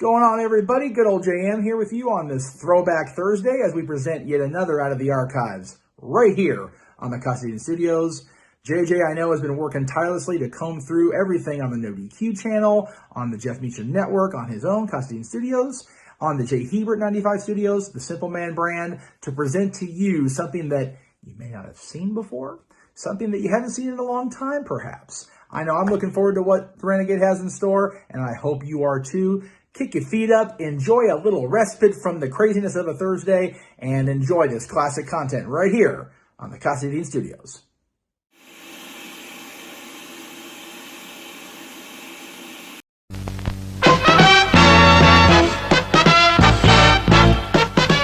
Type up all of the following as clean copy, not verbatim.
Going on, everybody? Good old JM here with you on this Throwback Thursday as we present yet another out of the archives right here on the Casa D18 Studios. JJ, I know, has been working tirelessly to comb through everything on the NoDQ channel, on the Jeff Meacham Network, on his own Casa D18 Studios, on the J. Hebert 95 Studios, the Simple Man brand, to present to you something that you may not have seen before, something that you haven't seen in a long time, perhaps. I know I'm looking forward to what the Renegade has in store, and I hope you are too. Kick your feet up, enjoy a little respite from the craziness of a Thursday, and enjoy this classic content right here on the Casa D18 Studios.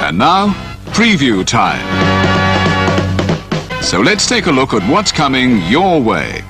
And now, preview time. So let's take a look at what's coming your way.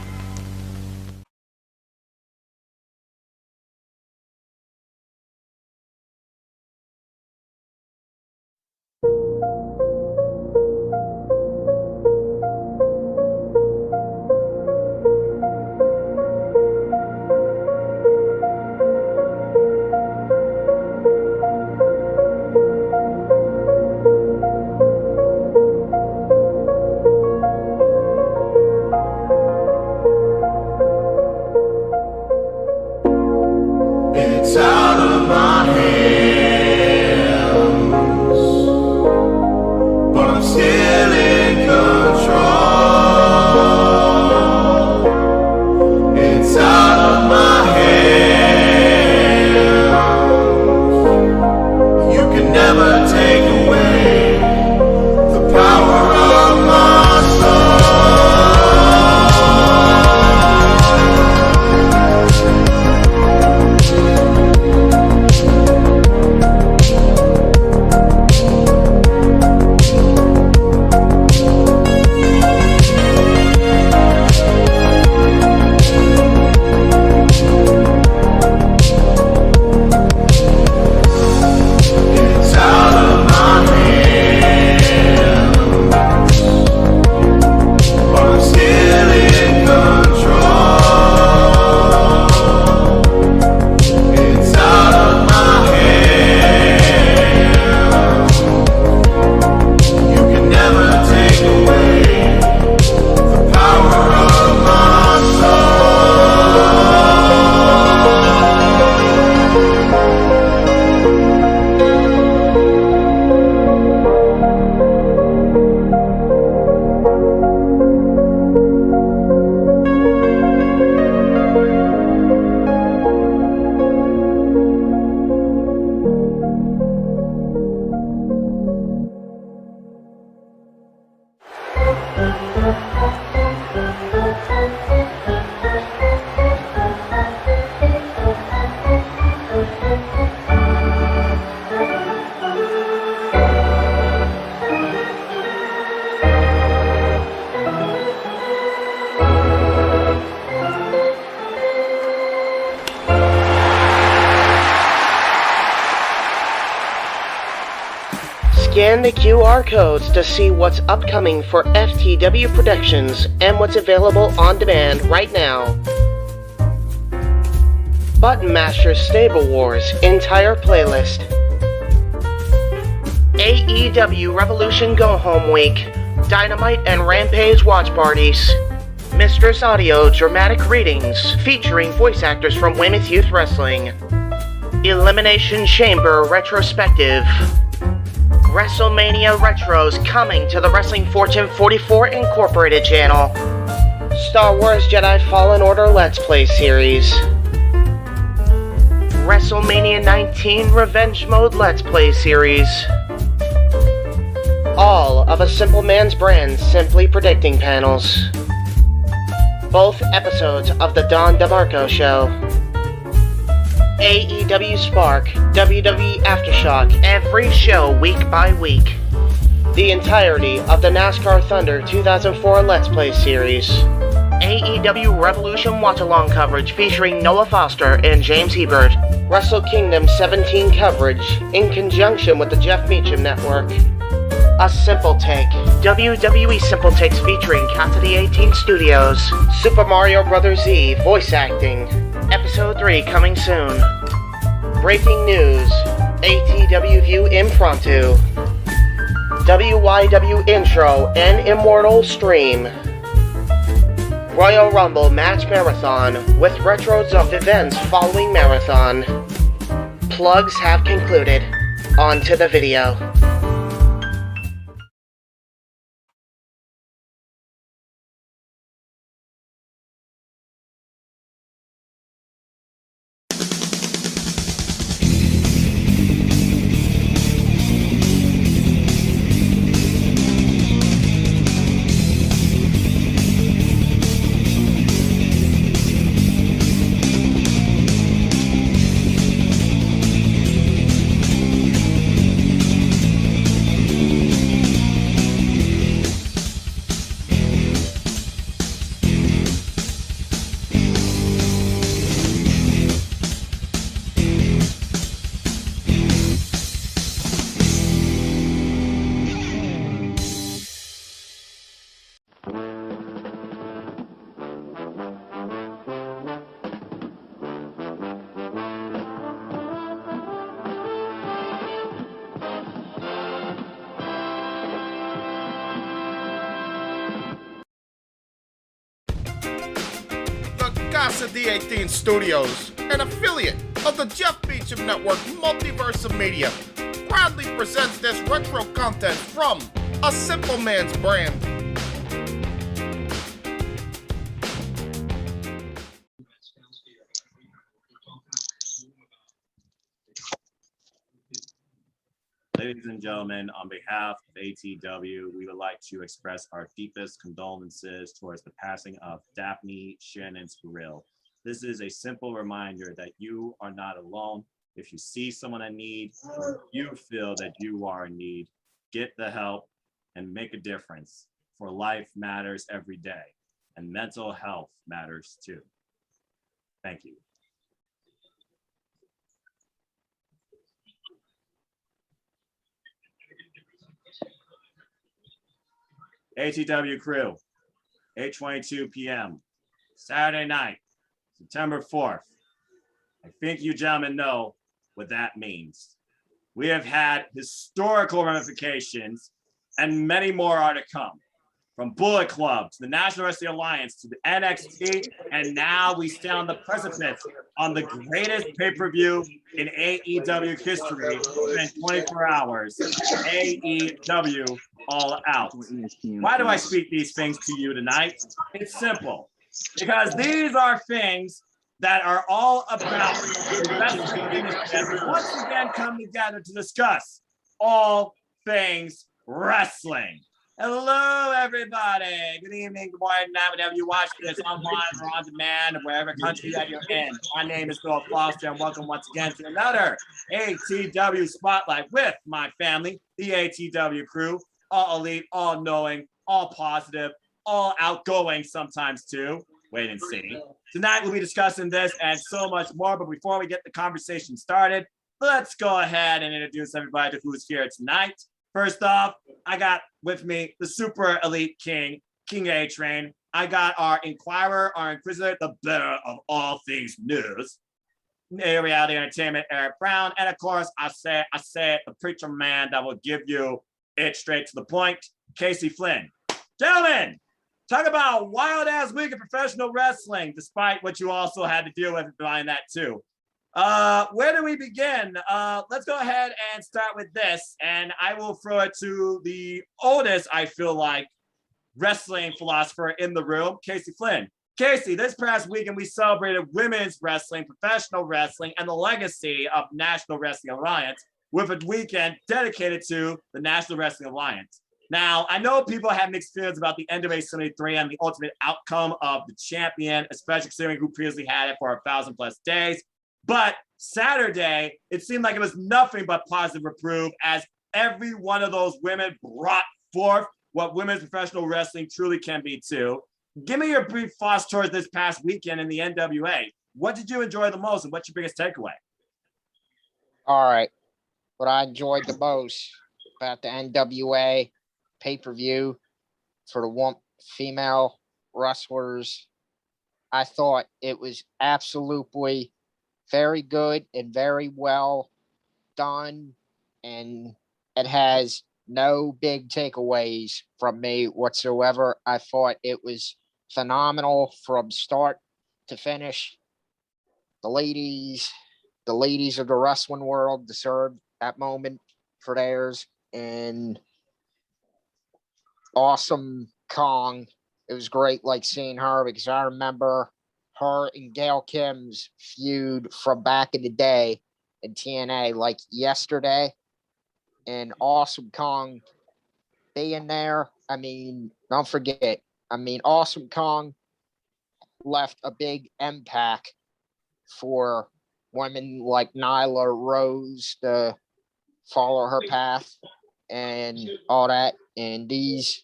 It's out of my hands, but I'm still in control. It's out of my hands. You can never take away the power of my soul. Scan the QR codes to see what's upcoming for FTW Productions and what's available on demand right now. Button Masters Stable Wars entire playlist. AEW Revolution Go Home Week, Dynamite and Rampage watch parties. Mistress Audio dramatic readings featuring voice actors from Weymouth Youth Wrestling. Elimination Chamber retrospective. WrestleMania Retros coming to the Wrestling Fortune 44 Incorporated channel. Star Wars Jedi Fallen Order Let's Play series. WrestleMania 19 Revenge Mode Let's Play series. All of A Simple Man's Brand Simply Predicting panels. Both episodes of The Don DeMarco Show. AEW Spark, WWE Aftershock, every show week by week. The entirety of the NASCAR Thunder 2004 Let's Play series. AEW Revolution watch-along coverage featuring Noah Foster and James Hebert. Wrestle Kingdom 17 coverage in conjunction with the Jeff Meacham Network. A Simple Take, WWE Simple Takes featuring Casa D18 Studios. Super Mario Bros. Z voice acting. Episode 3 coming soon. Breaking news, ATW View impromptu, WYW intro and Immortal stream, Royal Rumble match marathon with retros of events following marathon. Plugs have concluded. On to the video. The Casa D18 Studios, an affiliate of the Jeff Meacham Network Multiverse of Media, proudly presents this retro content from A Simple Man's Brand. Ladies and gentlemen, on behalf of ATW, we would like to express our deepest condolences towards the passing of Daphne Shannon Spurrill. This is a simple reminder that you are not alone. If you see someone in need, or you feel that you are in need, get the help and make a difference. For life matters every day, and mental health matters too. Thank you. ATW crew, 8:22 p.m., Saturday night, September 4th. I think you gentlemen know what that means. We have had historical ramifications and many more are to come. From Bullet Club to the National Wrestling Alliance to the NXT, and now we stand on the precipice on the greatest pay-per-view in AEW history within 24 hours. AEW All Out. Why do I speak these things to you tonight? It's simple. Because these are things that are all about the wrestling industry once again come together to discuss all things wrestling. Hello, everybody. Good evening, good morning, night, whenever you watch this online or on demand, or wherever country that you're in. My name is Phil Foster, and welcome once again to another ATW Spotlight with my family, the ATW crew, all elite, all knowing, all positive, all outgoing sometimes too. Wait and see. Tonight we'll be discussing this and so much more, but before we get the conversation started, let's go ahead and introduce everybody to who's here tonight. First off, I got with me the super elite king, King A-Train. I got our inquirer, our inquisitor, the bearer of all things news, reality entertainment, Eric Brown. And of course, I say the preacher man that will give you it straight to the point, Casey Flynn. Gentlemen, talk about a wild-ass week of professional wrestling, despite what you also had to deal with behind that too. Where do we begin? Let's go ahead and start with this, and I will throw it to the oldest, I feel like, wrestling philosopher in the room, Casey Flynn. Casey, this past weekend we celebrated women's wrestling, professional wrestling, and the legacy of National Wrestling Alliance with a weekend dedicated to the National Wrestling Alliance. Now, I know people have mixed feelings about the NWA 73 and the ultimate outcome of the champion, especially considering who previously had it for 1,000+ days. But Saturday, it seemed like it was nothing but positive reproof as every one of those women brought forth what women's professional wrestling truly can be too. Give me your brief thoughts towards this past weekend in the NWA. What did you enjoy the most and what's your biggest takeaway? All right. What I enjoyed the most about the NWA pay-per-view for the one female wrestlers, I thought it was absolutely very good and very well done, and it has no big takeaways from me whatsoever. I thought it was phenomenal from start to finish. The ladies of the wrestling world deserved that moment for theirs. And Awesome Kong, it was great like seeing her, because I remember her and Gail Kim's feud from back in the day in TNA like yesterday. And Awesome Kong being there, I mean, don't forget, I mean, Awesome Kong left a big impact for women like Nyla Rose to follow her path and all that. And these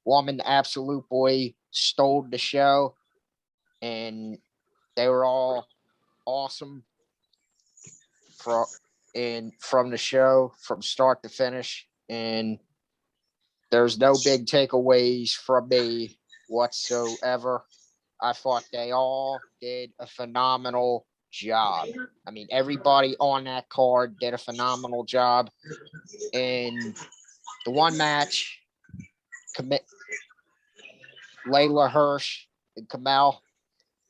women absolutely stole the show, and they were all awesome from the show from start to finish. And there's no big takeaways from me whatsoever. I thought they all did a phenomenal job. I mean, everybody on that card did a phenomenal job. And the one match, Layla Hirsch and Kamal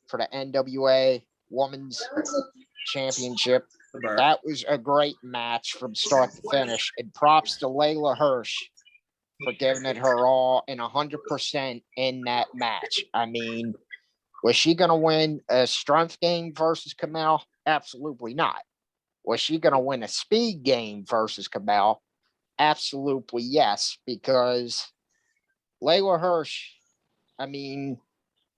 for the NWA Women's Championship. That was a great match from start to finish. And props to Layla Hirsch for giving it her all and 100% in that match. I mean, was she going to win a strength game versus Kamal? Absolutely not. Was she going to win a speed game versus Kamal? Absolutely yes, because Layla Hirsch, I mean,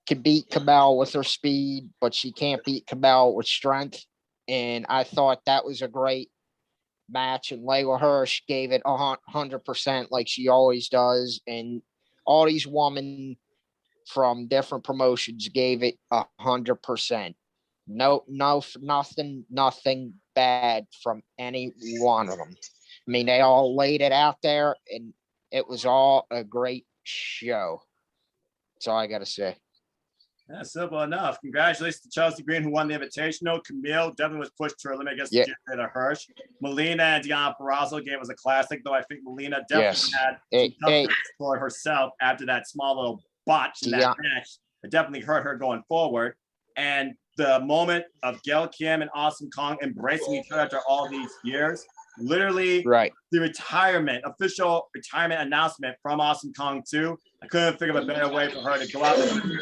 can beat Kamal with her speed, but she can't beat Kamal with strength. And I thought that was a great match, and Layla Hirsch gave it 100% like she always does. And all these women from different promotions gave it 100%. Nothing bad from any one of them. I mean, they all laid it out there, and it was all a great show. That's all I got to say. Yeah, simple enough. Congratulations to Chelsea Green, who won the Invitational. Camille definitely was pushed to her limit against Jada Hirsch. Melina and Diana Perazzo game was a classic, though I think Melina definitely had some toughness for herself after that small little botch in that match. It definitely hurt her going forward. And the moment of Gail Kim and Awesome Kong embracing each other after all these years, literally the official retirement announcement from Awesome Kong 2. I couldn't think of a better way for her to go out and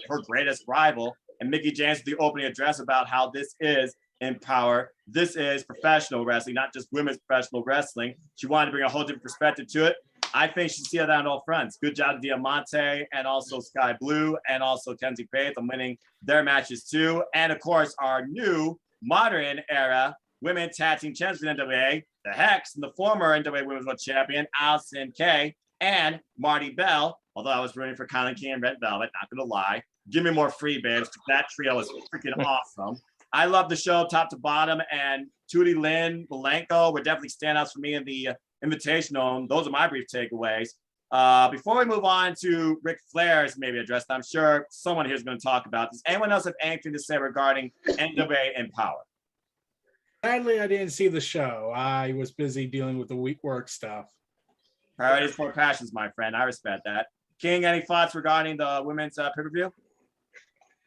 her greatest rival. And Mickie James with the opening address about how this is Empower. This is professional wrestling, not just women's professional wrestling. She wanted to bring a whole different perspective to it. I think she sealed that on all fronts. Good job to Diamante and also Sky Blue and also Kenzie Faith on winning their matches too. And of course, our new modern era women tag team champions in NWA, the Hex and the former NWA Women's World Champion, Allison Kay and Marty Bell. Although I was rooting for Kylan King and Red Velvet, not gonna lie. Give me more free babes. That trio is freaking awesome. I love the show top to bottom, and Tootie Lynn, Malenko were definitely standouts for me in the Invitational. Those are my brief takeaways. Before we move on to Ric Flair's maybe address, I'm sure someone here is going to talk about this. Anyone else have anything to say regarding NWA Empower? Sadly, I didn't see the show. I was busy dealing with the work stuff. Priorities for passions, my friend. I respect that. King, any thoughts regarding the women's pay-per-view?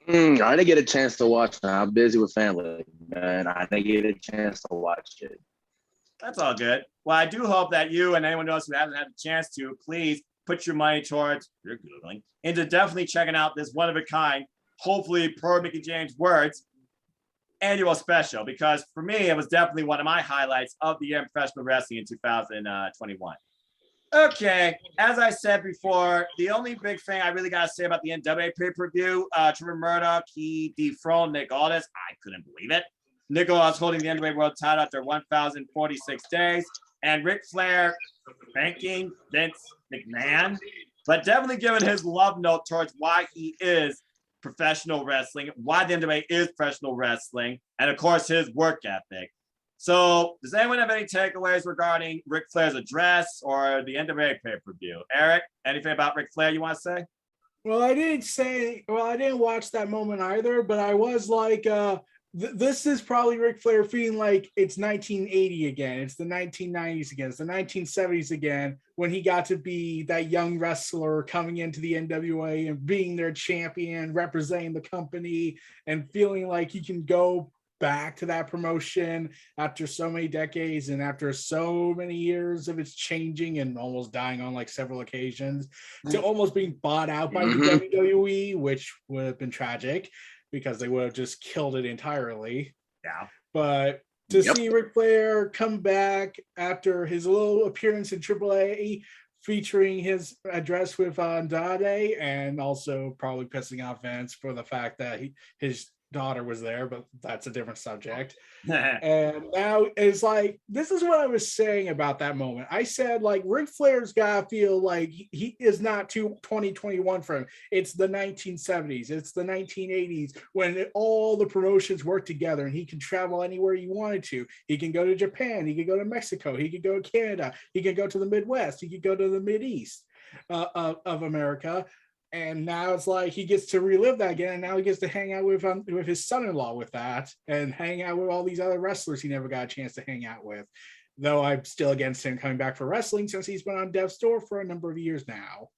I didn't get a chance to watch it. I'm busy with family, man. I didn't get a chance to watch it. That's all good. Well, I do hope that you and anyone else who hasn't had a chance to, please put your money towards, you're Googling, into definitely checking out this one-of-a-kind, hopefully per Mickie James' words, annual special. Because for me, it was definitely one of my highlights of the year in professional wrestling in 2021. Okay, as I said before, the only big thing I really got to say about the NWA pay-per-view, Trevor Murdoch, he dethroned Nick Aldis. I couldn't believe it. Nick Aldis holding the NWA World title after 1,046 days. And Ric Flair thanking Vince McMahon, but definitely giving his love note towards why he is professional wrestling, why the NWA is professional wrestling, and of course, his work ethic. So does anyone have any takeaways regarding Ric Flair's address or the NWA pay-per-view? Eric, anything about Ric Flair you want to say? Well, I didn't watch that moment either, but I was like, This is probably Ric Flair feeling like it's 1980 again. It's the 1990s again. It's the 1970s again, when he got to be that young wrestler coming into the NWA and being their champion, representing the company, and feeling like he can go back to that promotion after so many decades and after so many years of its changing and almost dying on like several occasions, to almost being bought out by the WWE, which would have been tragic, because they would have just killed it entirely. Yeah. But to see Ric Flair come back after his little appearance in AAA, featuring his address with Andrade, and also probably pissing off Vince for the fact that his daughter was there, but that's a different subject. And now it's like, this is what I was saying about that moment. I said, like, Ric Flair's gotta feel like he is not 2021 for him. It's the 1970s, it's the 1980s, when all the promotions work together and he can travel anywhere he wanted to. He can go to Japan, he could go to Mexico, he could go to Canada, he could go to the Midwest, he could go to the Mideast of America. And now it's like he gets to relive that again, and now he gets to hang out with his son-in-law with that, and hang out with all these other wrestlers he never got a chance to hang out with. Though I'm still against him coming back for wrestling, since he's been on Death's Door for a number of years now.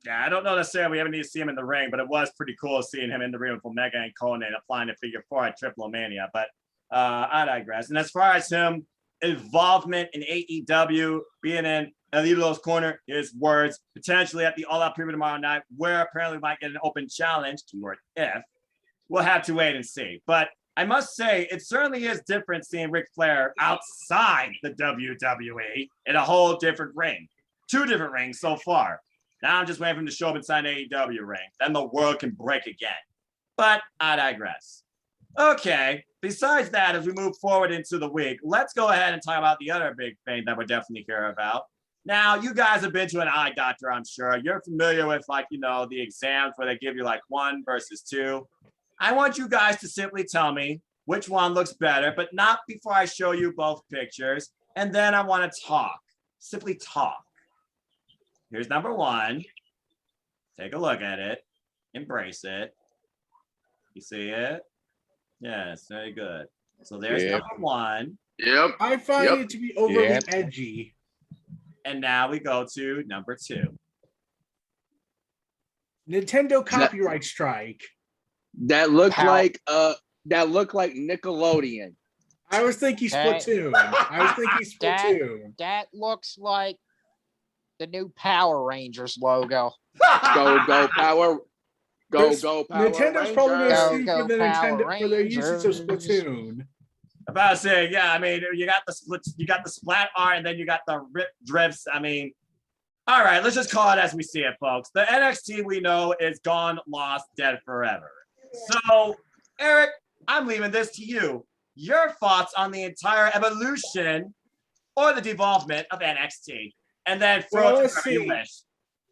Yeah, I don't know necessarily we haven't need to see him in the ring, but it was pretty cool seeing him in the ring with Omega and Conan applying to figure 4 at Triple Mania. But I digress. And as far as him involvement in AEW, being in Elito's corner, his words, potentially at the All Out Premium tomorrow night, where apparently we might get an open challenge, keyword if. We'll have to wait and see. But I must say, it certainly is different seeing Ric Flair outside the WWE in a whole different ring. 2 different rings so far. Now I'm just waiting for him to show up inside an AEW ring. Then the world can break again. But I digress. Okay, besides that, as we move forward into the week, let's go ahead and talk about the other big thing that we're definitely here about. Now, you guys have been to an eye doctor, I'm sure. You're familiar with, like, you know, the exams where they give you like 1 versus 2. I want you guys to simply tell me which one looks better, but not before I show you both pictures. And then I want to talk, simply talk. Here's number 1. Take a look at it. Embrace it. You see it? Yes, very good. So there's number 1. Yep. I find it to be overly edgy. And now we go to number 2. Nintendo copyright strike. That looked like Nickelodeon. I was thinking Splatoon. That looks like the new Power Rangers logo. Go Power. Go Power Nintendo's Rangers. probably going to sue Go for the Nintendo Power for their usage of Rangers. Splatoon. About to say, yeah, I mean, you got the splat art, and then you got the rip drifts. I mean, all right, let's just call it as we see it, folks. The NXT we know is gone, lost, dead forever. So, Eric, I'm leaving this to you. Your thoughts on the entire evolution or the devolvement of NXT, and then throw it to your list.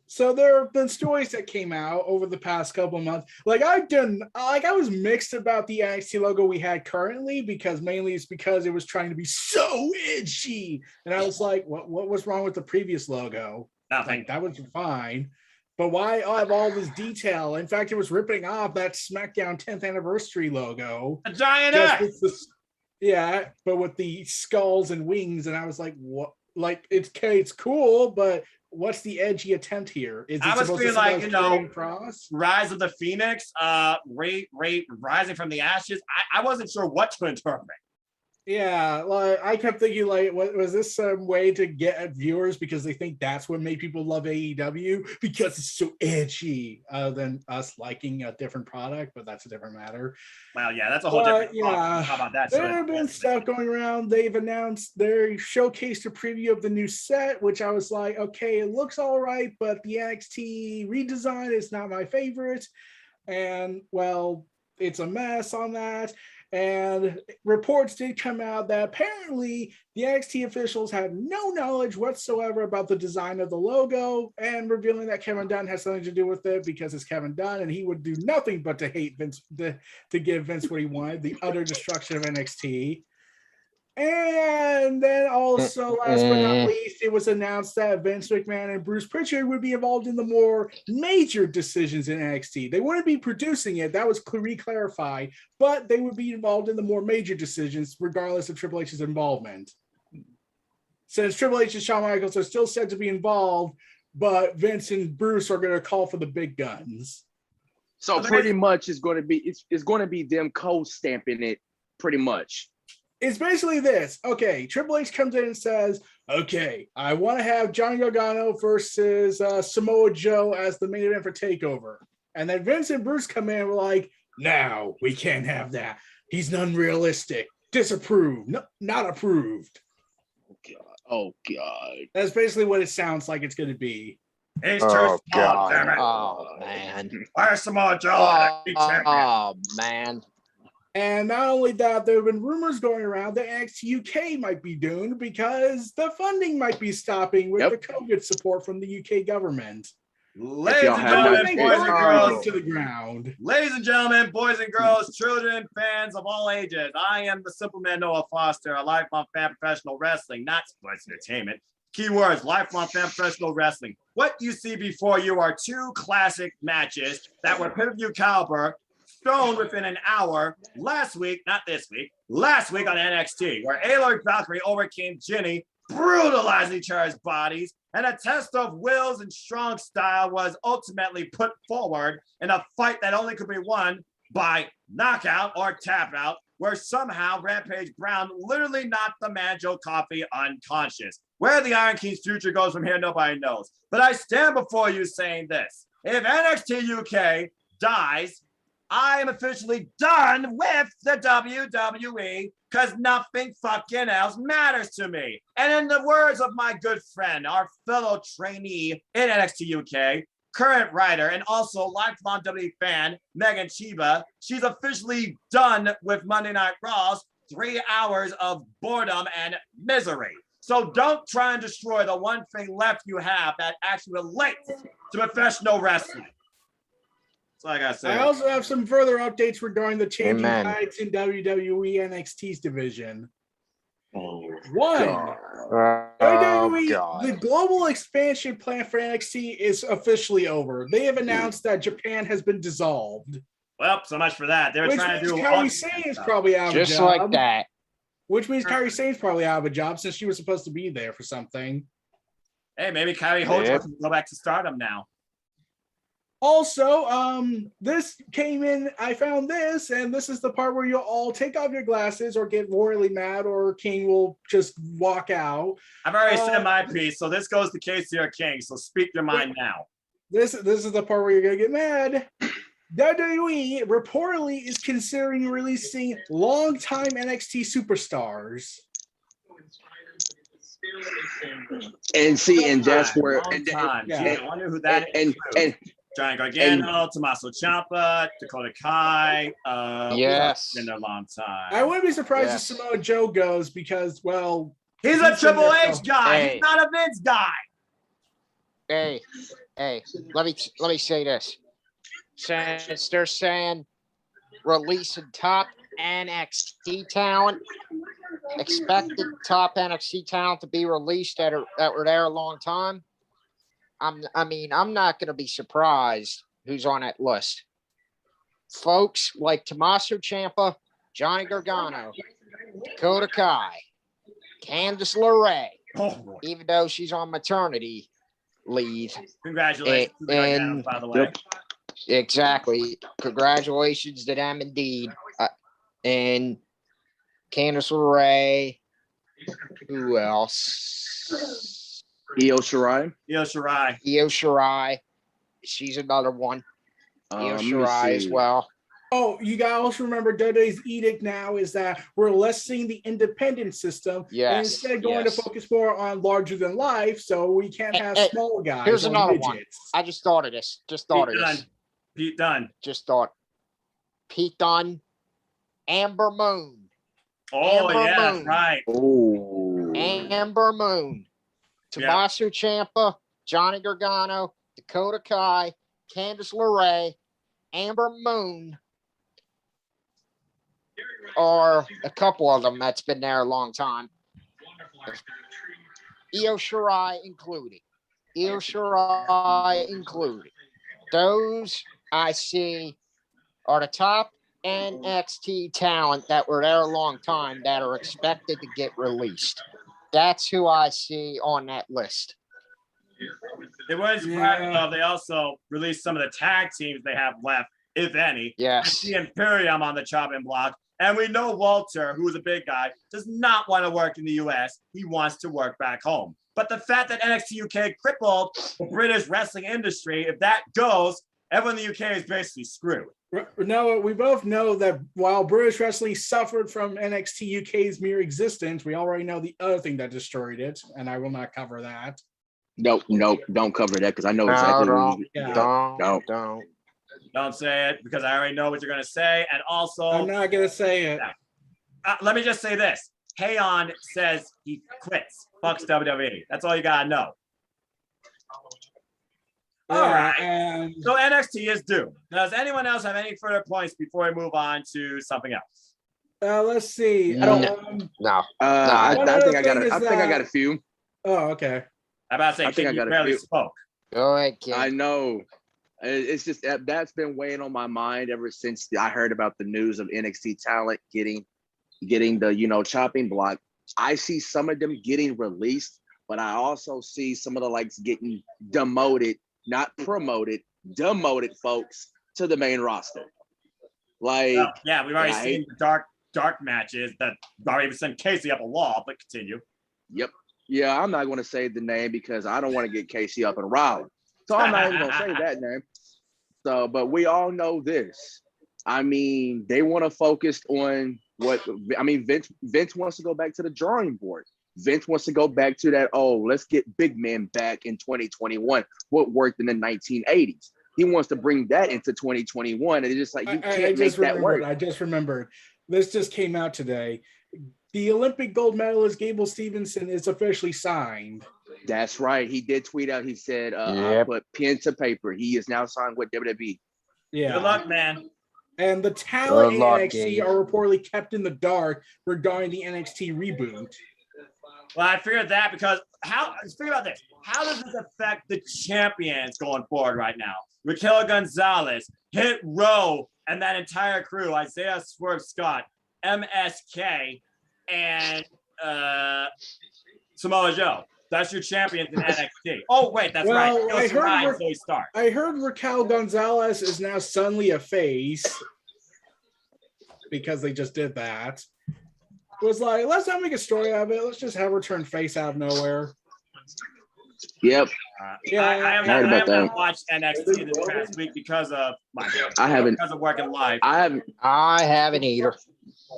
So there have been stories that came out over the past couple of months. I was mixed about the NXT logo we had currently, because mainly it's because it was trying to be so edgy. And I was like, what was wrong with the previous logo? Nothing. Like, that was fine. But why have all this detail? In fact, it was ripping off that SmackDown 10th anniversary logo. A giant X. But with the skulls and wings. And I was like, what? Like, it's cool, but what's the edgy attempt here? Is it I was supposed feeling to like, you know, cross? Rise of the Phoenix, rising from the ashes. I wasn't sure what to interpret. Yeah, like I kept thinking, like, was this some way to get at viewers because they think that's what made people love AEW because it's so edgy, than us liking a different product? But that's a different matter. Well, yeah, that's a whole different. Yeah, how about that? There have been stuff going around. They've announced they showcased a preview of the new set, which I was like, okay, it looks all right, but the NXT redesign is not my favorite, and well, it's a mess on that. And reports did come out that apparently the NXT officials had no knowledge whatsoever about the design of the logo, and revealing that Kevin Dunn has something to do with it because it's Kevin Dunn and he would do nothing but to hate Vince, to give Vince what he wanted, the utter destruction of NXT. And then also, last but not least, it was announced that Vince McMahon and Bruce Pritchard would be involved in the more major decisions in NXT. They wouldn't be producing it, that was re-clarified, but they would be involved in the more major decisions, regardless of Triple H's involvement. Since Triple H and Shawn Michaels are still said to be involved, but Vince and Bruce are going to call for the big guns. So pretty much it's going to be them co-stamping it pretty much. It's basically this. Okay, Triple H comes in and says, okay, I want to have Johnny Gargano versus Samoa Joe as the main event for TakeOver. And then Vince and Bruce come in and were like, no, we can't have that. He's unrealistic. Disapproved. No, not approved. Oh, God. That's basically what it sounds like it's going to be. He's too small, damn it. Oh, man. Where's Samoa Joe? Oh, man. And not only that, there have been rumors going around that NXT UK might be doomed because the funding might be stopping with the COVID support from the UK government. Ladies and gentlemen, boys and girls, to the ground. Ladies and gentlemen, boys and girls, children, fans of all ages, I am the simple man Noah Foster, a lifelong fan of professional wrestling, not sports entertainment. Keywords, lifelong fan of professional wrestling. What you see before you are two classic matches that were pay-per-view caliber, shown within an hour last week, not this week, last week on NXT, where Ayla Valkyrie overcame Jinny, brutalizing each other's bodies, and a test of wills and strong style was ultimately put forward in a fight that only could be won by knockout or tap out, where somehow Rampage Brown literally knocked the man Joe Coffey unconscious. Where the Iron King's future goes from here, nobody knows. But I stand before you saying this. If NXT UK dies, I am officially done with the WWE because nothing fucking else matters to me. And in the words of my good friend, our fellow trainee in NXT UK, current writer and also lifelong WWE fan, Megan Chiba, she's officially done with Monday Night Raw's 3 hours of boredom and misery. So don't try and destroy the one thing left you have that actually relates to professional wrestling. Like I said. I also have some further updates regarding the changing tides in WWE NXT's division. WWE, the global expansion plan for NXT is officially over. They have announced that Japan has been dissolved. Well, so much for that. They're trying to do Kairi Sane is probably out of a job. Just like that. Which means Kairi Sane's probably out of a job since she was supposed to be there for something. Hey, maybe Kairi Holt can go back to Stardom now. Also, this came in, I found this, and this is the part where you'll all take off your glasses or get royally mad, or King will just walk out. I've already said my piece, so this goes to Casey or King, so speak your mind now. This is the part where you're going to get mad. WWE reportedly is considering releasing longtime NXT superstars. And see, and that's where... I wonder who that is. Johnny Gargano, Tommaso Ciampa, Dakota Kai. Yes. Been a long time. I wouldn't be surprised if Samoa Joe goes because, well, he's a Triple H guy. Hey. He's not a Vince guy. Hey, let me say this. Since they're saying releasing top NXT talent, expected top NXT talent to be released that were there a long time. I'm not going to be surprised who's on that list. Folks like Tommaso Ciampa, Johnny Gargano, Dakota Kai, Candice LeRae, even though she's on maternity leave. Congratulations, Gargano, by the way. Exactly. Congratulations to them indeed. And Candice LeRae. Who else? Io Shirai. She's another one. Io Shirai as well. Oh, you gotta also remember WWE's edict now is that we're lessening the independent system. Yes. And instead going to focus more on larger than life, so we can't have small guys. Here's another one. I just thought of this. Pete Dunne. Pete Dunne. Amber Moon. Oh, yeah, right. Oh. Amber Moon. Tommaso Ciampa, Johnny Gargano, Dakota Kai, Candice LeRae, Amber Moon. are a couple of them that's been there a long time. Io Shirai included. Those I see are the top NXT talent that were there a long time that are expected to get released. That's who I see on that list. It was they also released some of the tag teams they have left, if any. Yes. The Imperium on the chopping block. And we know Walter, who is a big guy, does not want to work in the US. He wants to work back home. But the fact that NXT UK crippled the British wrestling industry, if that goes, everyone in the UK is basically screwed. No, we both know that while British wrestling suffered from NXT UK's mere existence, we already know the other thing that destroyed it, and I will not cover that. Nope, don't cover that because I know exactly what you Don't say it because I already know what you're going to say. And also, I'm not going to say it. Let me just say this. Hayon says he quits. Fucks WWE. That's all you got to know. All right. So NXT is doomed. Does anyone else have any further points before we move on to something else? Let's see. No. I think I got a few. Oh, okay. I'm about to say, King, you barely spoke. Go ahead, King. I know. It's just that's been weighing on my mind ever since I heard about the news of NXT talent getting the chopping block. I see some of them getting released, but I also see some of the likes getting demoted, not promoted, demoted folks to the main roster. Like, we've already seen the dark matches that already sent Casey up a wall, but continue. Yep. Yeah, I'm not going to say the name because I don't want to get Casey up and Raleigh. So I'm not even going to say that name. So, but we all know this. I mean, they want to focus on Vince wants to go back to the drawing board. Vince wants to go back to that, let's get big man back in 2021. What worked in the 1980s. He wants to bring that into 2021. And it's just like, you can't make that work. I just remembered. This just came out today. The Olympic gold medalist Gable Stevenson is officially signed. That's right. He did tweet out. He said, I put pen to paper. He is now signed with WWE. Yeah. Good luck, man. And the talent in NXT are reportedly kept in the dark regarding the NXT reboot. Well, I figured that because think about this. How does this affect the champions going forward right now? Raquel Gonzalez, Hit Row, and that entire crew, Isaiah Swerve Scott, MSK, and Samoa Joe. That's your champions in NXT. Oh, wait, that's right. I heard Raquel Gonzalez is now suddenly a face because they just did that. It was like, let's not make a story out of it. Let's just have her turn face out of nowhere. Yep. I haven't watched NXT this past week because of working live. I haven't either.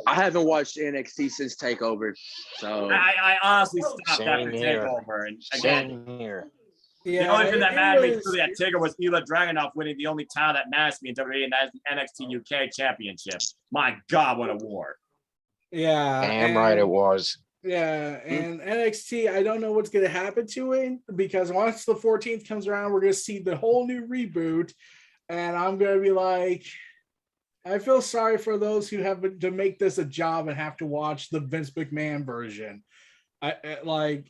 I haven't watched NXT since TakeOver, so I honestly stopped after TakeOver. And again, the only thing that mattered me through that TakeOver was Ilya Dragunov winning the only title that matters to me in WWE, and that is the NXT UK Championship. My God, what a war! Yeah, damn right it was. Yeah, and NXT, I don't know what's going to happen to it because once the 14th comes around, we're going to see the whole new reboot, and I'm going to be like, I feel sorry for those who have to make this a job and have to watch the Vince McMahon version. They're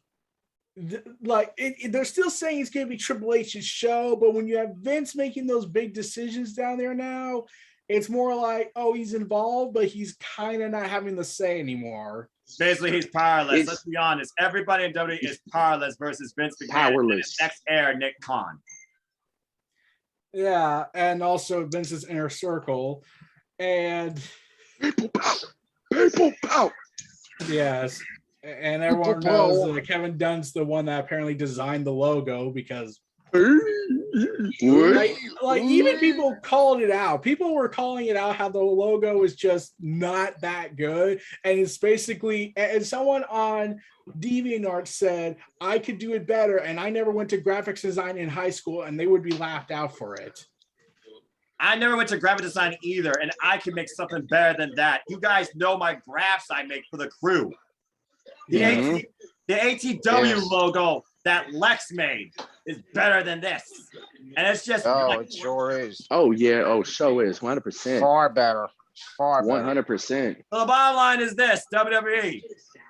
still saying it's going to be Triple H's show, but when you have Vince making those big decisions down there now, it's more like, he's involved, but he's kind of not having the say anymore. Basically, he's powerless. Let's be honest. Everybody in WWE is powerless versus Vince McMahon. Powerless. Ex-heir Nick Khan. Yeah, and also Vince's inner circle. And people pout. Yes. And everyone knows that Kevin Dunn's the one that apparently designed the logo because even people called it out. People were calling it out how the logo is just not that good. And it's basically, and someone on DeviantArt said, I could do it better. And I never went to graphics design in high school and they would be laughed out for it. I never went to graphic design either. And I can make something better than that. You guys know my graphs I make for the crew. The ATW logo that Lex made is better than this. And it's just it sure is. Oh yeah, so is 100%. Far better. Far better. 100%. So the bottom line is this, WWE,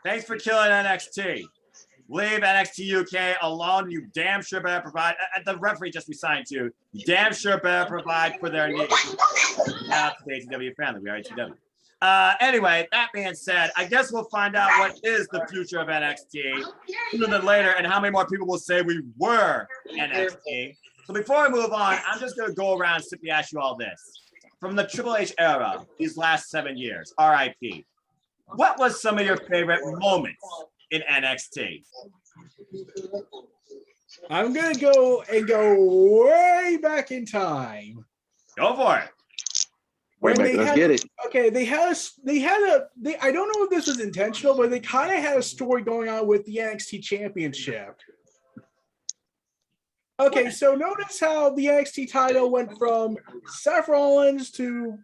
thanks for killing NXT. Leave NXT UK alone. You damn sure better provide, the referee just resigned to, you damn sure better provide for their needs. Out to the ATW family, we are ATW. Anyway, that being said, I guess we'll find out what is the future of NXT sooner than later and how many more people will say we were NXT. So before we move on, I'm just going to go around and simply ask you all this. From the Triple H era, these last 7 years, RIP, what was some of your favorite moments in NXT? I'm gonna go way back in time. Go for it. Wait, let's get it. Okay, they had a I don't know if this was intentional, but they kind of had a story going on with the NXT Championship. Okay, so notice how the NXT title went from Seth Rollins to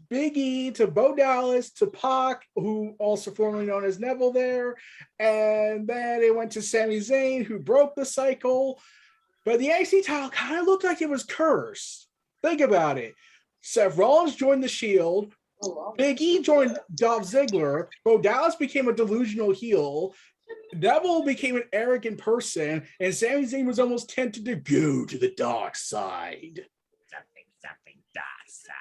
Big E to Bo Dallas to Pac, who also formerly known as Neville there, and then it went to Sami Zayn, who broke the cycle. But the NXT title kind of looked like it was cursed. Think about it. Seth Rollins joined the Shield. Big E joined Dolph Ziggler. Bo Dallas became a delusional heel. Neville became an arrogant person, and Sami Zayn was almost tempted to go to the dark side. Something dark side.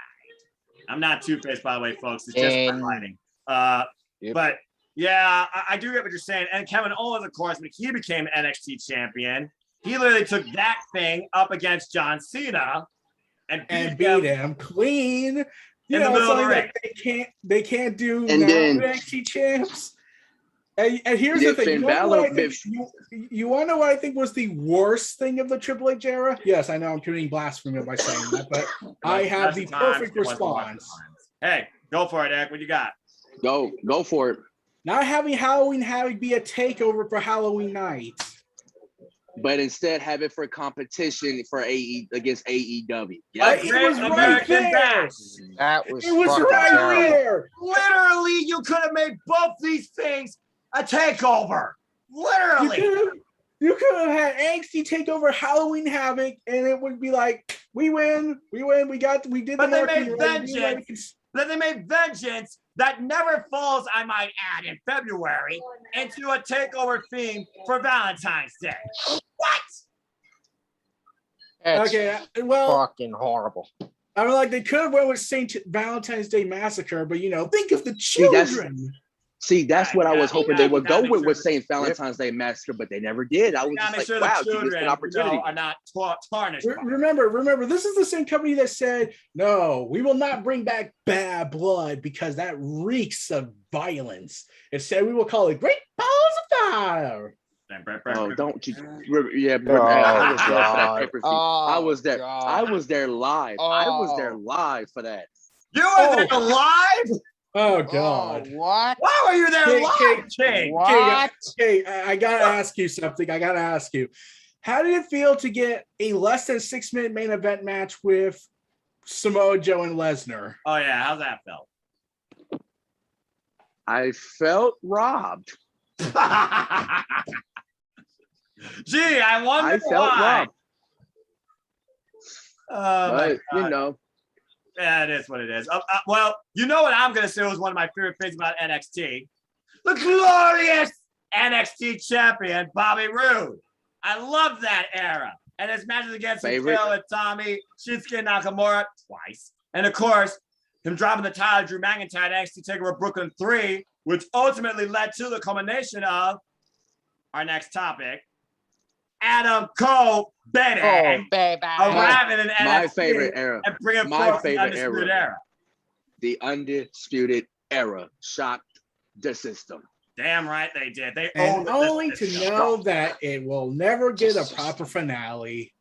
I'm not Two-Faced, by the way, folks. It's just highlighting. But yeah, I do get what you're saying. And Kevin Owens, of course, when he became NXT champion, he literally took that thing up against John Cena and beat him clean. You know, it's like they can't do and then NXT champs. And here's the thing. You want to know what I think was the worst thing of the Triple H era? Yes, I know I'm committing blasphemy by saying that, but I have the perfect response. Hey, go for it, Eric. What you got? Go for it. Not having Halloween Havoc be a takeover for Halloween night, but instead have it for competition for against AEW. Yeah, it was right there. That was. It was right there. Literally, you could have made both these things a takeover. Literally. You could have had NXT take over Halloween Havoc, and it would be like, we win, we did. But they made vengeance. Then they made vengeance that never falls, I might add, in February into a takeover theme for Valentine's Day. What? It's fucking horrible. I mean, like, they could have went with St. Valentine's Day Massacre, but think of the children. That's what I was hoping they would go with St. Valentine's Day Massacre, but they never did. I was just like, wow, you missed an opportunity. Are not tarnished. Remember, this is the same company that said, no, we will not bring back Bad Blood because that reeks of violence. Instead, we will call it Great Balls of Fire. Oh, don't you? Yeah, I was there for that pay-per-view. I was there. God. I was there live. I was there live for that. You were there live? Oh God! What? Why were you there live, King? What? Okay, I gotta ask you something. How did it feel to get a less than 6 minute main event match with Samoa Joe and Lesnar? Oh yeah, how's that felt? I felt robbed. Gee, I wonder I felt why. Robbed. But yeah, it is what it is. Well, you know what I'm going to say was one of my favorite things about NXT? The glorious NXT champion, Bobby Roode. I love that era. And his matches against Taylor, Tommy, Shinsuke Nakamura twice. And of course, him dropping the title, Drew McIntyre, NXT TakeOver Brooklyn 3, which ultimately led to the culmination of our next topic. Adam Cole, baby. Oh, baby. Arriving in NXT. My favorite era. And bringing forth the Undisputed Era. The Undisputed Era shocked the system. Damn right they did. They and only to know that it will never get a proper finale.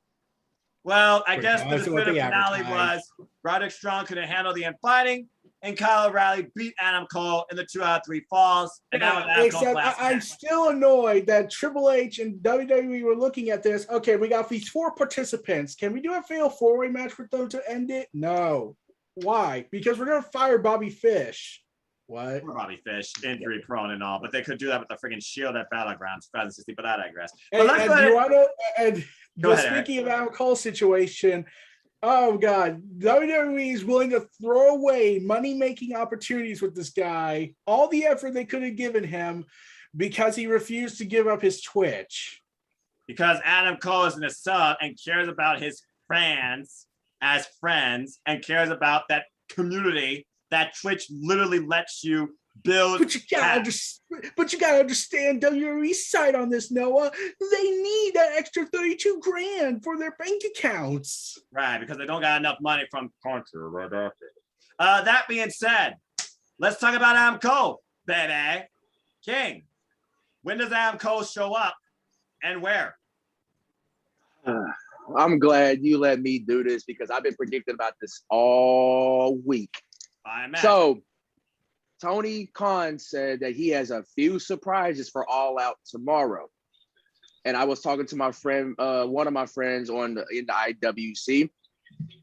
Well, I guess the definitive finale was Roderick Strong couldn't handle the infighting, and Kyle O'Reilly beat Adam Cole in the 2 out of 3 falls. And except I'm still annoyed that Triple H and WWE were looking at this. Okay, we got these 4 participants. Can we do a fatal 4-way match with them to end it? No. Why? Because we're going to fire Bobby Fish. What? Poor Bobby Fish, injury prone and all, but they could do that with the freaking Shield at Battlegrounds 2060, but I digress. But speaking of Adam Cole's situation, Oh God, WWE is willing to throw away money-making opportunities with this guy. All the effort they could have given him because he refused to give up his Twitch. Because Adam Cole is in a sub and cares about his fans as friends and cares about that community that Twitch literally lets you build. But you gotta understand WWE's side on this, Noah. They need that extra $32,000 for their bank accounts. Right, because they don't got enough money from Contra. That being said, let's talk about Adam Cole, baby. King, when does Adam Cole show up and where? I'm glad you let me do this because I've been predicting about this all week. So Tony Khan said that he has a few surprises for All Out tomorrow. And I was talking to my friend, one of my friends in the IWC.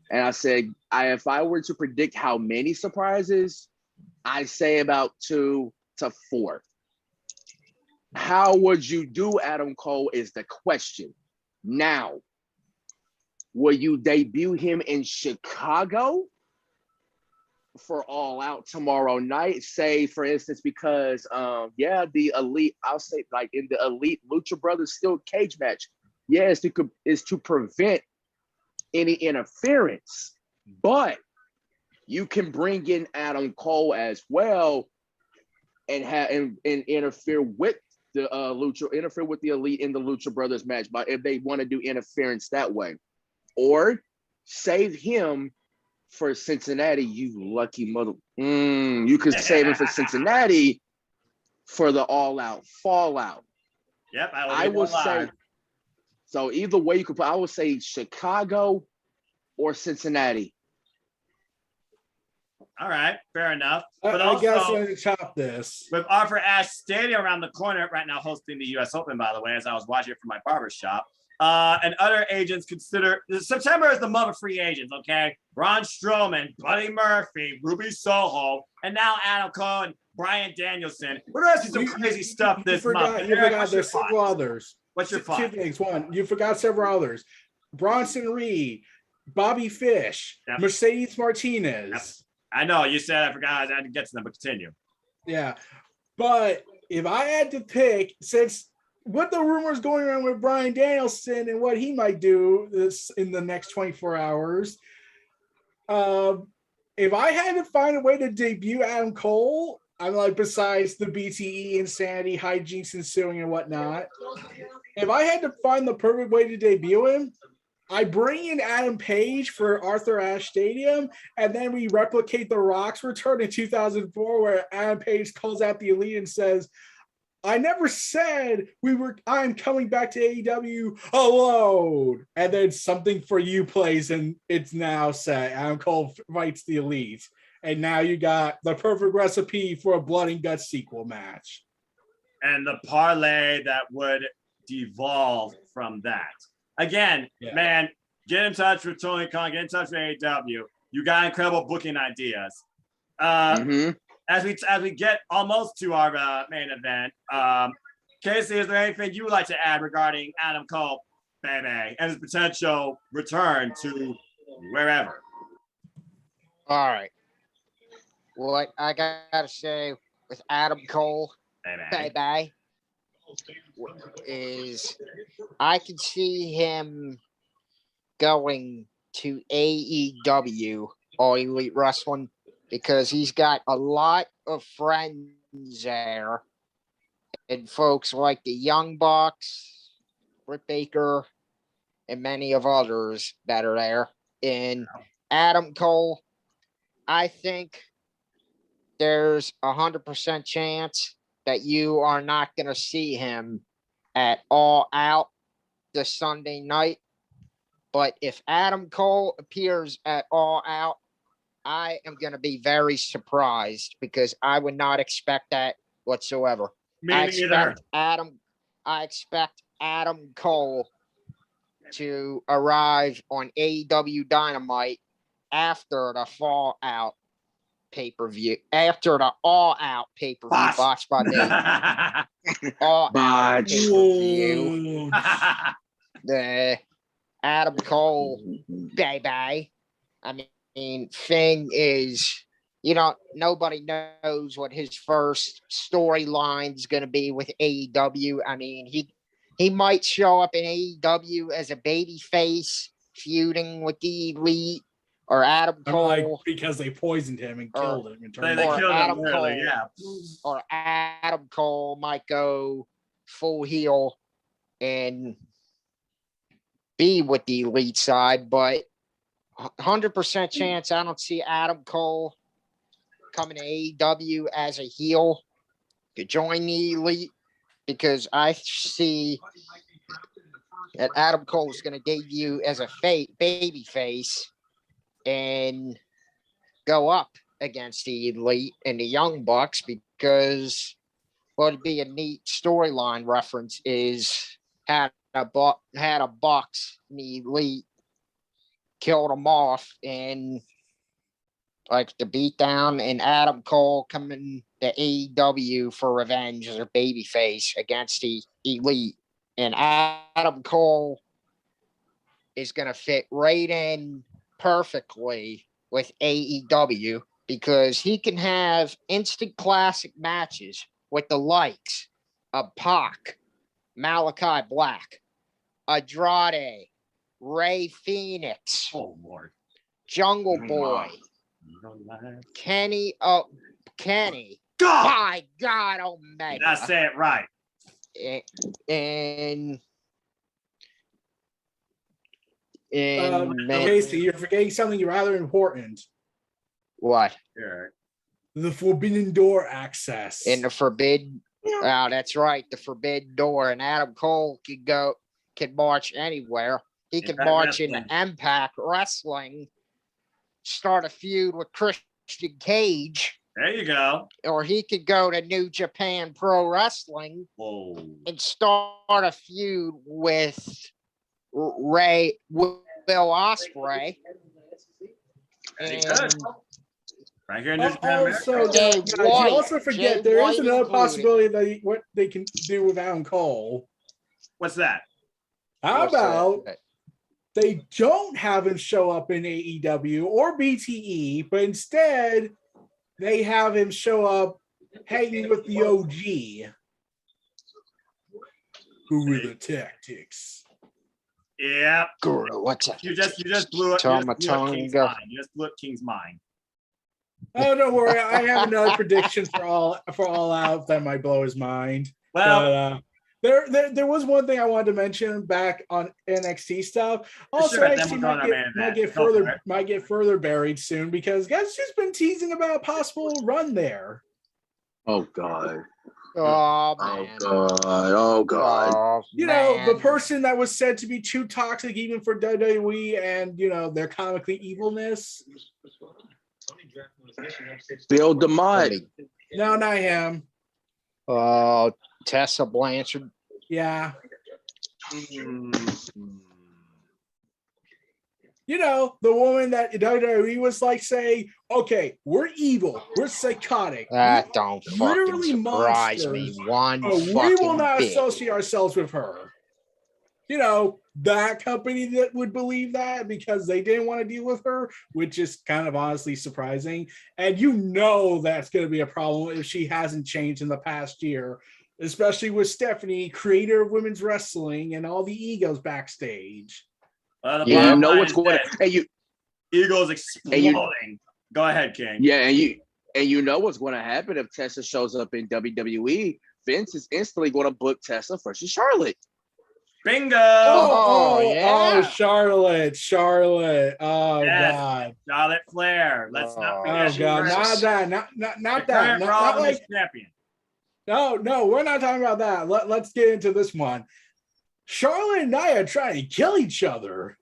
And I said, if I were to predict how many surprises, I'd say about 2 to 4. How would you do Adam Cole is the question. Now, will you debut him in Chicago for All Out tomorrow night? Say, for instance, because the elite, I'll say like in the elite Lucha Brothers Steel Cage match, yes, is to prevent any interference, but you can bring in Adam Cole as well and interfere with the interfere with the elite in the Lucha Brothers match, but if they want to do interference that way, or save him for Cincinnati, you lucky mother. You could save him for Cincinnati for the All Out Fallout. Yep, I would say. So either way, I would say Chicago or Cincinnati. All right, fair enough. But I guess I'm going to chop this. With Arthur Ashe Stadium around the corner right now, hosting the U.S. Open, by the way, as I was watching it from my barber shop. And other agents consider September is the month of free agents, okay? Braun Strowman, Buddy Murphy, Ruby Soho, and now Adam Cole and Bryan Danielson. We're going to see some crazy stuff this month. You forgot there's several others. What's your thought? 2 things. One, you forgot several others. Bronson Reed, Bobby Fish, Mercedes Martinez. Yep. I know, you said I forgot. I had to get to them, but continue. Yeah. But if I had to pick, since what the rumors going around with Bryan Danielson and what he might do this in the next 24 hours, if I had to find a way to debut Adam Cole, I'm like, besides the BTE insanity, hijinks ensuing and whatnot, if I had to find the perfect way to debut him, I bring in Adam Page for Arthur Ashe Stadium, and then we replicate The Rock's return in 2004, where Adam Page calls out the elite and says, I never said I'm coming back to AEW alone. And then Something for You plays, and it's now set. Adam Cole fights the elite. And now you got the perfect recipe for a Blood and Guts sequel match. And the parlay that would devolve from that. Again, man, get in touch with Tony Khan, get in touch with AEW. You got incredible booking ideas. As we get almost to our main event, Casey, is there anything you would like to add regarding Adam Cole, baby, and his potential return to wherever? All right. What I gotta say with Adam Cole, baby, is I can see him going to AEW, All Elite Wrestling, because he's got a lot of friends there, and folks like the Young Bucks, Britt Baker, and many of others that are there. And Adam Cole, I think there's 100% chance that you are not going to see him at All Out this Sunday night. But if Adam Cole appears at All Out, I am going to be very surprised because I would not expect that whatsoever. I expect Adam Cole to arrive on AEW Dynamite after the Fallout pay-per-view, after the All-Out pay-per-view, botched by me. All-Out pay-per-view. Adam Cole, baby. I mean, thing is, nobody knows what his first storyline is going to be with AEW. I mean, he might show up in AEW as a babyface feuding with the Elite or Adam Cole. Because they poisoned him and killed him. They killed Adam him Cole, early, yeah. Or Adam Cole might go full heel and be with the Elite side, but 100% chance I don't see Adam Cole coming to AEW as a heel to join the Elite, because I see that Adam Cole is going to debut as a baby face and go up against the Elite and the Young Bucks, because what would be a neat storyline reference is had a Bucks in the Elite killed them off in like the beatdown, and Adam Cole coming to AEW for revenge as a babyface against the Elite. And Adam Cole is going to fit right in perfectly with AEW, because he can have instant classic matches with the likes of Pac, Malachi Black, Andrade, Ray Phoenix, Jungle Boy, Kenny, Kenny, by God Omega. Did I say it right? And Casey, you're forgetting something rather important. What? The Forbidden Door access. In the Forbidden. Oh, that's right. The Forbidden Door. And Adam Cole can march anywhere. He can march into Impact Wrestling, start a feud with Christian Cage. There you go. Or he could go to New Japan Pro Wrestling and start a feud with Will Ospreay. And right here in New Japan. You also forget there is another possibility that what they can do with Adam Cole. What's that? How about they don't have him show up in AEW or BTE, but instead they have him show up hanging with the OG. Who are the tactics? Yeah. What's that? You just blew up. You just blew up King's mind. Oh, don't worry. I have another prediction for all out that might blow his mind. Well, but, there was one thing I wanted to mention back on NXT stuff. Also, NXT might get further buried soon, because guys just been teasing about a possible run there. Oh God. Oh man. Oh God. The person that was said to be too toxic even for WWE and their comically evilness. Bill DeMott. No, not him. Tessa Blanchard. Yeah. The woman that WWE was like saying, okay, we're evil, we're psychotic. That don't fucking surprise me one fucking we will not bit. associate ourselves with her. That company that would believe that because they didn't want to deal with her, which is kind of honestly surprising. And that's going to be a problem if she hasn't changed in the past year, especially with Stephanie, creator of women's wrestling, and all the egos backstage. You know what's going on. Egos exploding. Go ahead, King. Yeah, and you know what's going to happen if Tessa shows up in WWE. Vince is instantly going to book Tessa versus Charlotte. Bingo! Oh, Charlotte. Oh, yes. God. Charlotte Flair. Let's not forget. Oh, God. Not that. Not that. Not like champion. No, we're not talking about that. Let's get into this one. Charlotte and Nia are trying to kill each other.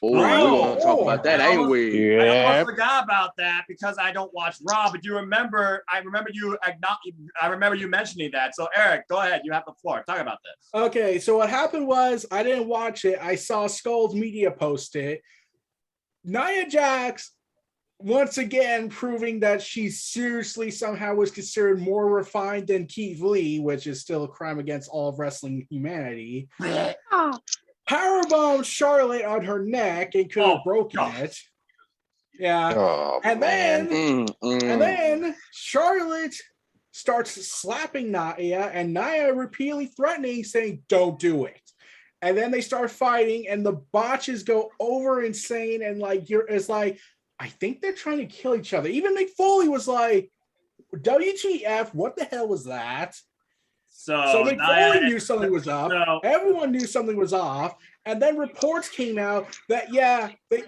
Oh, we're going to talk about that, ain't we? Yeah. I almost forgot about that because I don't watch Raw, but I remember you mentioning that. So, Eric, go ahead. You have the floor. Talk about this. Okay, so what happened was I didn't watch it. I saw Skull's Media post it. Nia Jax, once again, proving that she seriously somehow was considered more refined than Keith Lee, which is still a crime against all of wrestling humanity. powerbombed Charlotte on her neck and could have broken it. Yeah. Oh, and man. then Charlotte starts slapping Nia, and Nia repeatedly threatening, saying, "Don't do it." And then they start fighting, and the botches go over insane, and it's like, I think they're trying to kill each other. Even Mick Foley was like, WTF, what the hell was that? So Mick Foley knew something was up. Everyone knew something was off. And then reports came out that,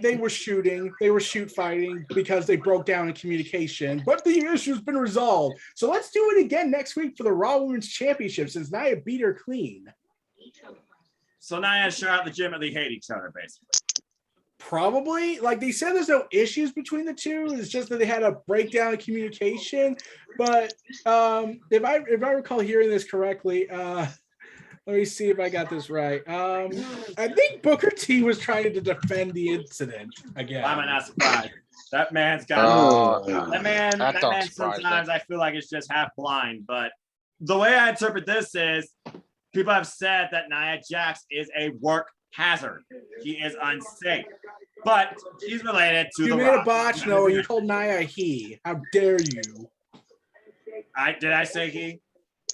they were shooting. They were shoot fighting because they broke down in communication. But the issue's been resolved. So let's do it again next week for the Raw Women's Championship, since Nia beat her clean. So Nia and Charlotte legitimately hate each other, basically. Probably. Like, they said there's no issues between the two. It's just that they had a breakdown in communication. But if I recall hearing this correctly, let me see if I got this right. I think Booker T was trying to defend the incident again. Why am I not surprised? That man's got that man surprise sometimes me. I feel like it's just half blind. But the way I interpret this is people have said that Nia Jax is a work hazard. He is unsafe. But he's related to you the made Rock. a botch, Noah. You called Nia he. How dare you? Did I say he?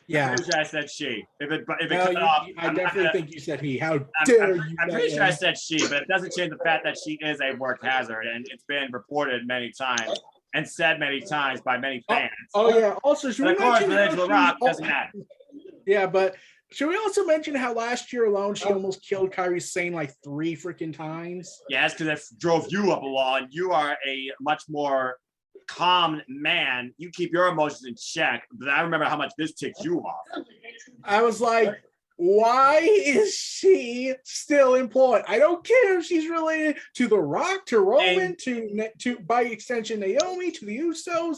Yeah. I'm pretty sure I said she. If it No, cut off, I definitely think you said he. How dare you? I'm pretty sure I said she, but it doesn't change the fact that she is a work hazard, and it's been reported many times and said many times by many fans. Oh yeah. Also, should But we of course, mention related to how the Rock doesn't matter. Yeah, but should we also mention how last year alone she almost killed Kairi Sane like 3 freaking times? Yes, because it drove you up a wall, and you are a much more calm man. You keep your emotions in check, but I remember how much this ticked you off. I was like, why is she still employed? I don't care if she's related to The Rock, to Roman, to by extension Naomi, to the Usos.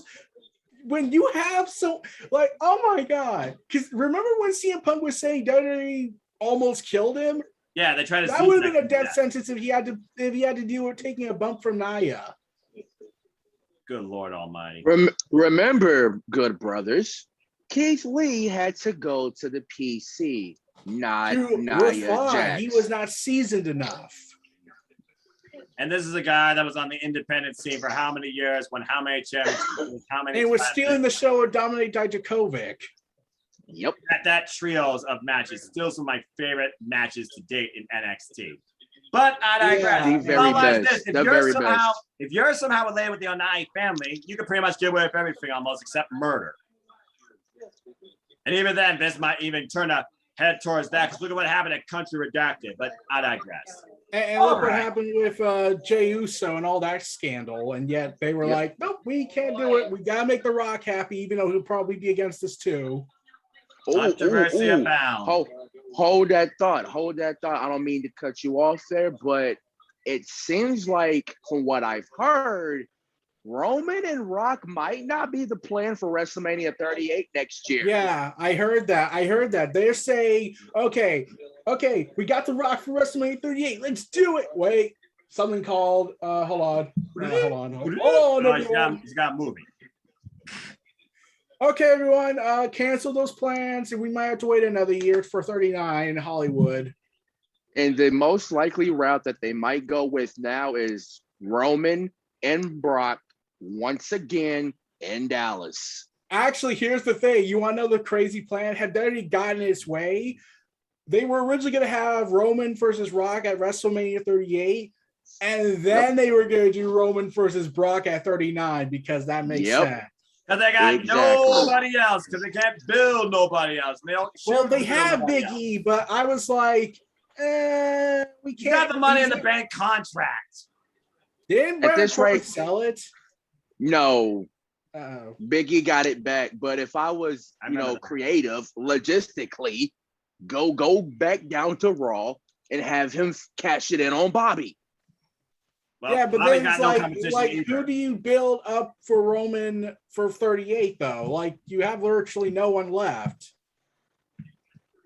When you have oh my God. Because remember when CM Punk was saying WWE almost killed him? Yeah, they tried to. That would have been a death sentence if he had to deal with taking a bump from Nia. Good Lord Almighty. Remember, good brothers, Keith Lee had to go to the PC, not Nia Jax. He was not seasoned enough. And this is a guy that was on the independent scene for how many years, won how many championships, how many. And was stealing the show with Dominic Dijakovic. Yep. That trios of matches, still some of my favorite matches to date in NXT. But I digress. The very best. If you're somehow related with the Onai family, you can pretty much get away with everything almost except murder. And even then, this might even turn a head towards that, because look at what happened at Country Redacted. But I digress. And look what happened with Jey Uso and all that scandal. And yet they were like, nope, we can't do it. We got to make The Rock happy, even though he'll probably be against us too. Controversy abound. Hold that thought. I don't mean to cut you off there, but it seems like, from what I've heard, Roman and Rock might not be the plan for WrestleMania 38 next year. Yeah, I heard that. They're saying, okay, we got The Rock for WrestleMania 38. Let's do it. Wait, something called, hold on. He's got moving. Okay, everyone, cancel those plans, and we might have to wait another year for 39 in Hollywood. And the most likely route that they might go with now is Roman and Brock once again in Dallas. Actually, here's the thing. You want to know the crazy plan? Had that already gotten its way? They were originally going to have Roman versus Rock at WrestleMania 38, and then they were going to do Roman versus Brock at 39, because that makes sense. Because they got nobody else, because they can't build nobody else. They have Big E, but I was like, we can't. You got the Money in the Bank contract. Didn't Baron Corbin sell it? No. Uh-oh. Big E got it back. But if I was, creative, logistically, go back down to Raw and have him cash it in on Bobby. Well, yeah, but then it's like who do you build up for Roman for 38 though? Like, you have virtually no one left.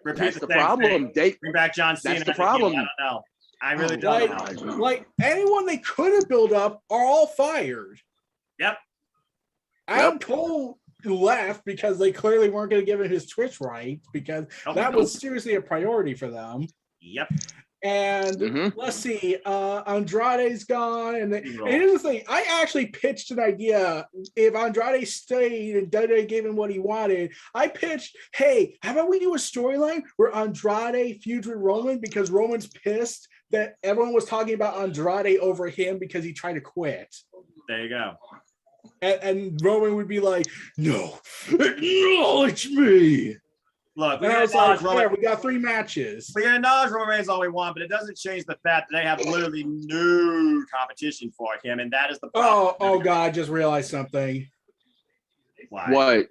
That's the problem. Bring back John Cena. That's the problem. I don't know. I really don't know. Like, anyone they could have built up are all fired. Yep. Adam Cole left because they clearly weren't going to give him his Twitch rights, because that was seriously a priority for them. Yep. And let's see, Andrade's gone. And here's the thing, I actually pitched an idea. If Andrade stayed and WWE gave him what he wanted, I pitched, hey, how about we do a storyline where Andrade feuds with Roman because Roman's pissed that everyone was talking about Andrade over him because he tried to quit. There you go. And Roman would be like, no, acknowledge me. Look, we got 3 matches. We can acknowledge Roman Reigns all we want, but it doesn't change the fact that they have literally no competition for him, and that is the problem. Oh God, I just realized something. What?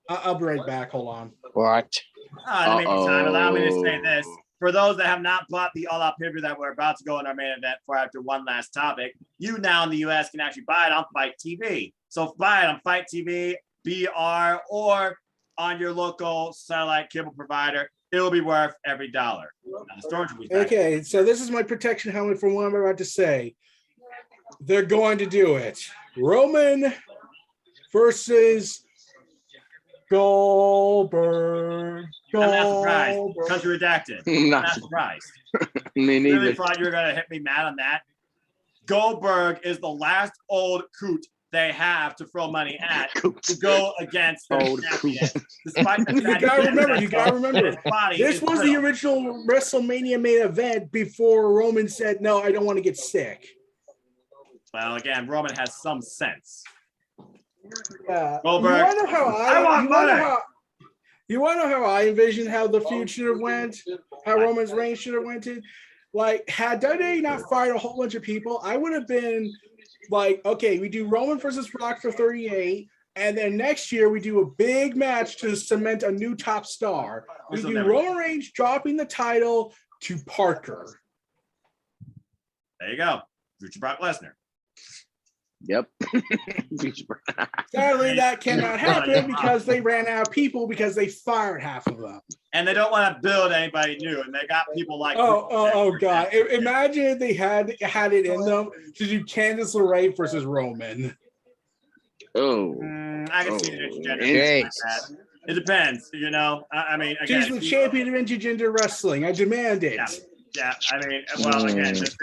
I'll be right back. Hold on. What? In the meantime, allow me to say this. For those that have not bought the all-out pay-per-view that we're about to go in our main event for after one last topic, you now in the U.S. can actually buy it on Fight TV. So buy it on Fight TV, BR, or on your local satellite cable provider. It'll be worth every dollar. Okay, so this is my protection helmet for what I'm about to say. They're going to do it. Roman versus Goldberg. I'm not surprised. Country redacted. I'm not surprised. Me neither. I really thought you were going to hit me mad on that. Goldberg is the last old coot they have to throw money at to go against the champion. You gotta remember. This was the original WrestleMania main event before Roman said, no, I don't want to get sick. Well, again, Roman has some sense. Yeah. Goldberg, you want to know how I envisioned how the feud should have went? How Roman's reign should have went to? Like, had WWE not fired a whole bunch of people, I would have been like, okay, we do Roman versus Brock for 38, and then next year we do a big match to cement a new top star. We do Roman Reigns dropping the title to Parker. There you go. Future Brock Lesnar. Yep. Sadly, that cannot happen because they ran out of people because they fired half of them. And they don't want to build anybody new, and they got people like God! Imagine if they had it in them to do Candice LeRae versus Roman. I can see it intergender like that. It depends, you know. I mean, again, she's the champion of intergender wrestling. I demand it. Yeah. I mean, well, again, does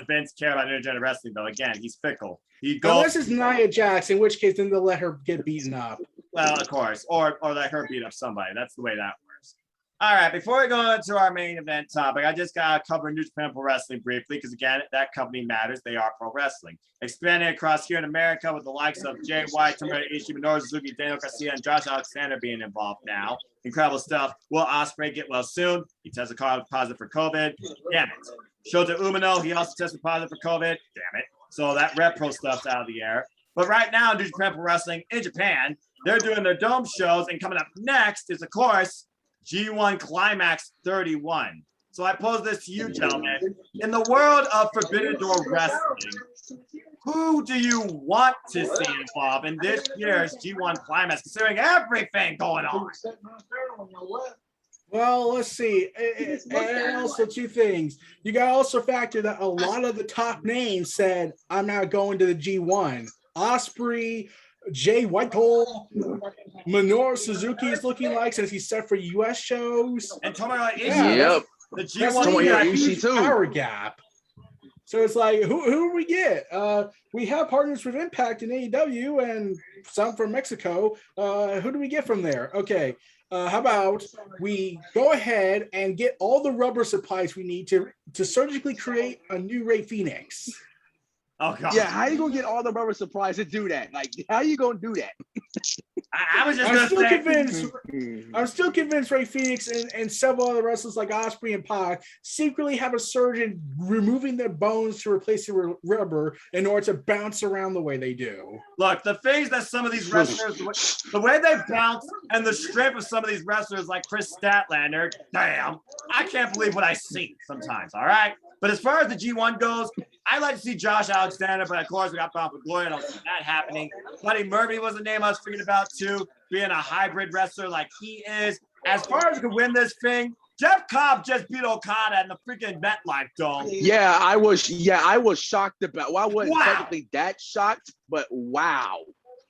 Vince care about intergender wrestling though? Again, he's fickle. Unless it's Nia Jax, in which case then they'll let her get beaten up. Well, of course, or let her beat up somebody. That's the way that works. All right, before we go into our main event topic, I just got to cover New Japan Pro Wrestling briefly because, again, that company matters. They are pro wrestling. Expanding across here in America with the likes of Jay White, Tomohiro Ishii, Minoru Suzuki, Daniel Garcia, and Josh Alexander being involved now. Incredible stuff. Will Ospreay get well soon? He tested positive for COVID. Damn it. Shota Umino, he also tested positive for COVID. Damn it. So that Red Pro stuff's out of the air. But right now, New Japan Pro Wrestling in Japan, they're doing their dome shows. And coming up next is, of course, G1 Climax 31. So I pose this to you, gentlemen. In the world of Forbidden Door Wrestling, who do you want to see involved in this year's G1 Climax, considering everything going on? Well, let's see. And also 2 things. You got to also factor that a lot of the top names said, I'm not going to the G1. Ospreay, Jay Whitehall, Minoru Suzuki is looking like since he's set for US shows. And Tomohiro Ishii. The G1 too. Power gap. So it's like, who do we get? We have partners with Impact in AEW and some from Mexico. Who do we get from there? Okay. How about we go ahead and get all the rubber supplies we need to surgically create a new Rey Fenix? Oh God! Yeah, how you gonna get all the rubber supplies to do that? Like, how you gonna do that? I'm still convinced Rey Fenix and several other wrestlers like Ospreay and Pac secretly have a surgeon removing their bones to replace it with rubber in order to bounce around the way they do. Look, the things that some of these wrestlers, the way they bounce and the strength of some of these wrestlers like Chris Statlander, damn, I can't believe what I see sometimes, all right? But as far as the G1 goes, I'd like to see Josh Alexander, but of course we got Bound for Glory. I don't see that happening. Buddy Murphy was the name I was thinking about too, being a hybrid wrestler like he is. As far as who can win this thing, Jeff Cobb just beat Okada in the freaking MetLife Dome. Yeah, I was shocked about. Well, I wasn't technically that shocked, but wow.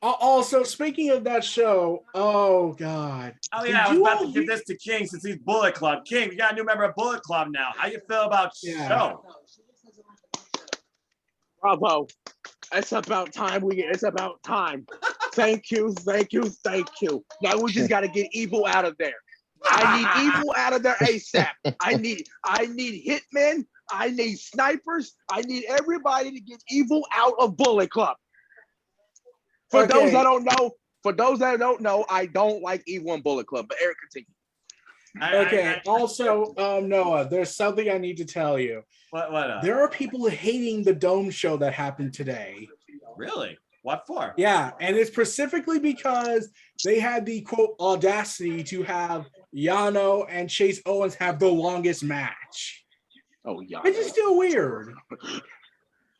Also, speaking of that show, oh God. Oh yeah, I was about to give this to King since he's Bullet Club. King, we got a new member of Bullet Club now. How you feel about show? Bravo. It's about time. It's about time. Thank you. Now we just got to get evil out of there. I need evil out of there ASAP. I need hitmen. I need snipers. I need everybody to get evil out of Bullet Club. For those that don't know, I don't like evil in Bullet Club. But Eric, continue. Also, Noah, there's something I need to tell you. What? There are people hating the Dome show that happened today. Really? What for? Yeah, and it's specifically because they had the quote audacity to have Yano and Chase Owens have the longest match. Oh yeah, which is still weird.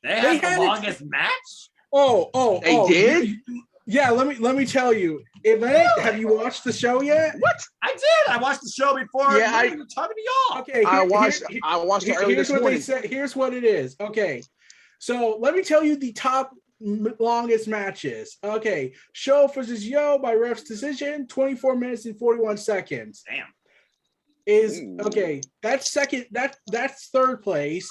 They had the longest match. They did. Yeah, let me tell you. Have you watched the show yet? What? I did. I watched the show before. Yeah, I was talking to y'all. Okay, I watched it early this morning. Here's what it is. Okay, so let me tell you the top longest matches. Okay, Show versus Yo by ref's decision, 24 minutes and 41 seconds. Damn. Okay. That's second. That's third place.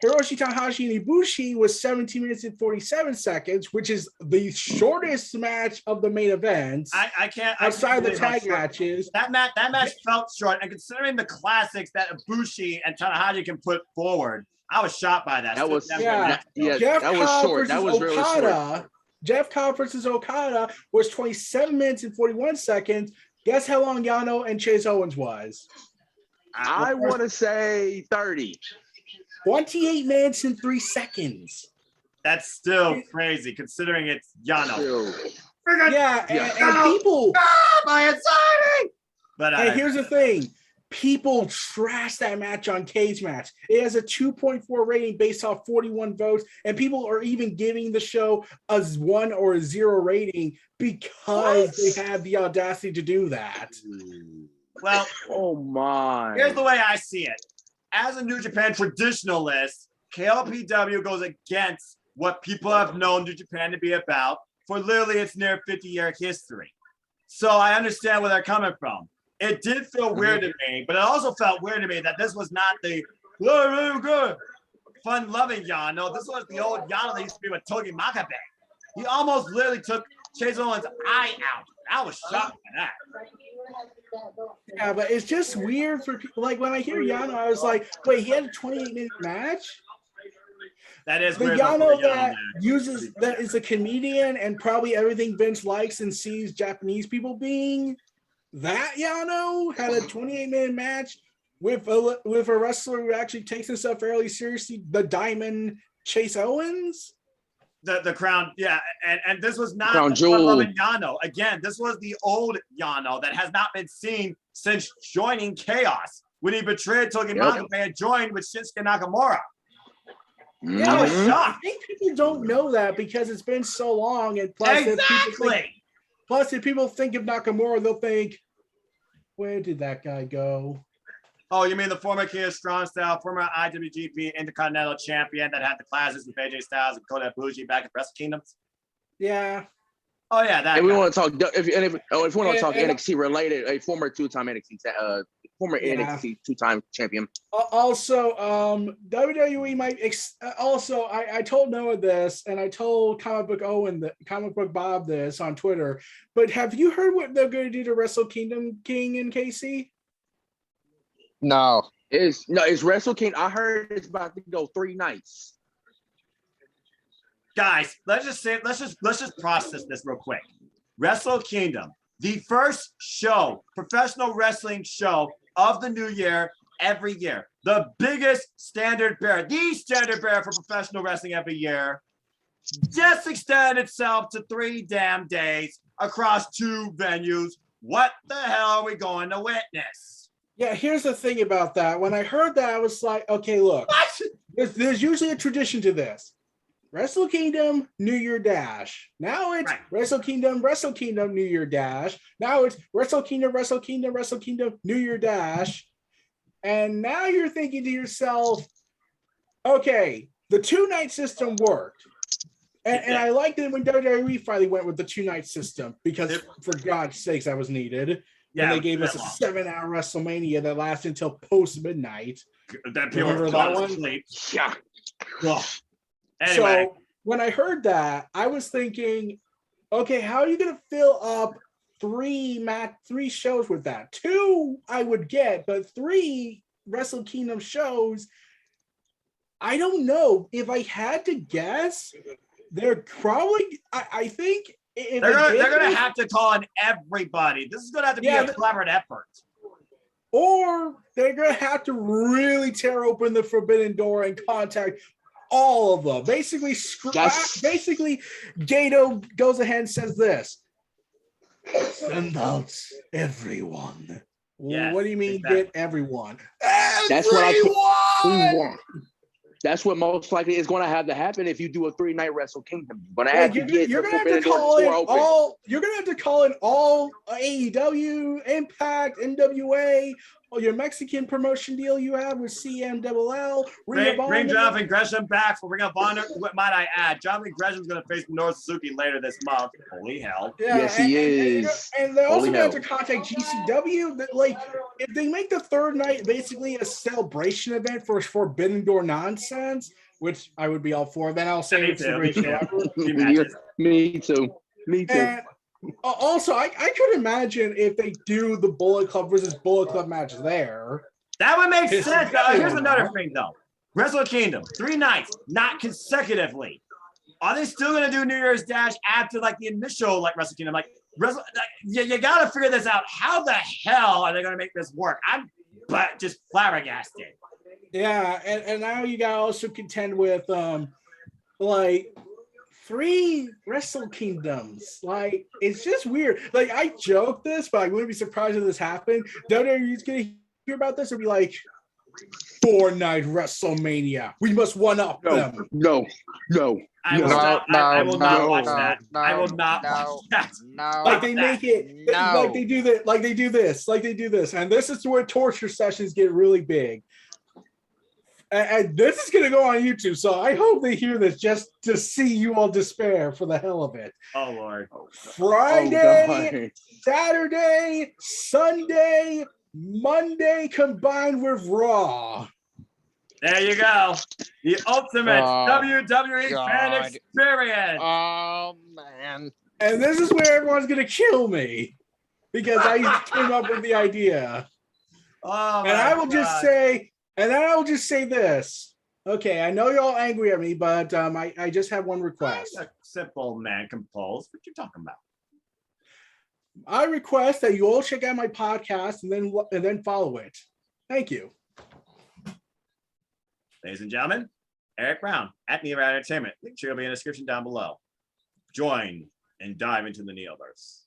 Hiroshi Tanahashi and Ibushi was 17 minutes and 47 seconds, which is the shortest match of the main event. I can't outside the tag matches. That match felt short, and considering the classics that Ibushi and Tanahashi can put forward, I was shocked by that. That was short. That was really short. Jeff Cobb versus Okada was 27 minutes and 41 seconds. Guess how long Yano and Chase Owens was? I want to say 30. 28 minutes and 3 seconds. That's still crazy, considering it's Yano. And people. My anxiety. But here's the thing. People trash that match on Cage Match. It has a 2.4 rating based off 41 votes, and people are even giving the show a 1 or a 0 rating because they have the audacity to do that. Well, oh my. Here's the way I see it. As a New Japan traditionalist, KLPW goes against what people have known New Japan to be about for literally its near 50-year history. So I understand where they're coming from. It did feel weird to me, but it also felt weird to me that this was not the good, fun-loving Yano. This was the old Yano that used to be with Togi Makabe. He almost literally took Chase Owens' eye out. I was shocked by that. Yeah, but it's just weird for people. Like when I hear Yano, I was like, wait, he had a 28-minute match? That is the weird. Yano that is a comedian and probably everything Vince likes and sees Japanese people being. That Yano had a 28-minute match with a wrestler who actually takes himself fairly seriously, the Diamond Chase Owens. The crown, yeah, and this was not Crown the fun-loving Yano. Again, this was the old Yano that has not been seen since joining Chaos when he betrayed Togi Makabe and joined with Shinsuke Nakamura. Yeah, I was shocked. I think people don't know that because it's been so long, and plus, if people think of Nakamura, they'll think, where did that guy go? Oh, you mean the former King of Strong Style, former IWGP Intercontinental Champion that had the classes with AJ Styles and Kota Ibushi back at Wrestle Kingdoms? Yeah. Oh yeah, that. If we want to talk, if we want to talk NXT related, a former two-time NXT two-time champion. Also, WWE might. I told Noah this, and I told Comic Book Bob this on Twitter. But have you heard what they're going to do to Wrestle Kingdom King and Casey? No. It's Wrestle King. I heard it's about to go 3 nights. Guys, let's just process this real quick. Wrestle Kingdom, the first show, professional wrestling show of the new year every year. The biggest standard bearer, the standard bearer for professional wrestling every year, just extended itself to 3 damn days across 2 venues. What the hell are we going to witness? Yeah, here's the thing about that. When I heard that, I was like, okay, look, there's usually a tradition to this. Wrestle Kingdom, New Year Dash. Now it's Wrestle Kingdom, New Year Dash. Now it's Wrestle Kingdom, New Year Dash. And now you're thinking to yourself, okay, the 2-night system worked. And I liked it when WWE finally went with the 2-night system because, for God's sakes, that was needed. Yeah, and they gave us a 7-hour WrestleMania that lasted until post midnight. That people remember that one? Yeah. Ugh. Anyway, so when I heard that, I was thinking, okay, how are you going to fill up three shows with that? 2 I would get, but 3 Wrestle Kingdom shows, I don't know. If I had to guess, they're probably, I think if they're gonna have to call in everybody. This is gonna have to be a collaborative effort. Or they're gonna have to really tear open the forbidden door and contact all of them. Basically, Gato goes ahead and says this: send out everyone. Yes, what do you mean, exactly. Get everyone? That's what I want. That's what most likely is going to have to happen if you do a 3-night Wrestle Kingdom. You're going to have to call in all. You're going to have to call in all AEW, Impact, NWA, or your Mexican promotion deal you have with CMLL. Bring Jonathan Gresham back for Ring of Honor. What might I add? Jonathan Gresham's going to face Minoru Suzuki later this month. Holy hell! Yeah, yes, he is. And they also have to contact GCW. That, like, if they make the 3rd night basically a celebration event for Forbidden Door nonsense, which I would be all for, then I'll say it's the great show ever. Me too. And also, I could imagine if they do the Bullet Club versus Bullet Club match there. That would make sense. Here's another thing, though. Wrestle Kingdom, 3 nights, not consecutively. Are they still going to do New Year's Dash after, like, the initial, like, Wrestle Kingdom? You got to figure this out. How the hell are they going to make this work? I'm just flabbergasted. Yeah, and now you got to also contend with, 3 Wrestle Kingdoms. Like, it's just weird. Like, I joke this, but I wouldn't be surprised if this happened. WWE's going to hear about this and be like, 4-night WrestleMania. We must one-up them. No. I will not watch that. I will not watch that. No. Like, they make it, like they do that, like they do this. And this is where torture sessions get really big. And this is going to go on YouTube, so I hope they hear this just to see you all despair for the hell of it. Oh, Lord. Friday, Saturday, Sunday, Monday combined with Raw. There you go. The ultimate WWE fan experience. Oh, man. And this is where everyone's going to kill me because I came up with the idea. Oh, and I will just say this. Okay, I know you're all angry at me, but I just have one request. A simple man composed. What you talking about? I request that you all check out my podcast and then follow it. Thank you. Ladies and gentlemen, Eric Brown at Neo Entertainment. Link will be in the description down below. Join and dive into the Neoverse.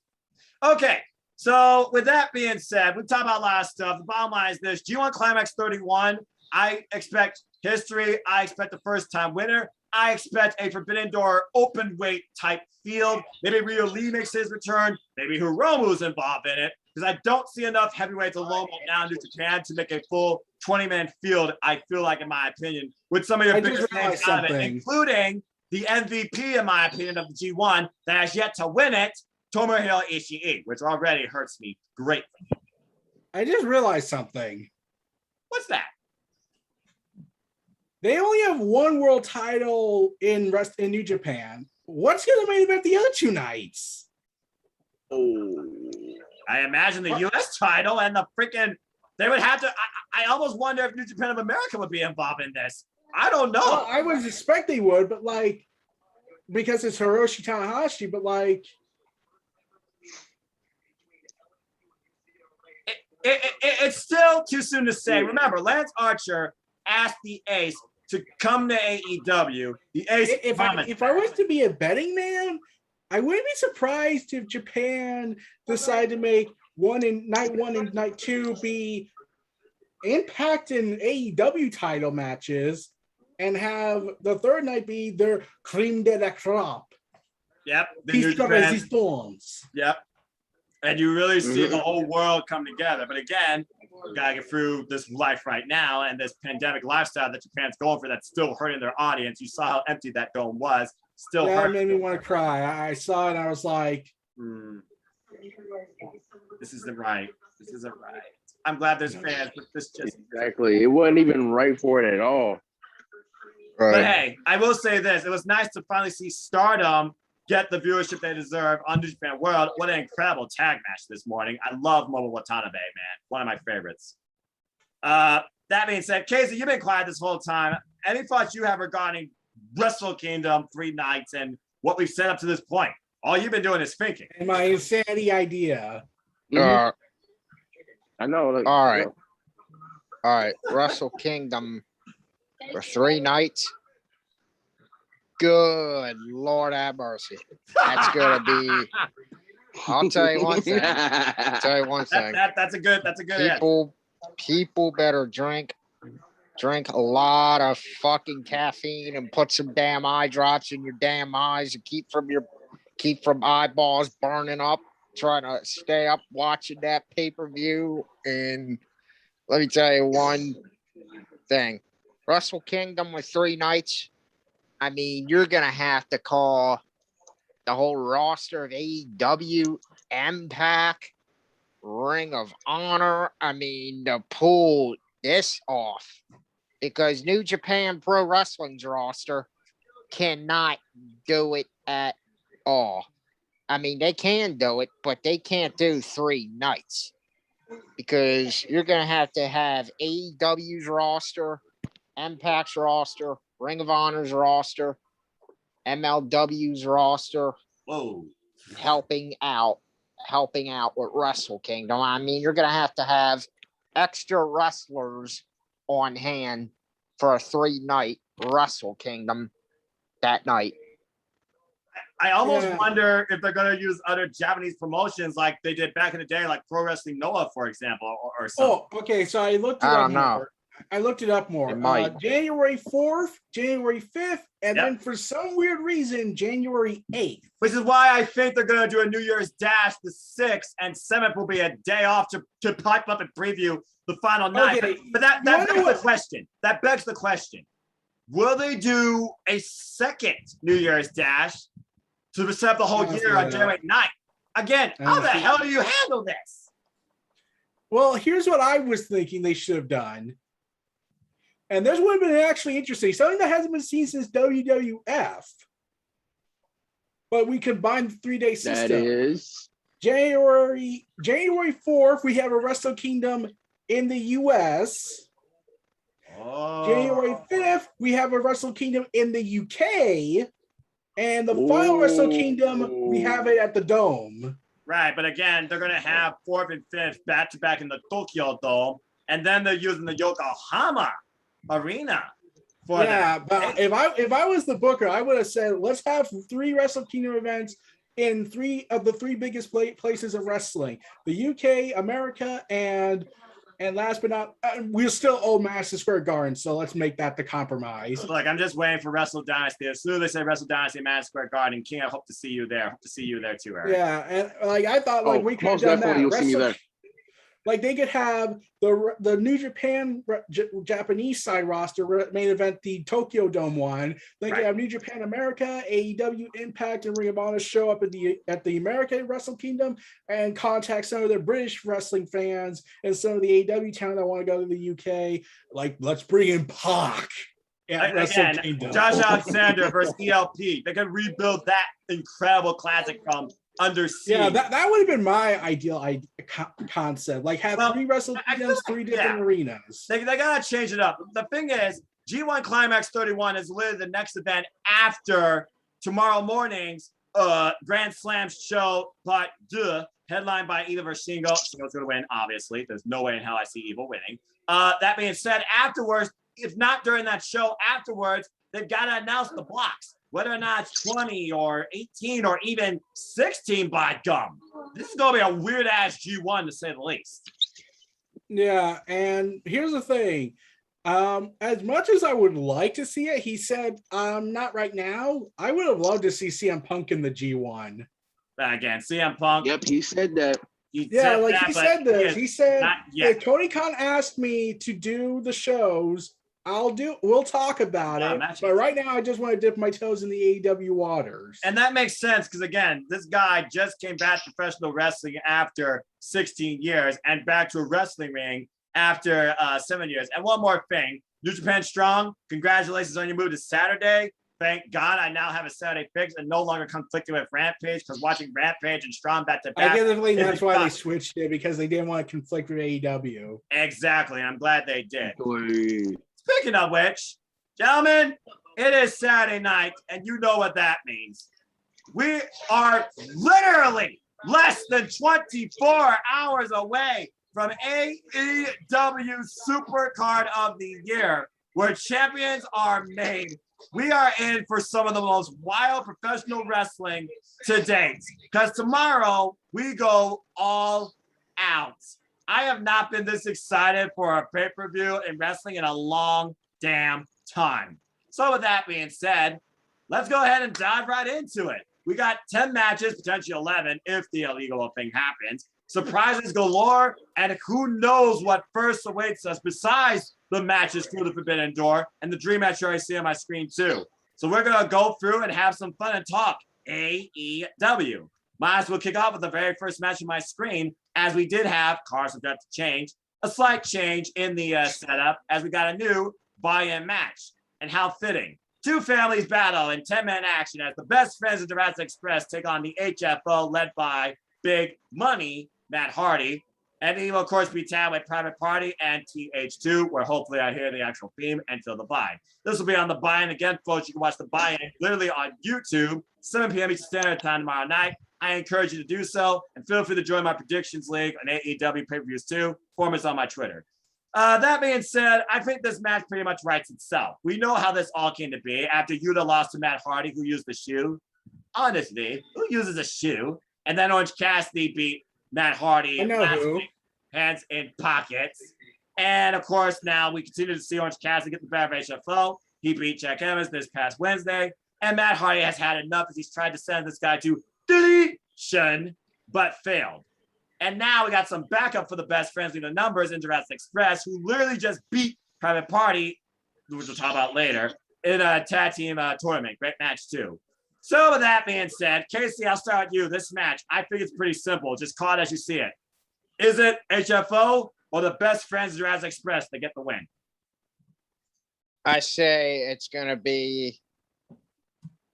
Okay, so with that being said, we talked about a lot of stuff. The bottom line is this: G1 Climax 31. I expect history. I expect the first-time winner. I expect a Forbidden Door open weight type field. Maybe Ryo Lee makes his return. Maybe Hiromu's involved in it. Because I don't see enough heavyweights alone now in New Japan to make a full 20-man field, I feel like, in my opinion, with some of your biggest names out of it, including the MVP, in my opinion, of the G1 that has yet to win it, Tomohiro Ishii, which already hurts me greatly. I just realized something. What's that? They only have 1 world title in New Japan. What's going to main event the other 2 nights? Oh, I imagine the U.S. title and the freaking. They would have to. I almost wonder if New Japan of America would be involved in this. I don't know. Well, I would expect they would, but like, because it's Hiroshi Tanahashi, but like. It's still too soon to say. Remember, Lance Archer asked the Ace to come to AEW. The Ace. If I was to be a betting man, I wouldn't be surprised if Japan decided to make night 1 and night 2 be Impact and AEW title matches, and have the 3rd night be their creme de la crop. Yep. Pista Resistance. Yep. And you really see the whole world come together. But again, we gotta get through this life right now and this pandemic lifestyle that Japan's going for that's still hurting their audience. You saw how empty that dome was. still that hurt. made me want to cry. I saw it and I was like, this isn't right. This isn't right. I'm glad there's fans, but this just Exactly. It wasn't even right for it at all. But hey, I will say this. It was nice to finally see Stardom get the viewership they deserve on New Japan World. What an incredible tag match this morning. I love Momo Watanabe, man. One of my favorites. That being said, Casey, you've been quiet this whole time. Any thoughts you have regarding Wrestle Kingdom 3 nights and what we've set up to this point? All you've been doing is thinking. and my insanity idea. I know. Like, All right. All right. Wrestle Kingdom for 3 nights. Good Lord have mercy. That's gonna be. I'll tell you one thing. That's a good People better drink a lot of fucking caffeine and put some damn eye drops in your damn eyes and keep from eyeballs burning up, trying to stay up watching that pay-per-view. And let me tell you one thing. Wrestle Kingdom with 3 nights. I mean, you're gonna have to call the whole roster of AEW, Impact, Ring of Honor. I mean, to pull this off, because New Japan Pro Wrestling's roster cannot do it at all. I mean, they can do it, but they can't do 3 nights, because you're going to have AEW's roster, Impact's roster, Ring of Honor's roster, MLW's roster. Whoa. helping out with Wrestle Kingdom. I mean, you're going to have extra wrestlers on hand for a 3-night Wrestle Kingdom that night. I almost wonder if they're going to use other Japanese promotions like they did back in the day, like Pro Wrestling Noah, for example, or something. Oh, okay. So I looked it I up don't know. more. I looked it up more. It might. January 4th, January 5th, and then for some weird reason, January 8th. Which is why I think they're going to do a New Year's Dash the 6th, and 7th will be a day off to pipe up and preview the final night. Okay. But that begs the question. That begs the question. Will they do a second New Year's Dash to set up the whole year on January 9th? Again, how the hell do you handle this? Well, here's what I was thinking they should have done. And this would have been actually interesting. Something that hasn't been seen since WWF. But we combined the 3-day system. That is January 4th, we have a Wrestle Kingdom in the US. January 5th, we have a Wrestle Kingdom in the UK. And the final Wrestle Kingdom, we have it at the Dome. Right, but again, they're going to have 4th and 5th back-to-back in the Tokyo Dome. And then they're using the Yokohama Arena. But if I was the booker, I would have said, let's have 3 Wrestle Kingdom events in 3 of the 3 biggest places of wrestling: the UK, America, and last but not, we're still old Madison Square Garden, so let's make that the compromise. Look, I'm just waiting for Wrestle Dynasty. As soon as they say Wrestle Dynasty, Madison Square Garden, King, I hope to see you there. Hope to see you there too, Eric. Yeah, and I thought we could have most done definitely that. you'll see me there. Like they could have the New Japan Japanese side roster main event the Tokyo Dome one. They could have New Japan America, AEW, Impact, and Ring of Honor show up at the American Wrestle Kingdom and contact some of the British wrestling fans and some of the AEW talent that want to go to the UK. Like, let's bring in Pac. Again, Josh Alexander versus ELP. They can rebuild that incredible classic from under siege. Yeah, that would have been my ideal concept. Like have 3 Wrestle Kingdoms, 3 different arenas. They gotta change it up. The thing is, G1 Climax 31 is literally the next event after tomorrow morning's Grand Slam show part 2, headlined by Eva versus Shingo. Shingo's gonna win, obviously. There's no way in hell I see Evil winning. That being said, afterwards, if not during that show, afterwards, they've got to announce the blocks, whether or not it's 20 or 18 or even 16 by gum. This is going to be a weird-ass G1, to say the least. Yeah, and here's the thing. As much as I would like to see it, he said, not right now. I would have loved to see CM Punk in the G1. Again, CM Punk. Yep, he said that. He said He said, if Tony Khan asked me to do the shows We'll talk about it. matches. But right now, I just want to dip my toes in the AEW waters. And that makes sense because, again, this guy just came back to professional wrestling after 16 years and back to a wrestling ring after 7 years. And one more thing, New Japan Strong, congratulations on your move to Saturday. Thank God I now have a Saturday fix and no longer conflicted with Rampage, because watching Rampage and Strong back to back. I get the feeling that's why they switched it, because they didn't want to conflict with AEW. Exactly. I'm glad they did. Speaking of which, gentlemen, it is Saturday night, and you know what that means. We are literally less than 24 hours away from AEW Supercard of the Year, where champions are made. We are in for some of the most wild professional wrestling to date, because tomorrow we go all out. I have not been this excited for a pay-per-view in wrestling in a long damn time. So with that being said, let's go ahead and dive right into it. We got 10 matches, potentially 11 if the illegal thing happens. Surprises galore, and who knows what first awaits us besides the matches through the Forbidden Door and the dream match you already see on my screen too. So we're going to go through and have some fun and talk AEW. Might as well kick off with the very first match on my screen, as we did have, cars have got to change, a slight change in the setup, as we got a new buy-in match. And how fitting. Two families battle in 10-man action as the best friends of Jurassic Express take on the HFO, led by Big Money, Matt Hardy. And he will, of course, be tagged with Private Party and TH2, where hopefully I hear the actual theme and feel the vibe. This will be on the buy-in. Again, folks, you can watch the buy-in literally on YouTube, 7 p.m. Eastern Standard Time tomorrow night. I encourage you to do so, and feel free to join my predictions league on AEW pay-per-views too. Form is on my Twitter. That being said, I think this match pretty much writes itself. We know how this all came to be after Yuta lost to Matt Hardy, who used the shoe. Honestly, who uses a shoe? And then Orange Cassidy beat Matt Hardy last week, hands in pockets. And of course, now we continue to see Orange Cassidy get the better of HFO. He beat Jack Evans this past Wednesday. And Matt Hardy has had enough as he's tried to send this guy to deletion, but failed. And now we got some backup for the best friends in the numbers in Jurassic Express, who literally just beat Private Party, which we'll talk about later, in a tag team tournament. Great match, too. So with that being said, Casey, I'll start with you. This match, I think it's pretty simple. Just call it as you see it. Is it HFO or the best friends in Jurassic Express that get the win? I say it's going to be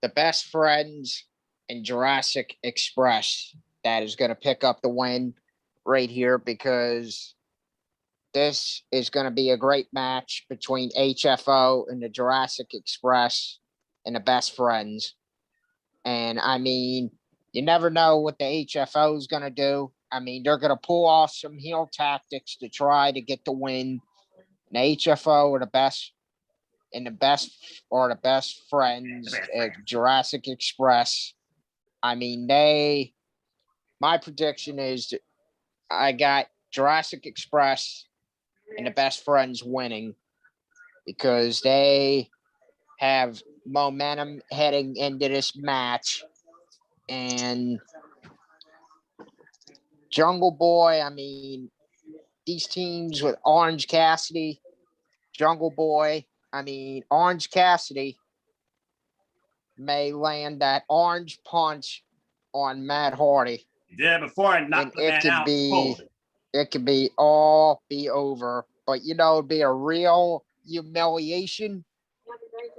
the best friends in Jurassic Express that is going to pick up the win right here, because this is going to be a great match between HFO and the Jurassic Express and the best friends. And I mean, you never know what the HFO is going to do. I mean, they're going to pull off some heel tactics to try to get the win. And the HFO are the best, and the best friends at Jurassic Express. I mean, my prediction is I got Jurassic Express and the best friends winning, because they have momentum heading into this match. And Jungle Boy, I mean, these teams with Orange Cassidy, Jungle Boy, I mean, Orange Cassidy may land that orange punch on Matt Hardy. Yeah, before I knocked the man out. It could be all be over. But you know, it'd be a real humiliation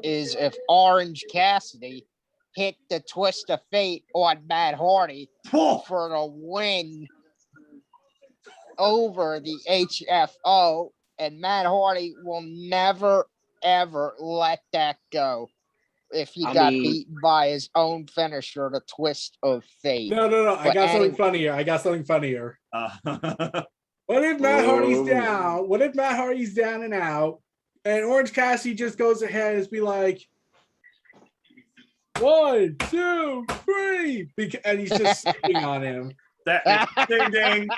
is if Orange Cassidy hit the twist of fate on Matt Hardy for the win over the HFO, and Matt Hardy will never ever let that go. If he got beaten by his own finisher, the twist of fate. No. I got something funnier. What if Matt Hardy's down? What if Matt Hardy's down and out, and Orange Cassidy just goes ahead and be like, 1, 2, 3, and he's just sitting on him. Ding ding.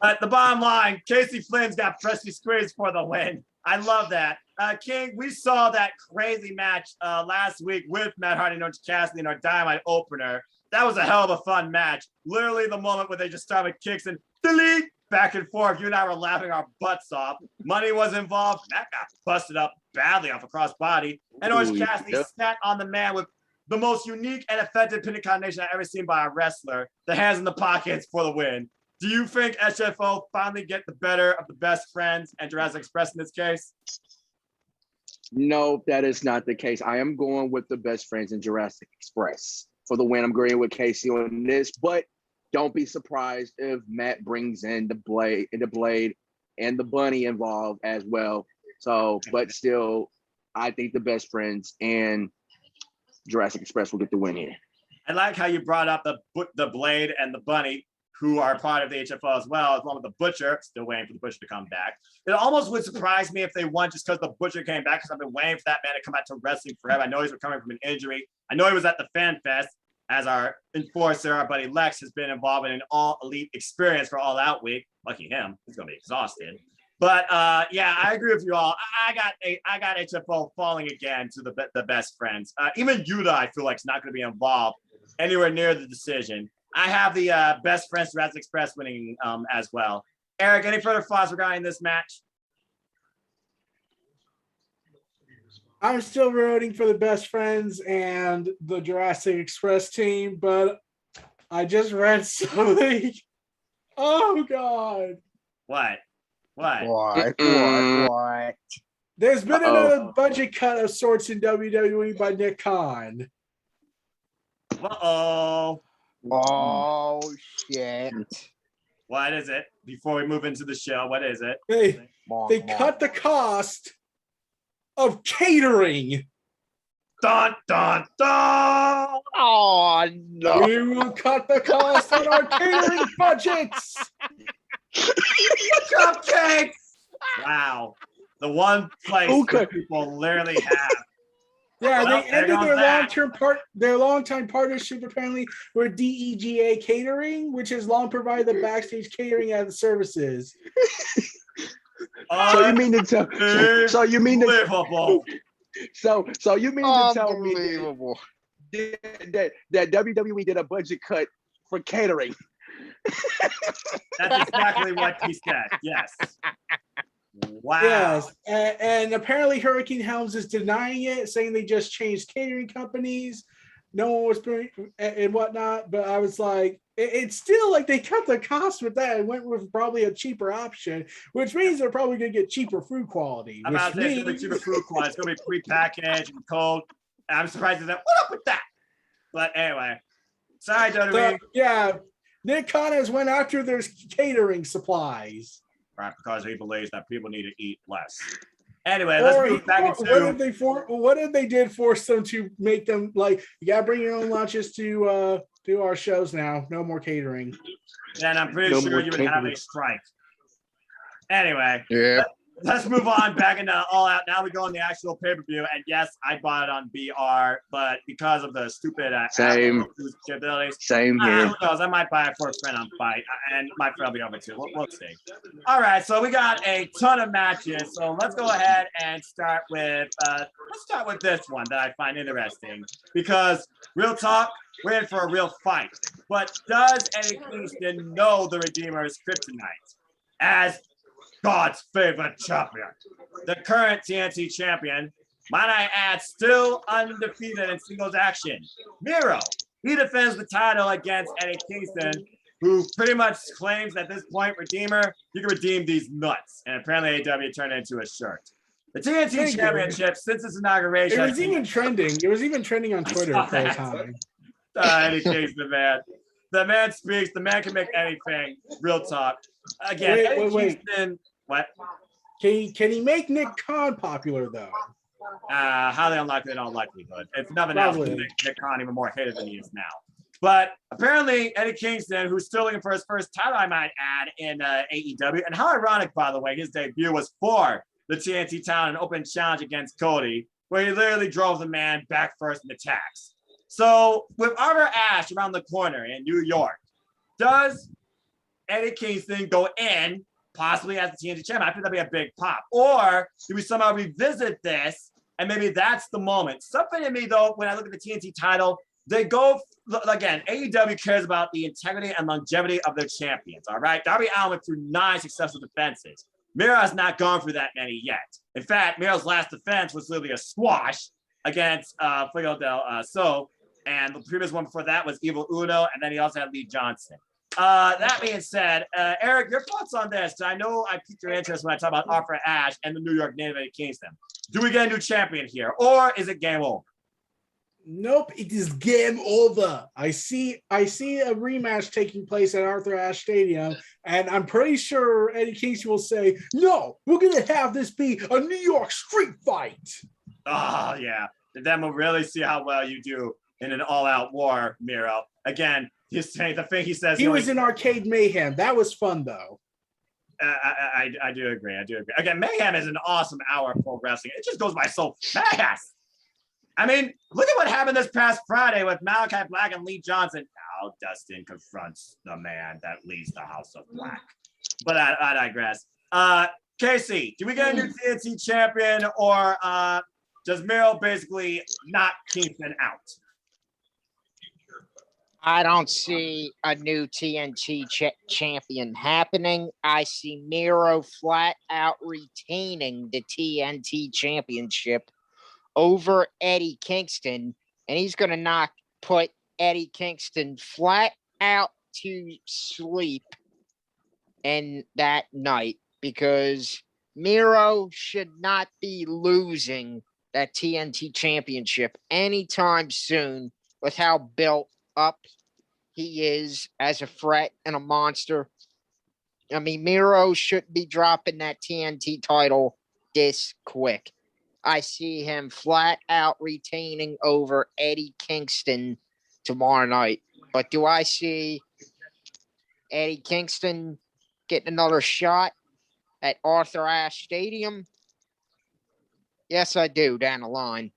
But the bottom line, Casey Flynn's got Presley Squeeze for the win. I love that. King, we saw that crazy match last week with Matt Hardy and Orange Cassidy in our Dynamite opener. That was a hell of a fun match. Literally the moment where they just started kicks and delete back and forth. You and I were laughing our butts off. Money was involved. Matt got busted up badly off a crossbody, and Orange Ooh, Cassidy yep. sat on the man with the most unique and effective pinning combination I've ever seen by a wrestler, the hands in the pockets for the win. Do you think SFO finally get the better of the best friends and Jurassic Express in this case? No, that is not the case. I am going with the best friends in Jurassic Express for the win. I'm agreeing with Casey on this, but don't be surprised if Matt brings in the Blade and the Bunny involved as well. So, but still, I think the best friends and Jurassic Express will get the win here. I like how you brought up the Blade and the Bunny, who are part of the HFO as well, along with the Butcher. Still waiting for the Butcher to come back. It almost would surprise me if they won just because the Butcher came back, because I've been waiting for that man to come back to wrestling forever. I know he's recovering from an injury. I know he was at the Fan Fest as our enforcer. Our buddy Lex has been involved in an all elite experience for All Out Week. Lucky him. He's going to be exhausted. But yeah, I agree with you all. I got HFO falling again to the best friends. Even Yuta, I feel like, is not going to be involved anywhere near the decision. I have the best friends Jurassic Express winning as well. Eric, any further thoughts regarding this match? I'm still rooting for the best friends and the Jurassic Express team, but I just read something. Oh God! What? What? There's been another budget cut of sorts in WWE by Nick Khan. Uh-oh. Oh shit! What is it? Before we move into the show, what is it? They cut the cost of catering. Dun, dun, dun! Oh no! We will cut the cost on our catering budgets. Cupcakes! Wow. The one place where people literally have. Yeah, Well, they ended there their long-time partnership apparently with DEGA Catering, which has long provided the backstage catering as the services. So you mean to tell? So you mean to? Unbelievable. So you mean to tell me Unbelievable. that WWE did a budget cut for catering? That's exactly what he said. Yes. Wow. Yes, and apparently Hurricane Helms is denying it, saying they just changed catering companies. No one was doing and whatnot. But I was like, it's still like they cut the cost with that and went with probably a cheaper option, which means they're probably going to get cheaper food quality. I'm about to say it's going to be cheaper food quality. It's going to be prepackaged and cold. I'm surprised at that. What up with that? But anyway, sorry, WWE. Yeah, Nick Khan has went after their catering supplies. Right, because he believes that people need to eat less. Anyway, let's move back into what if they did force them to make them like, you gotta bring your own lunches to do our shows now. No more catering. Then I'm pretty sure you would have a strike. Anyway, Yeah. let's move on back into All Out. Now we go on the actual pay-per-view, and yes, I bought it on BR, but because of the stupid capabilities, Same here. who knows? I might buy it for a friend on Fight, and my friend will be over too. We'll see. All right, so we got a ton of matches. So let's go ahead and start with this one that I find interesting, because real talk, we're in for a real fight. But does Eddie Kingston know the Redeemer's kryptonite as God's favorite champion? The current TNT champion, might I add, still undefeated in singles action. Miro, he defends the title against Eddie Kingston, who pretty much claims at this point, Redeemer, you can redeem these nuts. And apparently AW turned it into a shirt. The TNT championship, since its inauguration. It was even trending. It was even trending on Twitter for a time. Eddie Kingston, man. The man speaks. The man can make anything. Real talk. Again, Wait. Kingston, what? Can he make Nick Khan popular though? Highly unlikely in all likelihood. If nothing else, Probably. make Nick Khan even more hated than he is now. But apparently, Eddie Kingston, who's still looking for his first title, I might add, in AEW. And how ironic, by the way, his debut was for the TNT title, an open challenge against Cody, where he literally drove the man back first in attacks. So with Arbor Ash around the corner in New York, does Eddie Kingston go in possibly as the TNT champion? I think that'd be a big pop. Or do we somehow revisit this and maybe that's the moment? Something in me, though, when I look at the TNT title, they go, again, AEW cares about the integrity and longevity of their champions, all right? Darby Allin went through 9 successful defenses. Miro has not gone through that many yet. In fact, Miro's last defense was literally a squash against Fuego del So, and the previous one before that was Evil Uno, and then he also had Lee Johnson. That being said, Eric, your thoughts on this? I know I piqued your interest when I talk about Arthur Ashe and the New York Native Eddie Kingston. Do we get a new champion here, or is it game over? Nope, it is game over. I see a rematch taking place at Arthur Ashe Stadium, and I'm pretty sure Eddie Kingston will say, "No, we're gonna have this be a New York street fight." Oh yeah, then we'll really see how well you do in an all-out war, Miro. Again, he's saying the thing he says. He was in Arcade Mayhem. That was fun though. I do agree. Again, Mayhem is an awesome hour of pro wrestling. It just goes by so fast. I mean, look at what happened this past Friday with Malachi Black and Lee Johnson. Now Dustin confronts the man that leads the House of Black. But I digress. Casey, do we get a new TNT champion, or does Miro basically knock Kingston out? I don't see a new TNT champion happening. I see Miro flat out retaining the TNT championship over Eddie Kingston, and he's going to put Eddie Kingston flat out to sleep in that night, because Miro should not be losing that TNT championship anytime soon with how built up he is as a threat and a monster. I mean, Miro shouldn't be dropping that TNT title this quick. I see him flat out retaining over Eddie Kingston tomorrow night. But do I see Eddie Kingston getting another shot at Arthur Ashe Stadium? Yes, I do, down the line.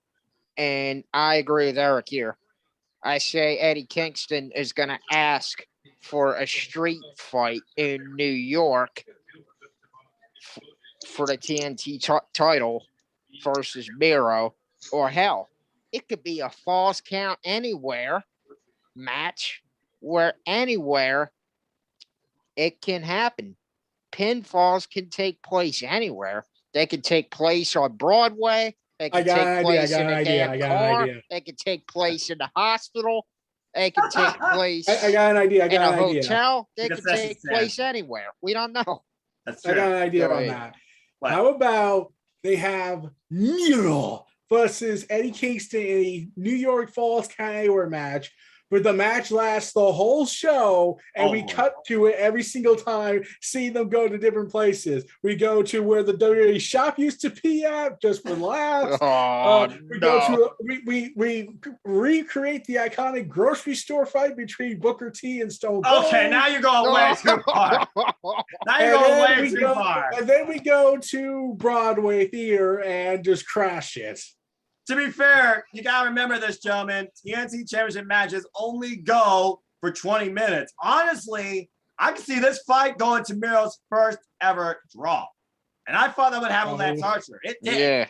And I agree with Eric here. I say Eddie Kingston is going to ask for a street fight in New York for the TNT title versus Miro, or hell, it could be a Falls Count Anywhere match where anywhere it can happen. Pinfalls can take place anywhere. They can take place on Broadway. They can take place in a damn car. They can take place in the hospital. They can take place I got an idea. in a hotel. They can take place anywhere. We don't know. That's true. I got an idea on that. What? How about they have Miro versus Eddie Kingston in a New York Falls Count Anywhere match, but the match lasts the whole show, and we cut to it every single time, seeing them go to different places. We go to where the WWE shop used to be at, just for laughs. We recreate the iconic grocery store fight between Booker T and Stone Cold. Okay, now you're going way too far. Now you're going way too far. And then we go to Broadway Theater and just crash it. To be fair, you got to remember this, gentlemen. TNT Championship matches only go for 20 minutes. Honestly, I can see this fight going to Miro's first ever draw. And I thought that would happen with Lance Archer. It did. Yeah.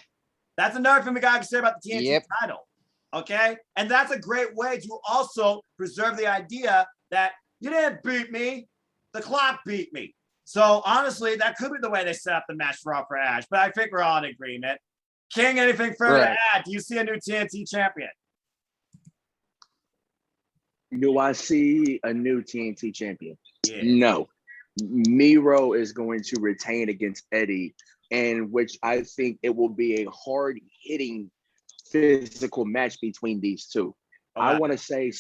That's another thing we got to say about the TNT title. Okay? And that's a great way to also preserve the idea that you didn't beat me. The clock beat me. So, honestly, that could be the way they set up the match for Arthur Ashe. But I think we're all in agreement. King, anything further to add? Do you see a new TNT champion? Do I see a new TNT champion? Yeah. No. Miro is going to retain against Eddie, and which I think it will be a hard-hitting physical match between these two. Okay. I want to say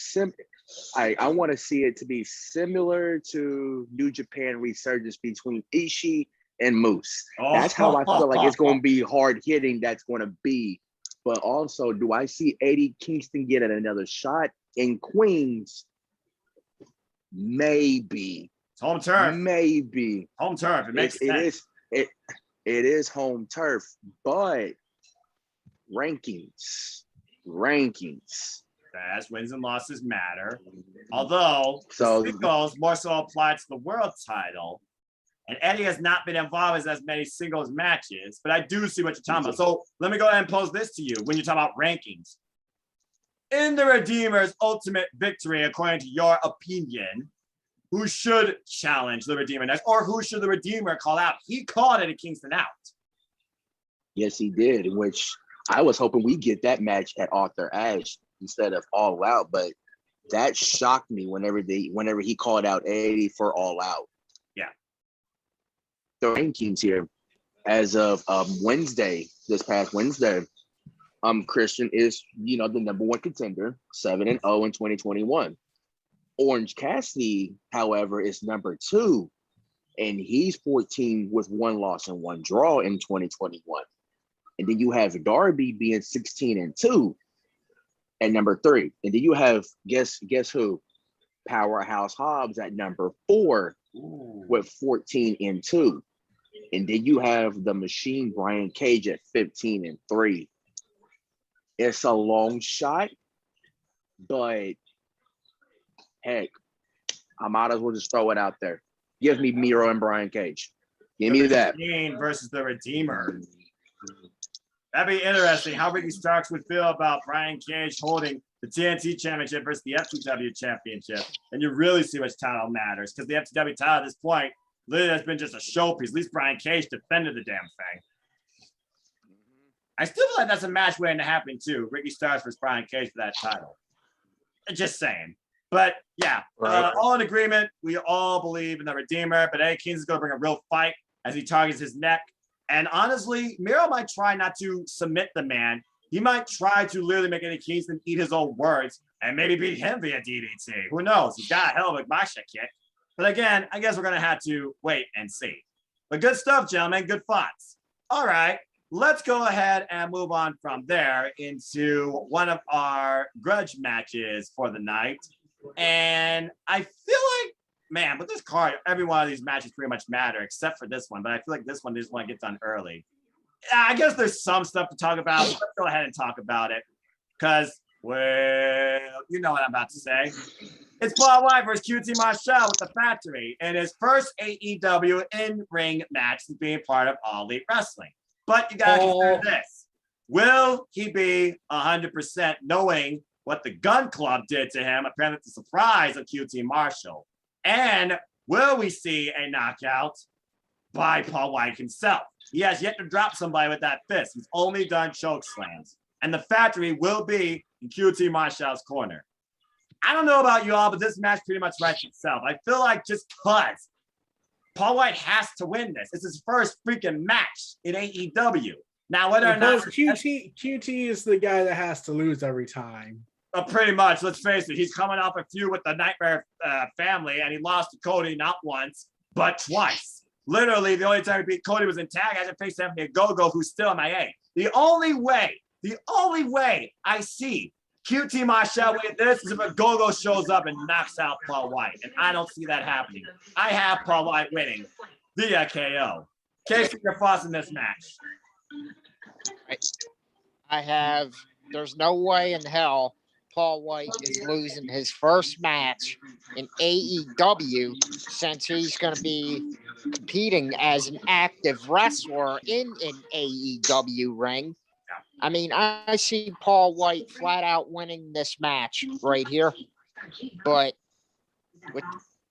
I want to see it to be similar to New Japan Resurgence between Ishii and Moose. That's how I feel like it's going to be hard hitting. That's going to be. But also, do I see Eddie Kingston getting another shot in Queens? Maybe. It's home turf. Maybe. Home turf. It makes sense. It is home turf, but rankings. Fast wins and losses matter. Although the singles more so apply to the world title. And Eddie has not been involved in as many singles matches, but I do see what you're talking about. So let me go ahead and pose this to you when you talk about rankings. In the Redeemer's ultimate victory, according to your opinion, who should challenge the Redeemer next, or who should the Redeemer call out. He called it a Kingston out. Yes, he did, which I was hoping we get that match at Arthur Ashe instead of All Out, but that shocked me whenever he called out Eddie for All Out. Yeah. The rankings here as of Wednesday, this past Wednesday, Christian is, the number one contender, 7-0 in 2021. Orange Cassidy, however, is number 2, and he's 14 with 1 loss and 1 draw in 2021. And then you have Darby being 16-2 at number 3. And then you have guess who? Powerhouse Hobbs at number 4 with 14-2. And then you have the Machine Brian Cage at 15-3. It's a long shot, but heck, I might as well just throw it out there. Give me Miro and Brian Cage. Give me that. Machine versus the Redeemer. That'd be interesting how Ricky Starks would feel about Brian Cage holding the TNT Championship versus the FTW Championship. And you really see which title matters, because the FTW title at this point literally has been just a showpiece. At least Brian Cage defended the damn thing. I still feel like that's a match waiting to happen too. Ricky Starks versus Brian Cage for that title. Just saying. But yeah, all in agreement. We all believe in the Redeemer, but Eddie Kingston's going to bring a real fight as he targets his neck. And honestly, Miro might try not to submit the man. He might try to literally make Eddie Kingston eat his own words and maybe beat him via DDT. Who knows? He's got a hell of a Masha kick. But again, I guess we're going to have to wait and see. But good stuff, gentlemen. Good thoughts. All right. Let's go ahead and move on from there into one of our grudge matches for the night. And I feel like, man, with this card, every one of these matches pretty much matter except for this one. But I feel like this one, they just want to get done early. I guess there's some stuff to talk about. Let's go ahead and talk about it. Because, well, you know what I'm about to say. It's Paul White versus QT Marshall with the Factory in his first AEW in-ring match since being part of All Elite Wrestling. But you got to consider this. Will he be 100% knowing what the Gun Club did to him, apparently the surprise of QT Marshall? And will we see a knockout by Paul White himself? He has yet to drop somebody with that fist. He's only done choke slams. And the Factory will be in QT Marshall's corner. I don't know about you all, but this match pretty much writes itself. I feel like just because Paul White has to win this. It's his first freaking match in AEW. Now, whether or not QT is the guy that has to lose every time. Pretty much. Let's face it. He's coming off a feud with the Nightmare family, and he lost to Cody not once, but twice. Literally, the only time he beat Cody was in tag. Hasn't faced Anthony Go-Go, who's still MIA. The only way I see QT Marshall win this is if a Go-Go shows up and knocks out Paul White, and I don't see that happening. I have Paul White winning via KO. Casey, your thoughts in this match? I have, there's no way in hell Paul White is losing his first match in AEW since he's going to be competing as an active wrestler in an AEW ring. I mean, I see Paul White flat out winning this match right here. But with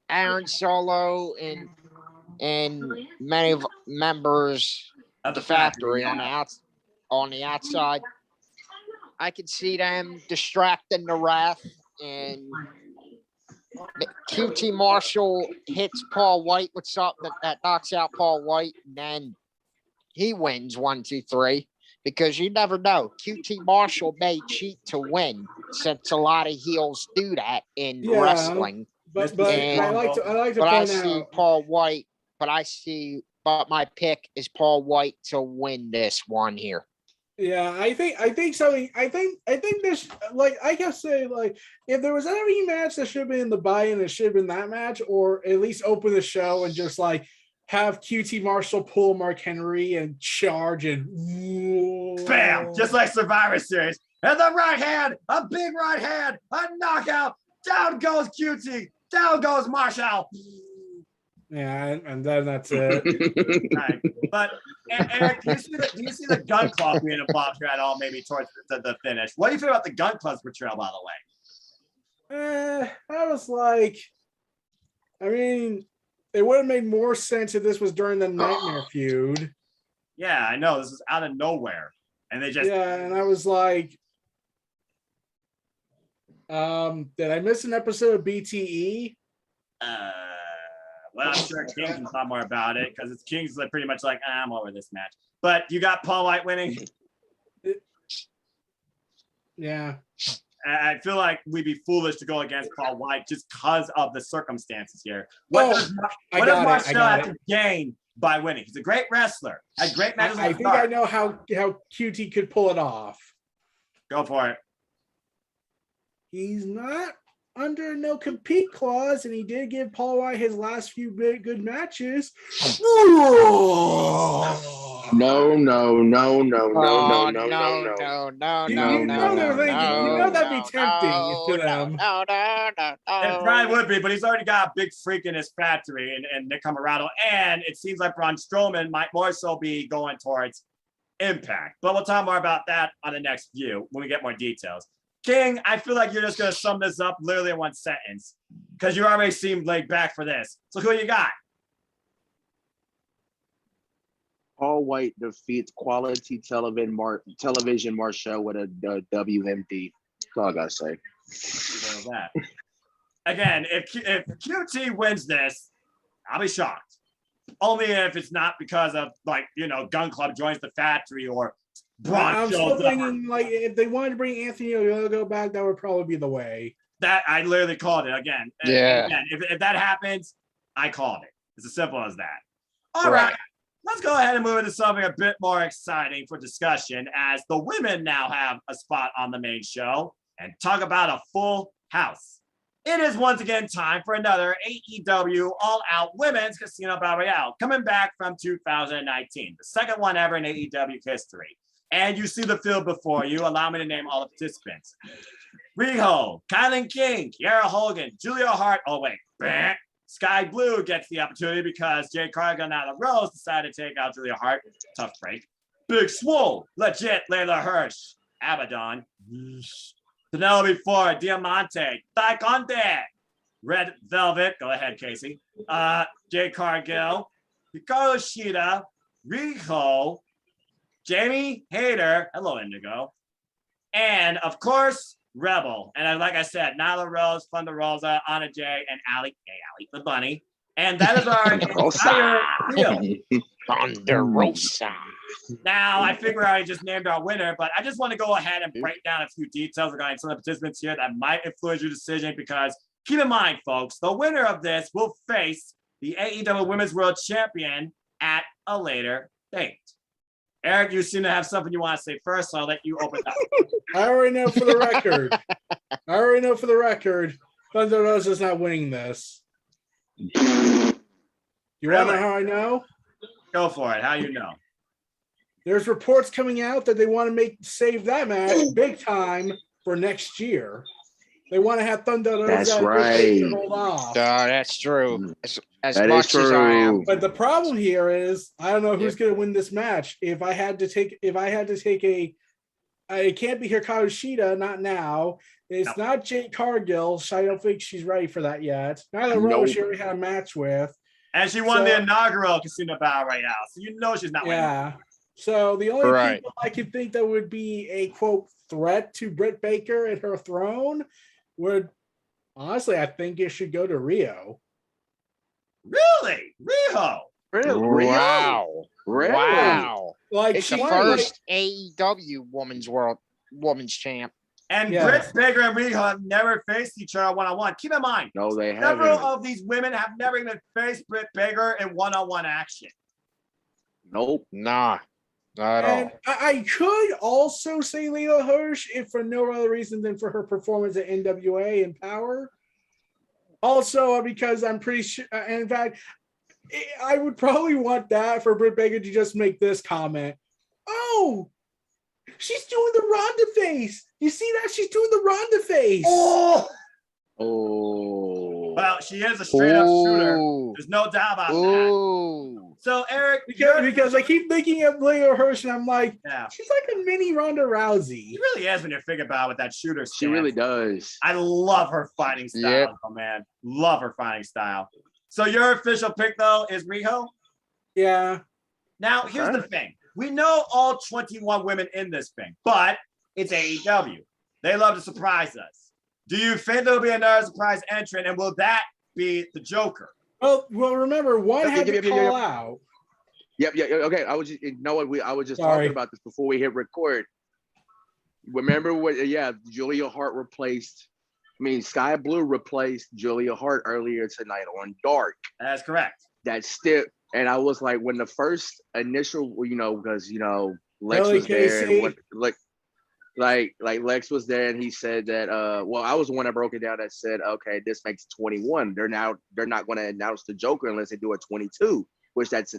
Aaron Solo and many of members of the Factory on the outside, I could see them distracting the ref, and QT Marshall hits Paul White with something that knocks out Paul White, and then he wins 1, 2, 3. Because you never know. QT Marshall may cheat to win, since a lot of heels do that in wrestling. But I like to point out. I see Paul White. But my pick is Paul White to win this one here. Yeah, I think this, like, I can say, like, if there was any match that should have been in the buy-in, it should have been that match, or at least open the show and just like have QT Marshall pull Mark Henry and charge and bam, just like Survivor Series. And the right hand, a big right hand, a knockout. Down goes QT. Down goes Marshall. Yeah, and then that's it. Right. But Eric, do you see the Gun Club being involved here at all? Maybe towards the finish. What do you feel about the Gun Club's portrayal, by the way? I was like, I mean, it would have made more sense if this was during the Nightmare feud. Yeah, I know. This is out of nowhere. And they just... Yeah, and I was like, did I miss an episode of BTE? Well, I'm sure King can talk more about it because it's King's like pretty much like, I'm over this match. But you got Paul White winning. Yeah. I feel like we'd be foolish to go against Paul White just because of the circumstances here. What does Marcel have to gain by winning? He's a great wrestler. Had great matches. I think I know how QT could pull it off. Go for it. He's not under no compete clause, and he did give Paul White his last few good matches. No. You know that'd be tempting to them. It probably would be, but he's already got a big freak in his factory and Nick Camarado, and it seems like Braun Strowman might more so be going towards Impact. But we'll talk more about that on the next view when we get more details. King, I feel like you're just going to sum this up literally in one sentence because you already seemed laid back for this. So who you got? Paul White defeats Quality Television Marshall with a WMD. That's all I got to say. That. Again, if QT wins this, I'll be shocked. Only if it's not because of, like, you know, Gun Club joins the factory or Braun I'm still thinking, like, if they wanted to bring Anthony Ogogo back, that would probably be the way. That I literally called it again. Yeah. Again, if that happens, I called it. It's as simple as that. All right. Let's go ahead and move into something a bit more exciting for discussion as the women now have a spot on the main show and talk about a full house. It is once again time for another AEW All Out Women's Casino Battle Royale, coming back from 2019, the second one ever in AEW history. And you see the field before you. Allow me to name all the participants. Riho, Kylan King, Kiara Hogan, Julia Hart. Oh, wait. Sky Blue gets the opportunity because Jay Cargill out of Rose decided to take out Julia Hart. Tough break. Big Swole, legit Layla Hirsch, Abaddon. Penelope Ford, Diamante, Ty Conte, Red Velvet. Go ahead, Casey. Jay Cargill, Hikaru Shida, Riho, Jamie Hayter, hello Indigo, and of course Rebel. And like I said, Nyla Rose, Thunder Rosa, Anna Jay, and Allie the bunny. And that is our entire field. Thunder Rosa. Now I figure I just named our winner, but I just want to go ahead and break down a few details regarding some of the participants here that might influence your decision. Because keep in mind, folks, the winner of this will face the AEW Women's World Champion at a later date. Eric, you seem to have something you want to say first, so I'll let you open up. I already know for the record. Thunder Rosa's not winning this. You want to know how I know? Go for it. How you know? There's reports coming out that they want to save that match big time for next year. They want to have Thunder Rosa. That's right. Hold off. That's true. As that much as I am. But the problem here is I don't know who's going to win this match. It can't be Hikaru Shida, not now. It's not Jade Cargill. So I don't think she's ready for that yet. Nyla Rose, she already had a match with. And she won the inaugural Casino Battle Royale, so you know she's not winning. Yeah. So the only people I could think that would be a, quote, threat to Britt Baker and her throne would, honestly, I think it should go to Rio. Really? Riho? Really? Wow. Really? Wow. Like It's the first AEW women's champ. And Britt Baker and Riho have never faced each other one-on-one. Keep in mind, no, they haven't. Several of these women have never even faced Britt Baker in one-on-one action. Nope. Nah. Not at all. I could also say Layla Hirsch if for no other reason than for her performance at NWA and Power. Also, because I'm pretty sure, and in fact, I would probably want that for Britt Baker to just make this comment. Oh, she's doing the Ronda face. You see that? She's doing the Ronda face. Oh. Well, she is a straight-up shooter. There's no doubt about that. So, Eric, because I keep thinking of Layla Hirsch, and I'm like, she's like a mini Ronda Rousey. She really is when you think about it with that shooter stance. She really does. I love her fighting style, man. Love her fighting style. So your official pick though is Riho. Yeah. Now here's the thing: we know all 21 women in this thing, but it's AEW. They love to surprise us. Do you think there'll be another surprise entrant, and will that be the Joker? Well, remember, one had to call out. Yep. Okay. I was just, I was just Sorry. talking about this before we hit record. Remember what? Yeah, Julia Hart replaced. Sky Blue replaced Julia Hart earlier tonight on Dark. That's correct. That's still, and I was like, when the first initial, because Lex Really, was there, Casey? and like Lex was there, and he said that. Well, I was the one that broke it down that said, okay, this makes 21. They're not going to announce the Joker unless they do a 22, which that's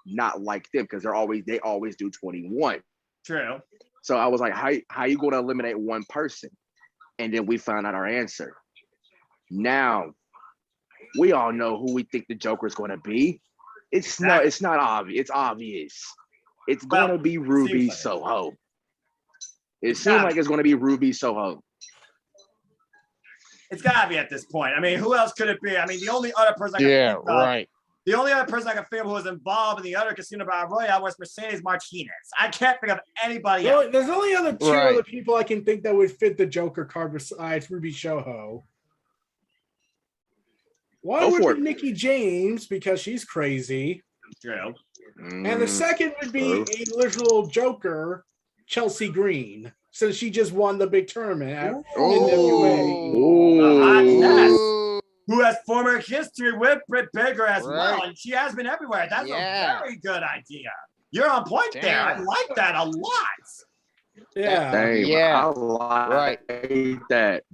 not like them because they always do 21. True. So I was like, how you going to eliminate one person? And then we found out our answer. Now we all know who we think the Joker is going to be. It's not obvious. It's obvious. It's going to be Ruby Soho. It seems like it's going to be Ruby Soho. It's got to be at this point. Who else could it be? The only other person I can think of, right. The only other person I can think of who was involved in the other Casino Battle Royale was Mercedes Martinez. I can't think of anybody else. There's only two other people I can think that would fit the Joker card besides Ruby Soho. One would be Nikki James because she's crazy. True. And the second would be a literal Joker, Chelsea Green, since she just won the big tournament at NWA. Who has former history with Britt Baker as well, and she has been everywhere. That's a very good idea. You're on point there. I like that a lot. Yeah. I like that.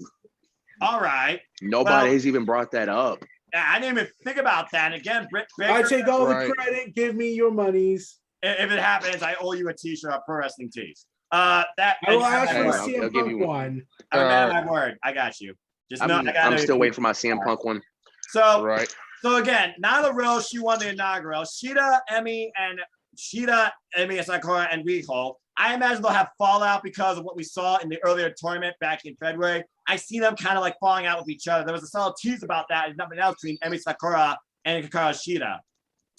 All right. Nobody has even brought that up. I didn't even think about that. And again, Britt Baker. I take all the credit. Give me your monies. If it happens, I owe you a T-shirt, a Pro Wrestling Tees. I will ask for the CM Punk one. I'm my word. I got you. I'm still waiting for my CM Punk one. So again, Nyla Rose, she won the inaugural. Shida, Emi, Sakura, and Riho. I imagine they'll have fallout because of what we saw in the earlier tournament back in February. I see them kind of like falling out with each other. There was a solid tease about that. There's nothing else between Emi Sakura and Hikaru Shida.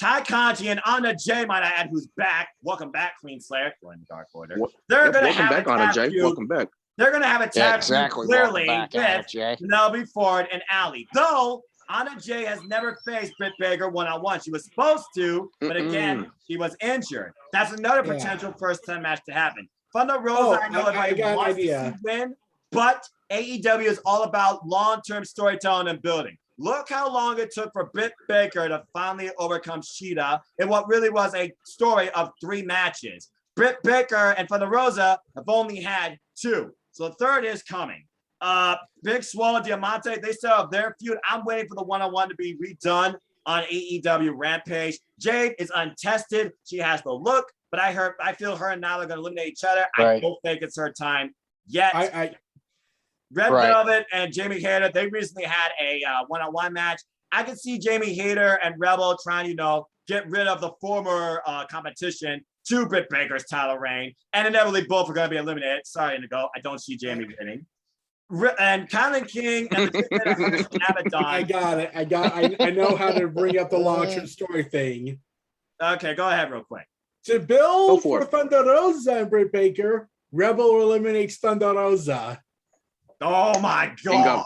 Ty Conti and Anna Jay, might I add, who's back. Welcome back, Queen Slayer. We're in the Dark Order. They're going to have back, Anna Jay. Welcome back. They're going to have a tag clearly back, with Penelope Ford and Allie. Though Anna Jay has never faced Britt Baker one-on-one. She was supposed to, but again, she was injured. That's another potential first-time match to happen. Thunder Rosa, I know everybody wants to win, but AEW is all about long-term storytelling and building. Look how long it took for Britt Baker to finally overcome Shida in what really was a story of 3 matches. Britt Baker and Thunder Rosa have only had 2. So the third is coming. Big Swole and Diamante, they still have their feud. I'm waiting for the one-on-one to be redone on AEW Rampage. Jade is untested. She has the look, but I feel her and Nyla are going to eliminate each other. I don't think it's her time yet. Red Velvet and Jamie Hayter, they recently had a one-on-one match. I can see Jamie Hayter and Rebel trying to, get rid of the former competition to Britt Baker's title reign, and inevitably both are going to be eliminated. Sorry, Indigo, I don't see Jamie winning. And Kylan King and the Abaddon. I got it. I know how to bring up the long-term story thing. Okay, go ahead real quick. To build for Thunder Rosa and Britt Baker, Rebel eliminates Thunder Rosa. Oh my god!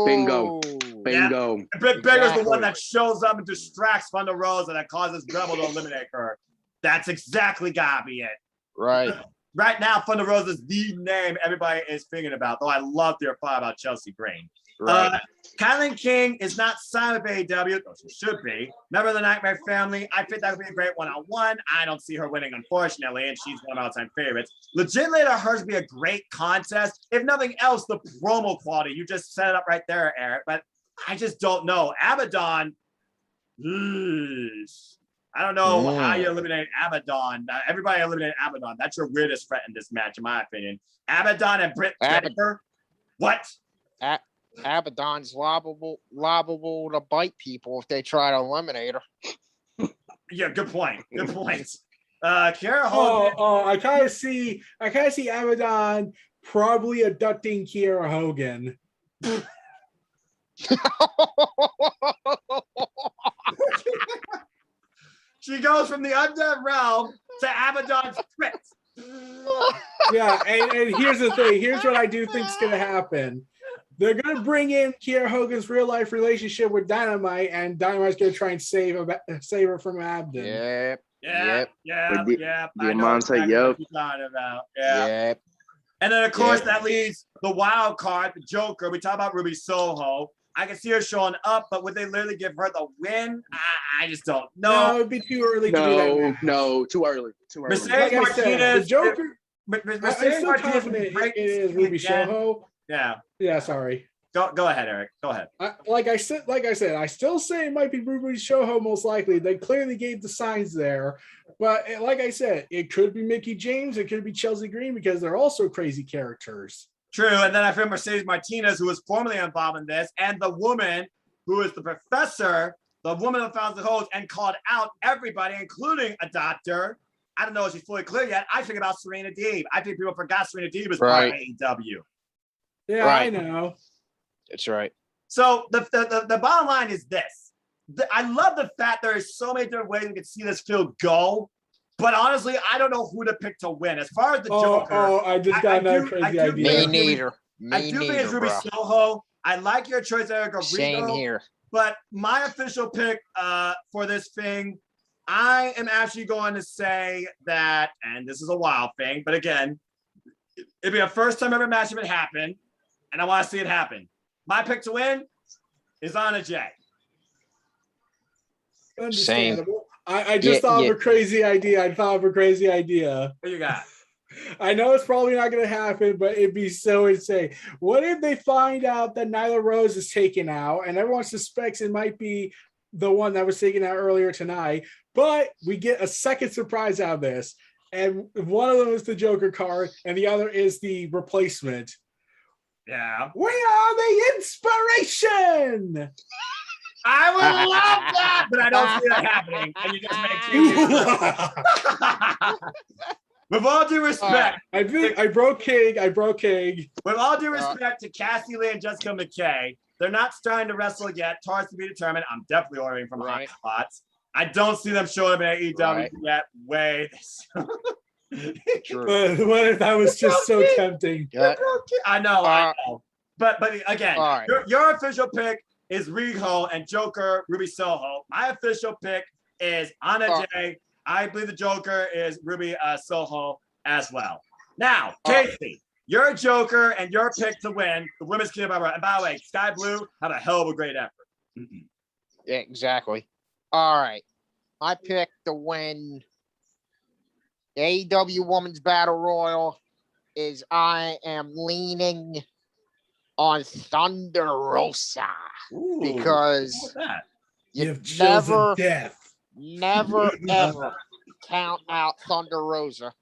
Bingo. Yeah. Britt Baker's the one that shows up and distracts Thunder Rosa that causes Rebel to eliminate her. That's exactly gotta be it. Right. Right now, Thunder Rosa is the name everybody is thinking about, though I love their thought about Chelsea Green. Right. Kylan King is not signed with AEW, though she should be. Member of the Nightmare Family. I think that would be a great one-on-one. I don't see her winning, unfortunately, and she's one of my all-time favorites. Legitimately, hers would be a great contest. If nothing else, the promo quality. You just set it up right there, Eric. But I just don't know. Abaddon, I don't know how you eliminate Abaddon. Everybody eliminated Abaddon. That's your weirdest threat in this match, in my opinion. Abaddon and Britt Baker. What? Abaddon's liable to bite people if they try to eliminate her. Yeah, good point. Good point. Kiera Hogan. I kind of see Abaddon probably abducting Kiera Hogan. She goes from the undead realm to Abaddon's Prince. Yeah, and here's the thing. Here's what I do think is going to happen. They're going to bring in Kiera Hogan's real life relationship with Dynamite, and Dynamite's going to try and save her from Abden. Yep. Yeah. I know Diamante, exactly yep. what you're talking about. Yeah. Yep. And then, of course, that leaves the wild card, the Joker. We talk about Ruby Soho. I can see her showing up, but would they literally give her the win? I just don't know. No, it'd be too early to do that. No, too early. Too early. Mercedes Like I said, Martinez. the Joker. I'm Mercedes still Martinez confident break it is the Ruby again. Soho. Yeah. Yeah, sorry. Go ahead, Eric. Go ahead. Like I said, I still say it might be Ruby Soho most likely. They clearly gave the signs there, but like I said, it could be Mickey James, it could be Chelsea Green because they're also crazy characters. True, and then I feel Mercedes Martinez, who was formerly involved in this, and the woman who is the professor, the woman who found the holes and called out everybody, including a doctor. I don't know if she's fully clear yet. I think about Serena Deeb. I think people forgot Serena Deeb was part of AEW. Yeah, Right. I know. That's right. So the bottom line is this. I love the fact there is so many different ways we can see this field go. But honestly, I don't know who to pick to win. As far as the Joker, I just got another crazy idea. Me neither. I do think it's Ruby Soho. I like your choice, Eric. Same here. But my official pick for this thing, I am actually going to say that, and this is a wild thing, but again, it'd be a first time ever match if it happened, and I want to see it happen. My pick to win is Anna Jay. Understandable. I just thought of a crazy idea. What you got? I know it's probably not going to happen, but it'd be so insane. What if they find out that Nyla Rose is taken out and everyone suspects it might be the one that was taken out earlier tonight, but we get a second surprise out of this, and one of them is the Joker card and the other is the replacement. Yeah. We are the inspiration! I would love that, but I don't see that happening. And you just make With all due respect, I broke King. With all due respect to Cassie Lee and Jessica McKay, they're not starting to wrestle yet. Tars to be determined. I'm definitely ordering from hot spots. I don't see them showing up in AEW yet. Way. What if that was just so tempting? I know. But again, your official pick is Riho and Joker Ruby Soho. My official pick is Anna Jay. I believe the Joker is Ruby Soho as well. Now, Casey, your Joker and your pick to win the Women's Kingdom. And by the way, Sky Blue had a hell of a great effort. Yeah, exactly. All right. My pick to win the AEW Women's Battle Royal is I am leaning on Thunder Rosa. Ooh, because you've chosen death. Never ever count out Thunder Rosa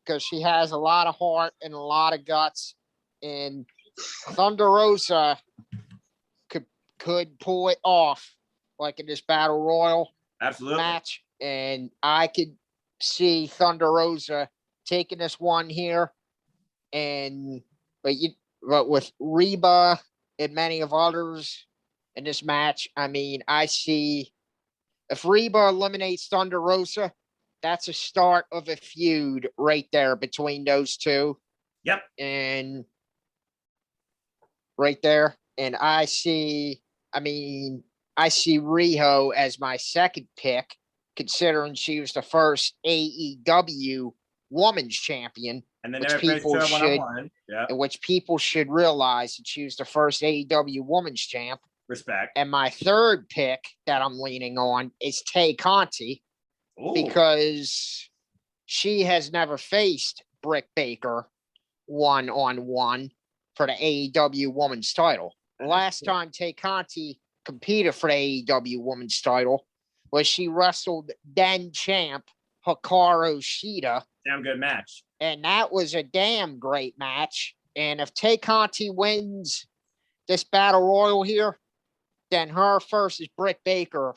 because she has a lot of heart and a lot of guts, and Thunder Rosa could pull it off like in this Battle Royal match, and I could see Thunder Rosa taking this one here, but with Reba and many of others in this match, I mean, I see if Reba eliminates Thunder Rosa, that's a start of a feud right there between those two. Yep. And right there. And I see Riho as my second pick, considering she was the first AEW Women's Champion. And then which people should realize that she was the first AEW Women's Champ. Respect. And my third pick that I'm leaning on is Tay Conti because she has never faced Britt Baker one-on-one for the AEW Women's title. The last time Tay Conti competed for the AEW Women's title was she wrestled then champ Hikaru Shida. Damn good match. And that was a damn great match. And if Tay Conti wins this Battle Royal here, then her versus Britt Baker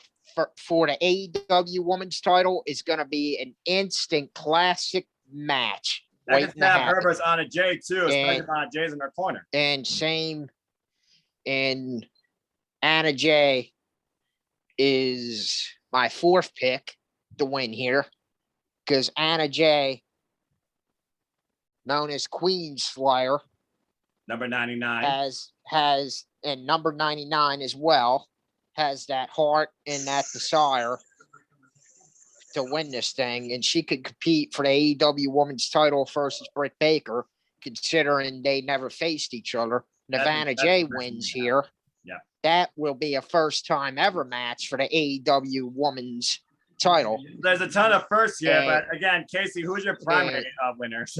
for the AEW Women's title is going to be an instant classic match. I can snap her versus Anna Jay too, especially if Anna Jay's in her corner. And Anna Jay is my fourth pick the win here because Anna Jay, known as Queen Slayer, Number 99. has and number 99 as well, has that heart and that desire to win this thing, and she could compete for the AEW Women's title versus Britt Baker, considering they never faced each other. And if Anna Jay wins here, that will be a first-time ever match for the AEW Women's title. There's a ton of firsts here, but again, Casey, who's your primary winners?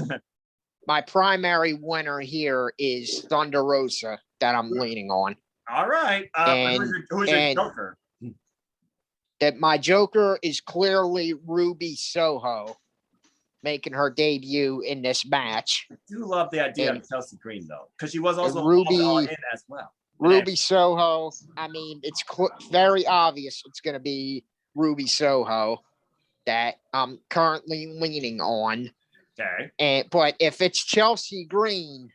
My primary winner here is Thunder Rosa that I'm leaning on. All right. Who's your joker? That my joker is clearly Ruby Soho, making her debut in this match. I do love the idea of Chelsea Green, though, because she was also Ruby in as well. Ruby Soho. I mean, it's very obvious it's going to be Ruby Soho that I'm currently leaning on. Okay. But if it's Chelsea Green,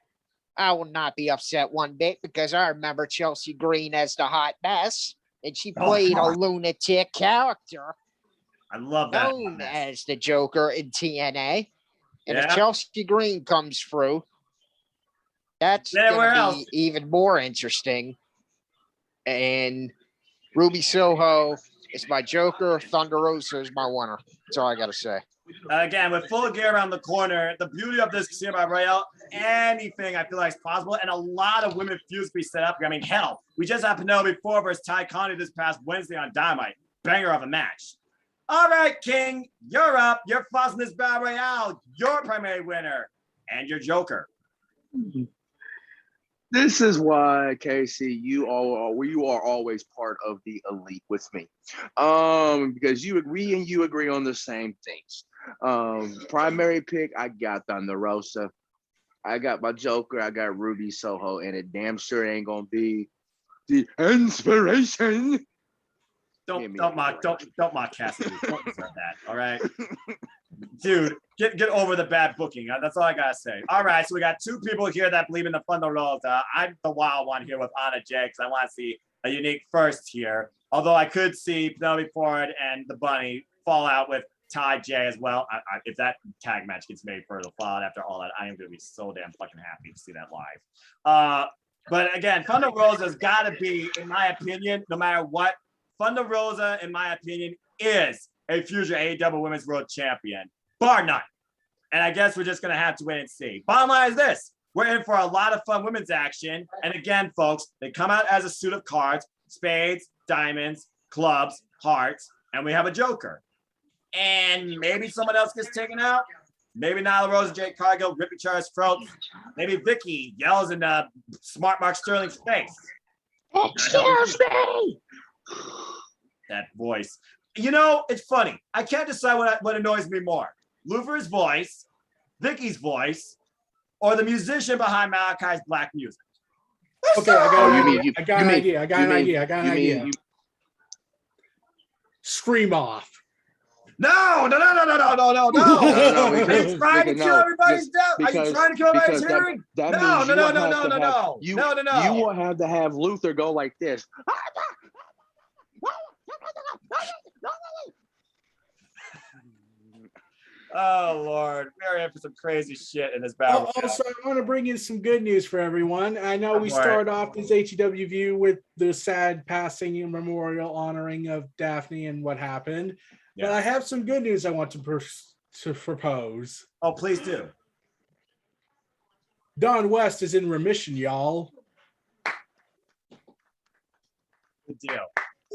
I will not be upset one bit because I remember Chelsea Green as the hot mess, and she played a lunatic character. I love that. Known as the Joker in TNA. And if Chelsea Green comes through, that's going to be even more interesting. And Ruby Soho is my joker. Thunder Rosa is my winner. That's all I got to say. Again, with full gear around the corner, the beauty of this Casino by Royale, anything I feel like is possible, and a lot of women feuds be set up. I mean, hell, we just had Penelope Ford versus Ty Conti this past Wednesday on Dynamite. Banger of a match. All right, King, you're up. You're fussing this Battle Royale. Your primary winner and your joker. This is why, Casey, you are always part of the elite with me, because you agree on the same things. Primary pick, I got Thunder Rosa. I got my joker. I got Ruby Soho, and it damn sure ain't gonna be the inspiration. Don't mock Cassidy. Don't deserve that. All right, dude, get over the bad booking. That's all I gotta say. All right, so we got two people here that believe in the Thunder Rosa. I'm the wild one here with Anna Jay because I want to see a unique first here. Although I could see Penelope Ford and the Bunny fall out with Ty J as well. If that tag match gets made for the Fallout after all that, I am gonna be so damn fucking happy to see that live. But again, Thunder Rosa's got to be, in my opinion, no matter what. Thunder Rosa, in my opinion, is a future AEW Women's World Champion, bar none. And I guess we're just going to have to wait and see. Bottom line is this. We're in for a lot of fun women's action. And again, folks, they come out as a suit of cards, spades, diamonds, clubs, hearts, and we have a joker. And maybe someone else gets taken out. Maybe Nyla Rose and Jade Cargill rip each other's throats. Maybe Vicky yells in Smart Mark Sterling's face. Excuse me! That voice. You know, it's funny. I can't decide what annoys me more. Lufer's voice, Vicky's voice, or the musician behind Malachi's black music. Okay, I got an idea. Scream off. No. Are you trying to kill everybody's death? Are you trying to kill everybody's hearing? No. You will have to have Luther go like this. Oh Lord, we're in for some crazy shit in this battle. Also, I want to bring in some good news for everyone. I know we start off this ATW View with the sad passing and memorial honoring of Daphne and what happened, but I have some good news I want to propose. Oh, please do. Don West is in remission, y'all. Good deal.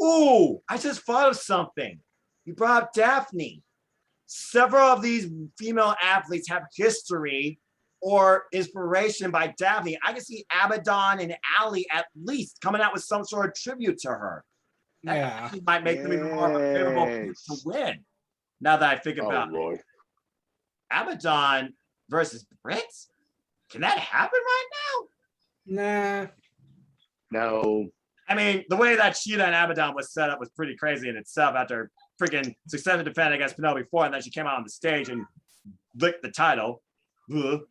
Ooh, I just thought of something. You brought up Daphne. Several of these female athletes have history or inspiration by Daphne. I can see Abaddon and Allie at least coming out with some sort of tribute to her. That might make them even more of a favorable pick to win. Now that I think about it. Abaddon versus Britt? Can that happen right now? Nah. No. I mean, the way that Sheila and Abaddon was set up was pretty crazy in itself after freaking successful defense against Penelope Ford, and then she came out on the stage and licked the title. Ugh.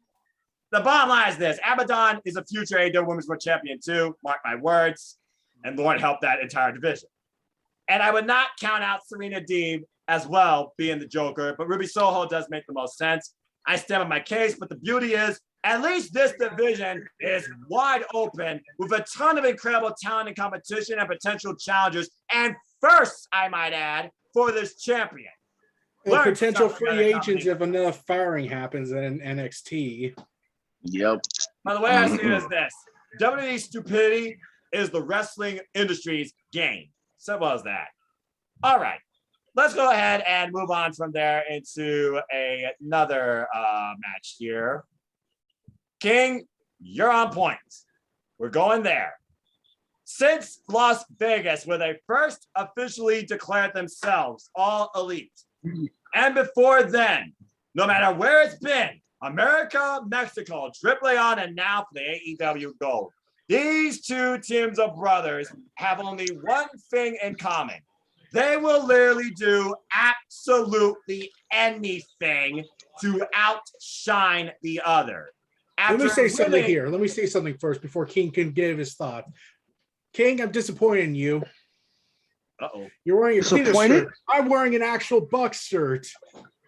The bottom line is this. Abaddon is a future AEW Women's World Champion too, mark my words, and Lord help that entire division. And I would not count out Serena Deeb as well, being the Joker, but Ruby Soho does make the most sense. I stand on my case, but the beauty is, at least this division is wide open with a ton of incredible talent and competition and potential challengers. And first, I might add, for this champion. And potential free agents if enough firing happens in NXT. Yep. By the way, I see it as this. WWE stupidity is the wrestling industry's game. Simple as that. All right. Let's go ahead and move on from there into another match here. King, you're on point. We're going there. Since Las Vegas, where they first officially declared themselves all elite, and before then, no matter where it's been, America, Mexico, AAA, and now for the AEW Gold, these two teams of brothers have only one thing in common. They will literally do absolutely anything to outshine the other. Let me say something here. Let me say something first before King can give his thought. King, I'm disappointed in you. Uh-oh. You're wearing a penis shirt. I'm wearing an actual Bucks shirt.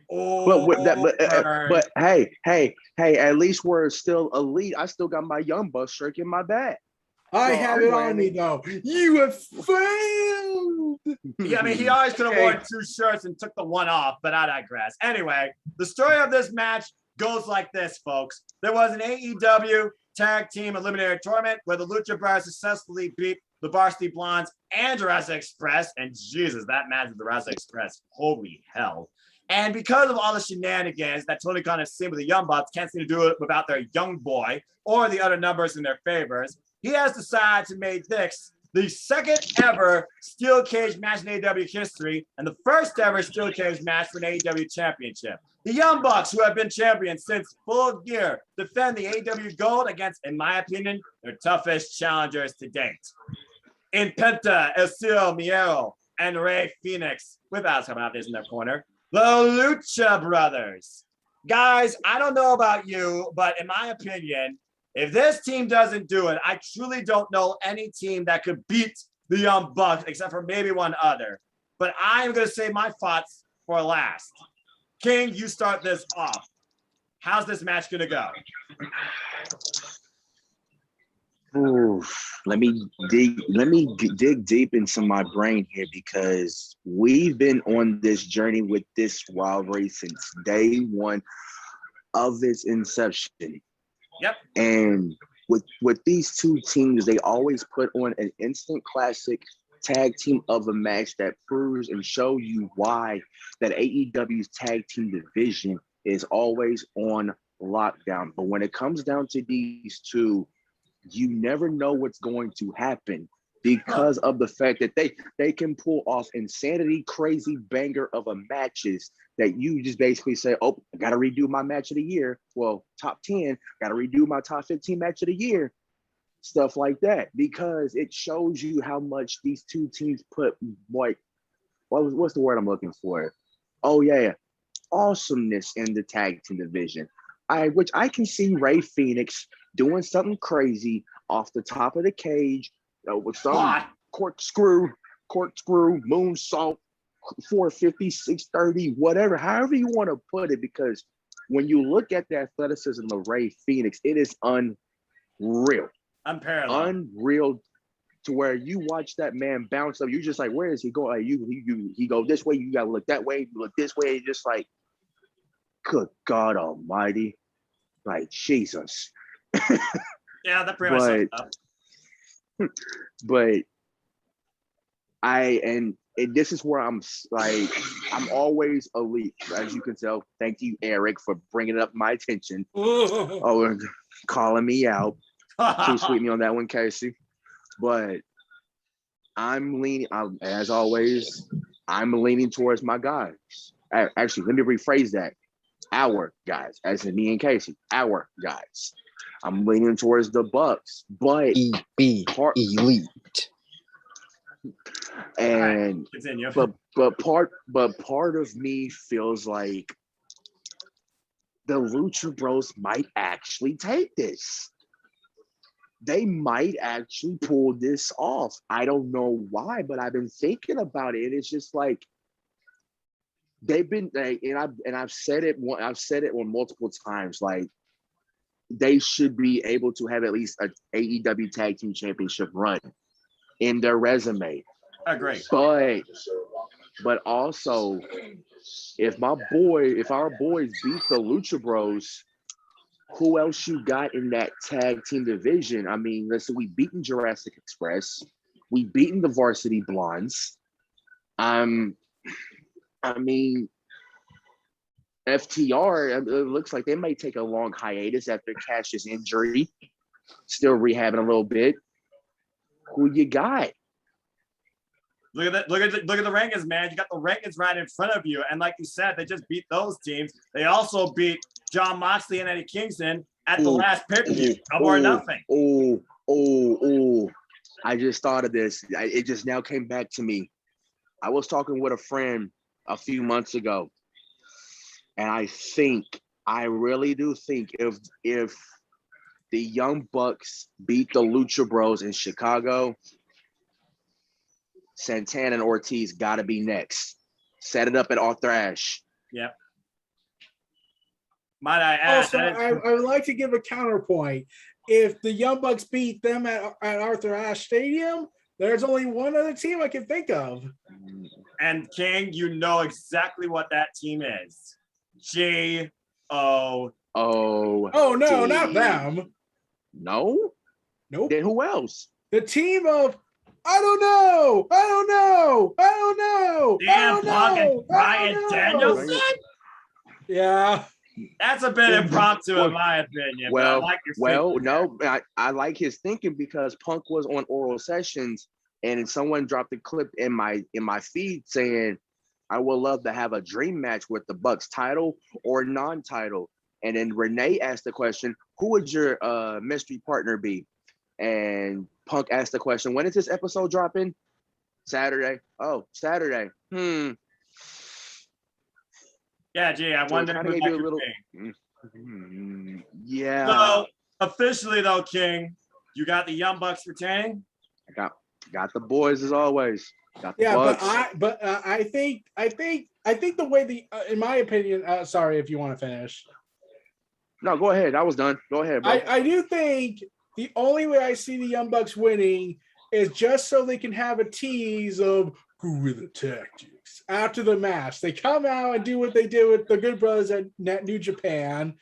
Oh, but hey, at least we're still elite. I still got my Young Bucks shirt in my bag. I have it on me though. You have failed. Yeah, I mean, he always could have worn two shirts and took the one off, but I digress. Anyway, the story of this match goes like this, folks. There was an AEW Tag Team Eliminator Tournament where the Lucha Brothers successfully beat the Varsity Blondes and Jurassic Express. And Jesus, that match with Jurassic Express, holy hell. And because of all the shenanigans that Tony Khan has seen with the Young Bucks, can't seem to do it without their young boy or the other numbers in their favors, he has decided to make this the second ever steel cage match in AEW history and the first ever steel cage match for an AEW championship. The Young Bucks, who have been champions since Full Gear, defend the AEW Gold against, in my opinion, their toughest challengers to date. In Penta, El Miero, and Rey Fenix, with us coming out this in their corner, the Lucha Brothers. Guys, I don't know about you, but in my opinion, if this team doesn't do it, I truly don't know any team that could beat the Young Bucks, except for maybe one other. But I'm going to save my thoughts for last. King, you start this off. How's this match going to go? Ooh, let me dig deep into my brain here because we've been on this journey with this rivalry since day one of its inception. Yep. And with these two teams, they always put on an instant classic tag team of a match that proves and show you why that AEW's tag team division is always on lockdown. But when it comes down to these two, you never know what's going to happen because of the fact that they can pull off insanity, crazy banger of a matches that you just basically say, oh, I got to redo my match of the year. Well, top 10, got to redo my top 15 match of the year. Stuff like that, because it shows you how much these two teams put, like, what's the word I'm looking for? Oh, yeah, awesomeness in the tag team division. Which I can see Rey Fenix doing something crazy off the top of the cage with some corkscrew, moonsault, 450, 630, whatever, however you want to put it, because when you look at the athleticism of Rey Fenix, it is unreal. Unparalleled. Unreal to where you watch that man bounce up. You're just like, where is he going? Like he go this way, you gotta look that way, you look this way, it's just like, good God Almighty. Like Jesus. Yeah, that pretty much sums up. But this is where I'm like, I'm always elite, as you can tell. Thank you, Eric, for bringing it up my attention. And calling me out. Please sweet me on that one, Casey. But I'm leaning, as always, I'm leaning towards my guys. Actually, let me rephrase that. Our guys, as in me and Casey, our guys. I'm leaning towards the Bucks, but elite. And but part of me feels like the Lucha Bros might actually take this. They might actually pull this off. I don't know why, but I've been thinking about it. It's just like, they've been I've said it on multiple times. Like they should be able to have at least an AEW Tag Team Championship run in their resume. Agree. But also, if our boys beat the Lucha Bros, who else you got in that tag team division? I mean, listen, we beaten Jurassic Express, we beaten the Varsity Blondes. I mean, FTR, it looks like they may take a long hiatus after Cash's injury, still rehabbing a little bit. Who you got? Look at that! Look at the rankings, man. You got the rankings right in front of you, and like you said, they just beat those teams. They also beat John Moxley and Eddie Kingston at the last pay-per-view. Double or nothing. I just thought of this. It just now came back to me. I was talking with a friend a few months ago, and I really do think if the Young Bucks beat the Lucha Bros in Chicago, Santana and Ortiz got to be next. Set it up at Arthur Ashe. Yep. Might I add? Also, I would like to give a counterpoint. If the Young Bucks beat them at Arthur Ashe Stadium, there's only one other team I can think of. And King, you know exactly what that team is. G-O. Oh no, not them. No? Nope. Then who else? The team of I don't know. Damn, Punk and Bryan Danielson? Yeah. That's a bit impromptu, in my opinion. Well, I like your no, I like his thinking because Punk was on Oral Sessions and someone dropped a clip in my feed saying, I would love to have a dream match with the Bucks, title or non-title. And then Renee asked the question, who would your mystery partner be? And Punk asked the question, when is this episode dropping? Saturday. Oh, Saturday. Yeah, gee, I wonder if who a little. Yeah. So officially though, King, you got the Young Bucks retaining. I got the boys as always. Got the yeah, Bucks. I think the way in my opinion. Sorry if you want to finish. No, go ahead. I was done. Go ahead, bro. I do think the only way I see the Young Bucks winning is just so they can have a tease of guerrilla tactics after the match. They come out and do what they did with the Good Brothers at New Japan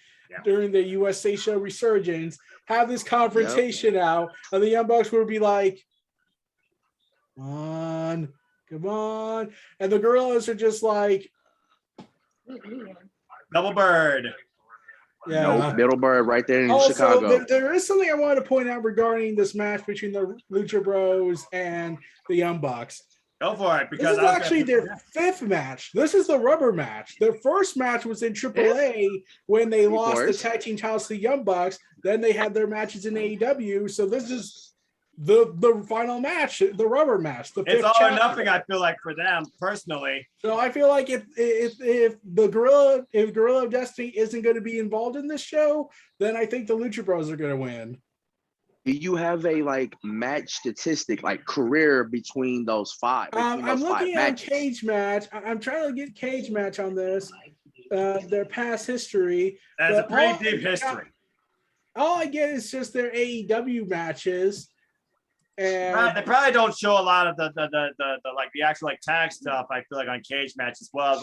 during the USA show Resurgence, have this confrontation out, and the Young Bucks will be like, come on. And the Gorillas are just like, double bird. Yeah, nope, Middleburg right there in also, Chicago. There is something I wanted to point out regarding this match between the Lucha Bros and the Young Bucks. Go for it, because this is actually their fifth match. This is the rubber match. Their first match was in AAA when they lost the tag team titles to the Young Bucks. Then they had their matches in AEW. So this is the final match, the rubber match. It's all or nothing, I feel like, for them personally. So I feel like if Gorilla of Destiny isn't going to be involved in this show, then I think the Lucha Bros are going to win. Do you have a match statistic, career between those five? I'm looking at Cage Match. I'm trying to get Cage Match on this. Their past history. That's a pretty deep history. All I get is just their AEW matches. And they probably don't show a lot of the actual tag stuff. I feel like on Cage Match as well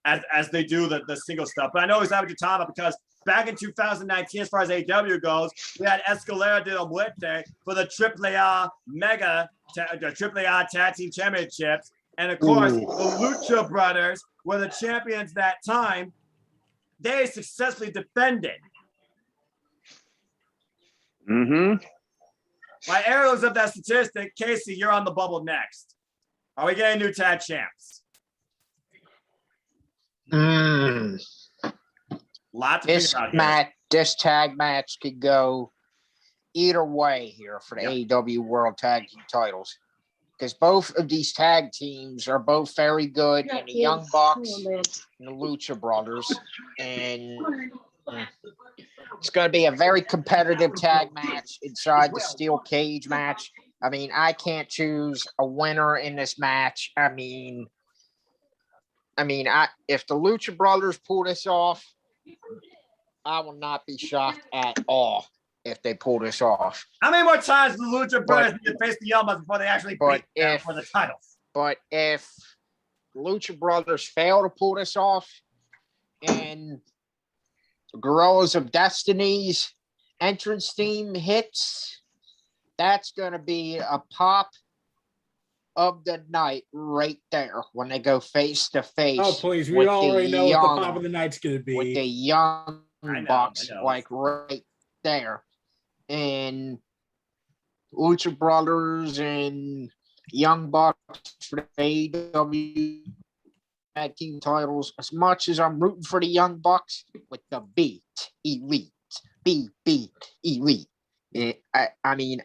as as they do the single stuff. But I know exactly what you're talking about because back in 2019, as far as AEW goes, we had Escalera de la Muerte for the AAA AAA Tag Team Championships, and of course the Lucha Brothers were the champions that time. They successfully defended. My arrows of that statistic, Casey, you're on the bubble next. Are we getting new tag champs? This tag match could go either way here for the AEW World Tag Team titles. Because both of these tag teams are both very good, and the Young Bucks and the Lucha Brothers. And it's going to be a very competitive tag match inside the steel cage match. I mean, I can't choose a winner in this match. I mean, I mean, if the Lucha Brothers pull this off, I will not be shocked at all if they pull this off. How many more times do the Lucha Brothers need to face the Young Bucks before they actually beat them for the titles? But if the Lucha Brothers fail to pull this off and Guerrillas of Destiny's entrance theme hits, that's going to be a pop of the night right there when they go face to face. Oh, please. We already know what the pop of the night's going to be. With the Young Bucks, like right there. And Lucha Brothers and Young Bucks for the AEW tag team titles. As much as I'm rooting for the Young Bucks, with the Beat Elite. I mean,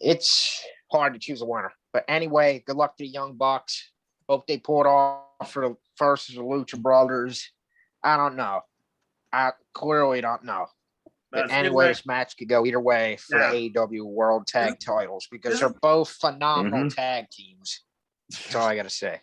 it's hard to choose a winner. But anyway, good luck to the Young Bucks. Hope they pull it off for the versus the Lucha Brothers. I don't know. I clearly don't know. But anyway, this match could go either way for the AEW World Tag Titles because they're both phenomenal tag teams. That's all I got to say.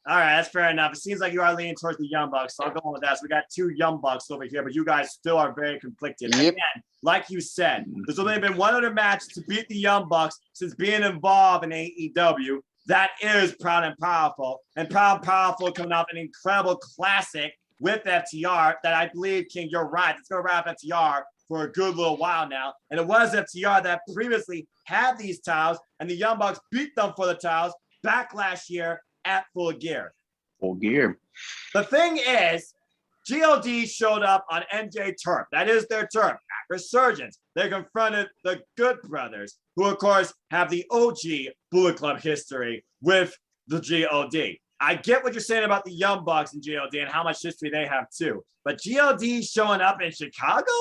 All right, that's fair enough. It seems like you are leaning towards the Young Bucks, so I'll go on with that. So we got 2 Young Bucks over here, but you guys still are very conflicted. Yep. Again, like you said, there's only been one other match to beat the Young Bucks since being involved in AEW. That is Proud and Powerful. And Proud and Powerful coming off an incredible classic with FTR that I believe, King, you're right. It's going to wrap FTR for a good little while now. And it was FTR that previously had these titles, and the Young Bucks beat them for the titles back last year at Full Gear. Full Gear. The thing is, GLD showed up on NJ turf. That is their turf. At Resurgence, they confronted the Good Brothers, who, of course, have the OG Bullet Club history with the GLD. I get what you're saying about the Young Bucks and GLD and how much history they have, too. But GLD showing up in Chicago?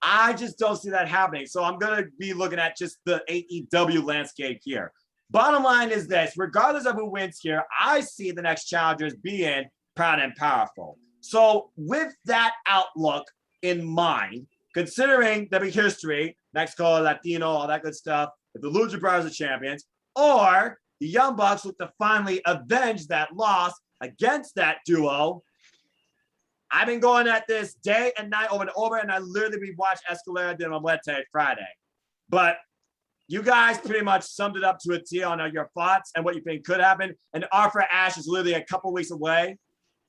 I just don't see that happening. So I'm going to be looking at just the AEW landscape here. Bottom line is this, regardless of who wins here, I see the next challengers being Proud and Powerful. So with that outlook in mind, considering the big history, Mexico, Latino, all that good stuff, if the Lucha Brothers are champions, or the Young Bucks look to finally avenge that loss against that duo, I've been going at this day and night over and over, and I literally rewatched Escalera de la Muerte Friday. But you guys pretty much summed it up to a T on your thoughts and what you think could happen. And Arthur Ashe is literally a couple weeks away.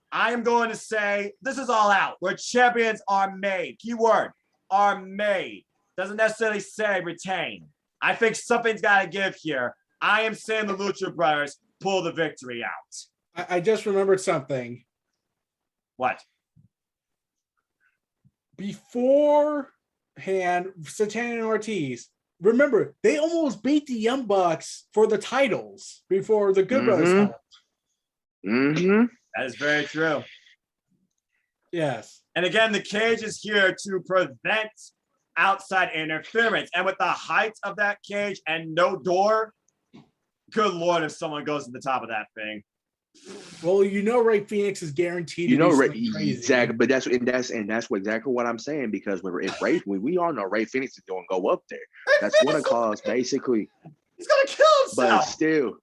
I am going to say this is all out, where champions are made. Keyword, are made. Doesn't necessarily say retain. I think something's got to give here. I am saying the Lucha Brothers pull the victory out. I just remembered something. What? Beforehand, Santana and Ortiz, remember, they almost beat the Young Bucks for the titles before the Good Brothers title. Mm-hmm. That is very true. Yes. And again, the cage is here to prevent outside interference. And with the height of that cage and no door, good Lord, if someone goes to the top of that thing. Well, Ray Phoenix is guaranteed. Exactly, but that's exactly what I'm saying, because we all know Ray Phoenix is going to go up there. That's what it calls basically. He's gonna kill himself. But still.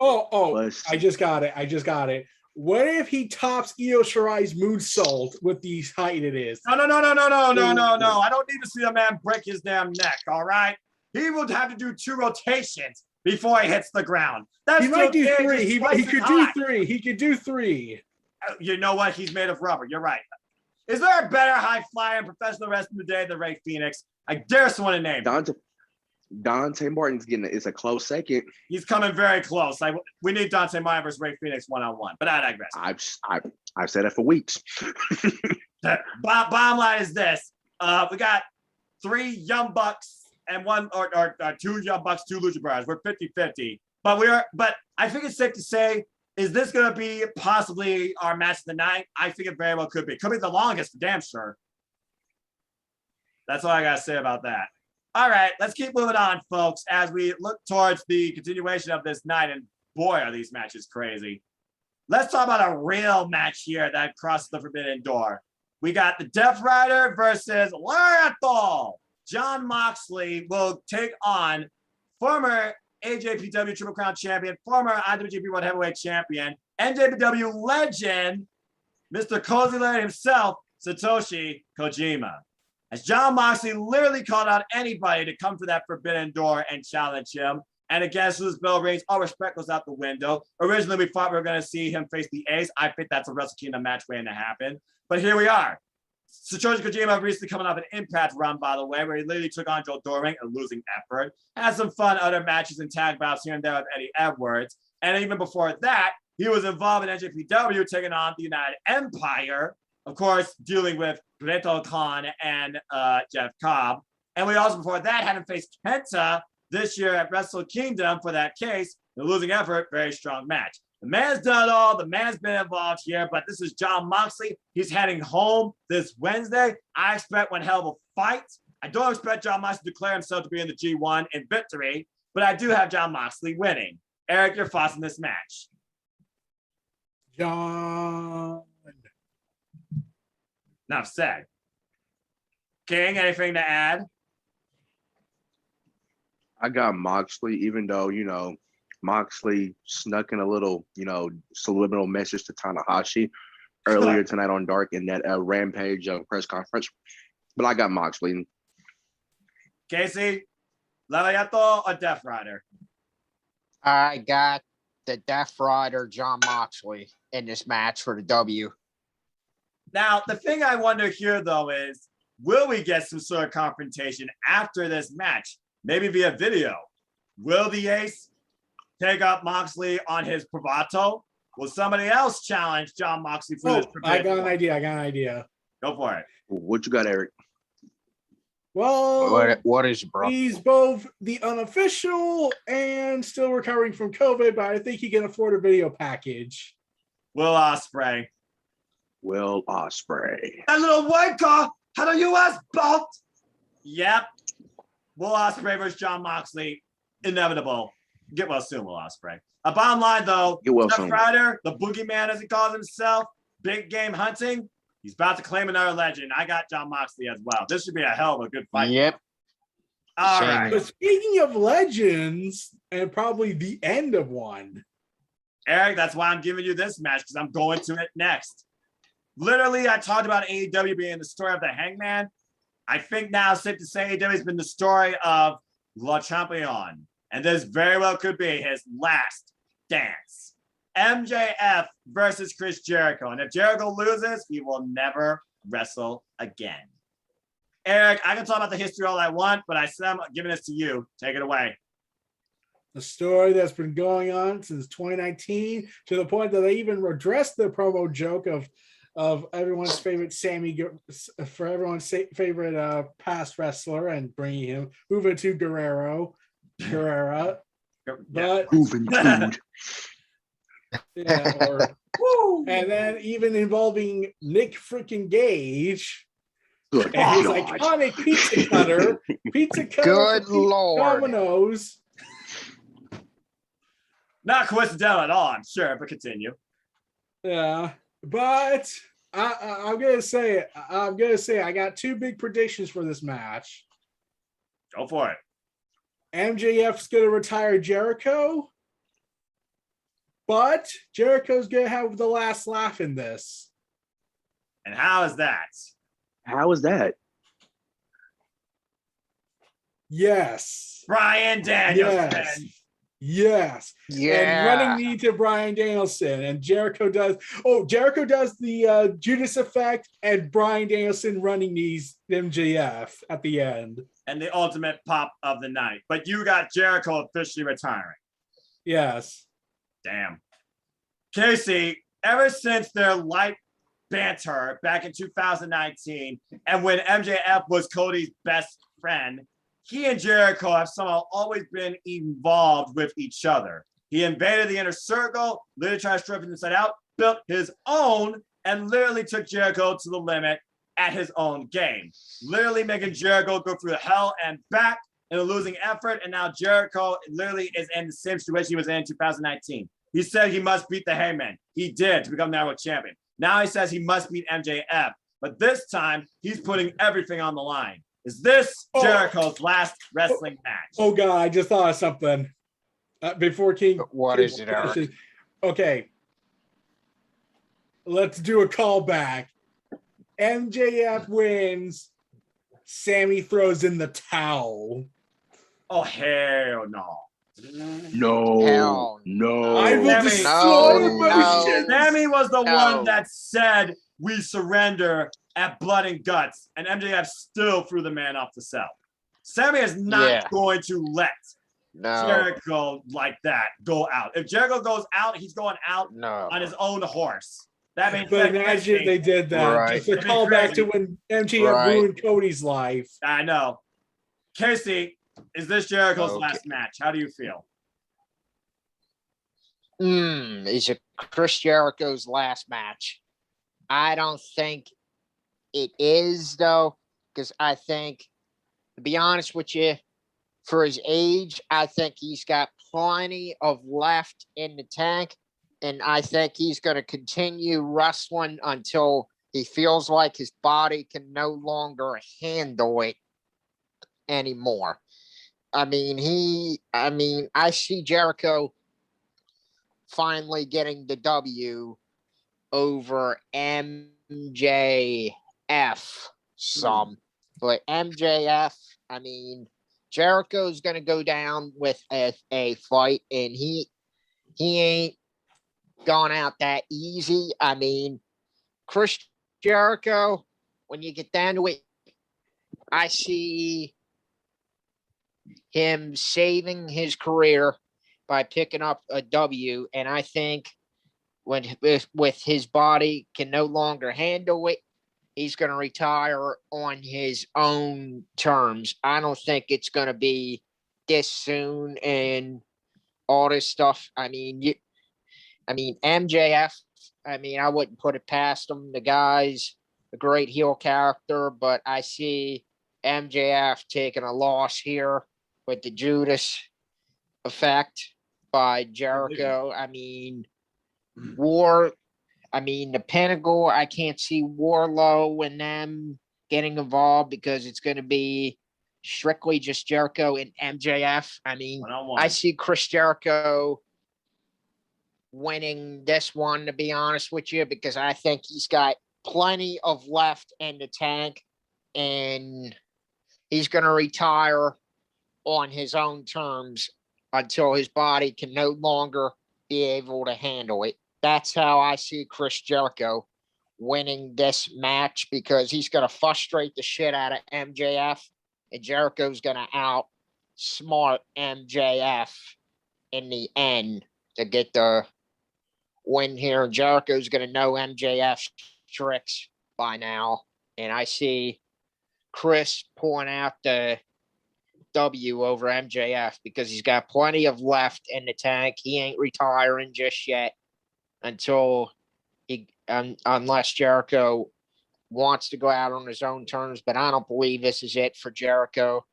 I just got it. What if he tops Io Shirai's moonsault with the height it is? No. I don't need to see a man break his damn neck. All right, he would have to do 2 rotations before he hits the ground. He might do 3. He could do 3. He could do 3. You know what? He's made of rubber. You're right. Is there a better high flyer in professional wrestling today than Ray Phoenix? I dare someone to name. Dante Martin's it's a close second. He's coming very close. We need Dante Martin versus Ray Phoenix 1-on-1, but I digress. I've said it for weeks. Bottom line is this: we got 3 Young Bucks and 2 Young Bucks, 2 Lucha Brothers. We're 50-50. But I think it's safe to say, is this going to be possibly our match of the night? I think it very well could be. Could be the longest, for damn sure. That's all I got to say about that. All right, let's keep moving on, folks, as we look towards the continuation of this night. And boy, are these matches crazy. Let's talk about a real match here that crosses the forbidden door. We got the Death Rider versus Lethal. Jon Moxley will take on former AJPW Triple Crown champion, former IWGP World Heavyweight champion, NJPW legend, Mr. Cozy Lane himself, Satoshi Kojima. As Jon Moxley literally called out anybody to come to that forbidden door and challenge him. And against whose bell rings, all respect goes out the window. Originally, we thought we were going to see him face the Ace. I think that's a Wrestle Kingdom match waiting to happen. But here we are. Satoshi Kojima recently coming off an Impact run, by the way, where he literally took on Joe Doring, a losing effort. Had some fun other matches and tag bouts here and there with Eddie Edwards. And even before that, he was involved in NJPW, taking on the United Empire. Of course, dealing with Greto Khan and Jeff Cobb. And we also, before that, had him face Kenta this year at Wrestle Kingdom for that case. The losing effort, very strong match. The man's done it all. The man's been involved here, but this is Jon Moxley. He's heading home this Wednesday. I expect one hell of a fight. I don't expect Jon Moxley to declare himself to be in the G1 in victory, but I do have Jon Moxley winning. Eric, your thoughts on this match? John. Enough said. King, anything to add? I got Moxley, even though, Moxley snuck in a little, subliminal message to Tanahashi earlier tonight on Dark in that Rampage press conference. But I got Moxley. Casey, Lavayato or Death Rider? I got the Death Rider, Jon Moxley, in this match for the W. Now, the thing I wonder here, though, is will we get some sort of confrontation after this match? Maybe via video. Will the Ace take up Moxley on his bravado? Will somebody else challenge Jon Moxley for this? I got an idea. Go for it. What you got, Eric? Well, what is it, bro? He's both the unofficial and still recovering from COVID, but I think he can afford a video package. Will Ospreay. That little white car had a U.S. belt. Yep. Will Ospreay versus Jon Moxley. Inevitable. Get well soon, Will Ospreay. Bottom line, though, Jeff Ryder, the boogeyman as he calls himself, big game hunting, he's about to claim another legend. I got Jon Moxley as well. This should be a hell of a good fight. Yep. All right. But speaking of legends, and probably the end of one. Eric, that's why I'm giving you this match, because I'm going to it next. Literally, I talked about AEW being the story of the Hangman. I think now it's safe to say AEW has been the story of Le Champion. And this very well could be his last dance. MJF versus Chris Jericho. And if Jericho loses, he will never wrestle again. Eric, I can talk about the history all I want, but I said I'm giving this to you. Take it away. The story that's been going on since 2019, to the point that they even addressed the promo joke of everyone's favorite favorite past wrestler and bringing him moving to Guerrera, but Moving and then even involving Nick freaking Gage Good and his God. iconic pizza cutter Good for Lord. Domino's. Not coincidental at all, I'm sure, but continue. Yeah, but I'm gonna say I got two big predictions for this match. Go for it. MJF's gonna retire Jericho, but Jericho's gonna have the last laugh in this. And how is that? How is that? Yes. Brian Danielson. Yes. Yeah. And running knee to Brian Danielson, and Jericho does the Judas effect, and Brian Danielson running knees MJF at the end. And the ultimate pop of the night. But you got Jericho officially retiring. Yes. Damn. Casey, ever since their light banter back in 2019, and when MJF was Cody's best friend, he and Jericho have somehow always been involved with each other. He invaded the inner circle, literally tried to strip him inside out, built his own, and literally took Jericho to the limit at his own game. Literally making Jericho go through hell and back in a losing effort, and now Jericho literally is in the same situation he was in 2019. He said he must beat the Hangman. He did to become the world champion. Now he says he must beat MJF, but this time he's putting everything on the line. Is this Jericho's last wrestling match? Oh God, I just thought of something. Before King. What is it, Eric? Okay. let's do a callback. MJF wins. Sammy throws in the towel. Oh, hell no. Hell No. I will Sammy. destroy No, emotions. Sammy was the No. one that said we surrender at Blood and Guts, and MJF still threw the man off the cell. Sammy is not going to let Jericho like that go out. If Jericho goes out, he's going out on his own horse. That means But imagine if they did that. Right. Just a callback to when MJF ruined Cody's life. I know. Casey, is this Jericho's last match? How do you feel? Is it Chris Jericho's last match? I don't think it is, though, because I think, to be honest with you, for his age, I think he's got plenty of left in the tank, and I think he's going to continue wrestling until he feels like his body can no longer handle it anymore. I see Jericho finally getting the W over MJF some. But MJF, Jericho's gonna go down with a fight, and he ain't gone out that easy. Chris Jericho, when you get down to it, I see him saving his career by picking up a W, and I think when with his body can no longer handle it, he's going to retire on his own terms. I don't think it's going to be this soon and all this stuff. MJF, I wouldn't put it past him. The guy's a great heel character, but I see MJF taking a loss here with the Judas effect by Jericho. The Pinnacle, I can't see Warlow and them getting involved because it's going to be strictly just Jericho and MJF. I see Chris Jericho winning this one, to be honest with you, because I think he's got plenty of left in the tank, and he's going to retire on his own terms until his body can no longer be able to handle it. That's how I see Chris Jericho winning this match, because he's going to frustrate the shit out of MJF, and Jericho's going to outsmart MJF in the end to get the win here. Jericho's going to know MJF's tricks by now, and I see Chris pulling out the W over MJF because he's got plenty of left in the tank. He ain't retiring just yet until unless Jericho wants to go out on his own terms, but I don't believe this is it for Jericho.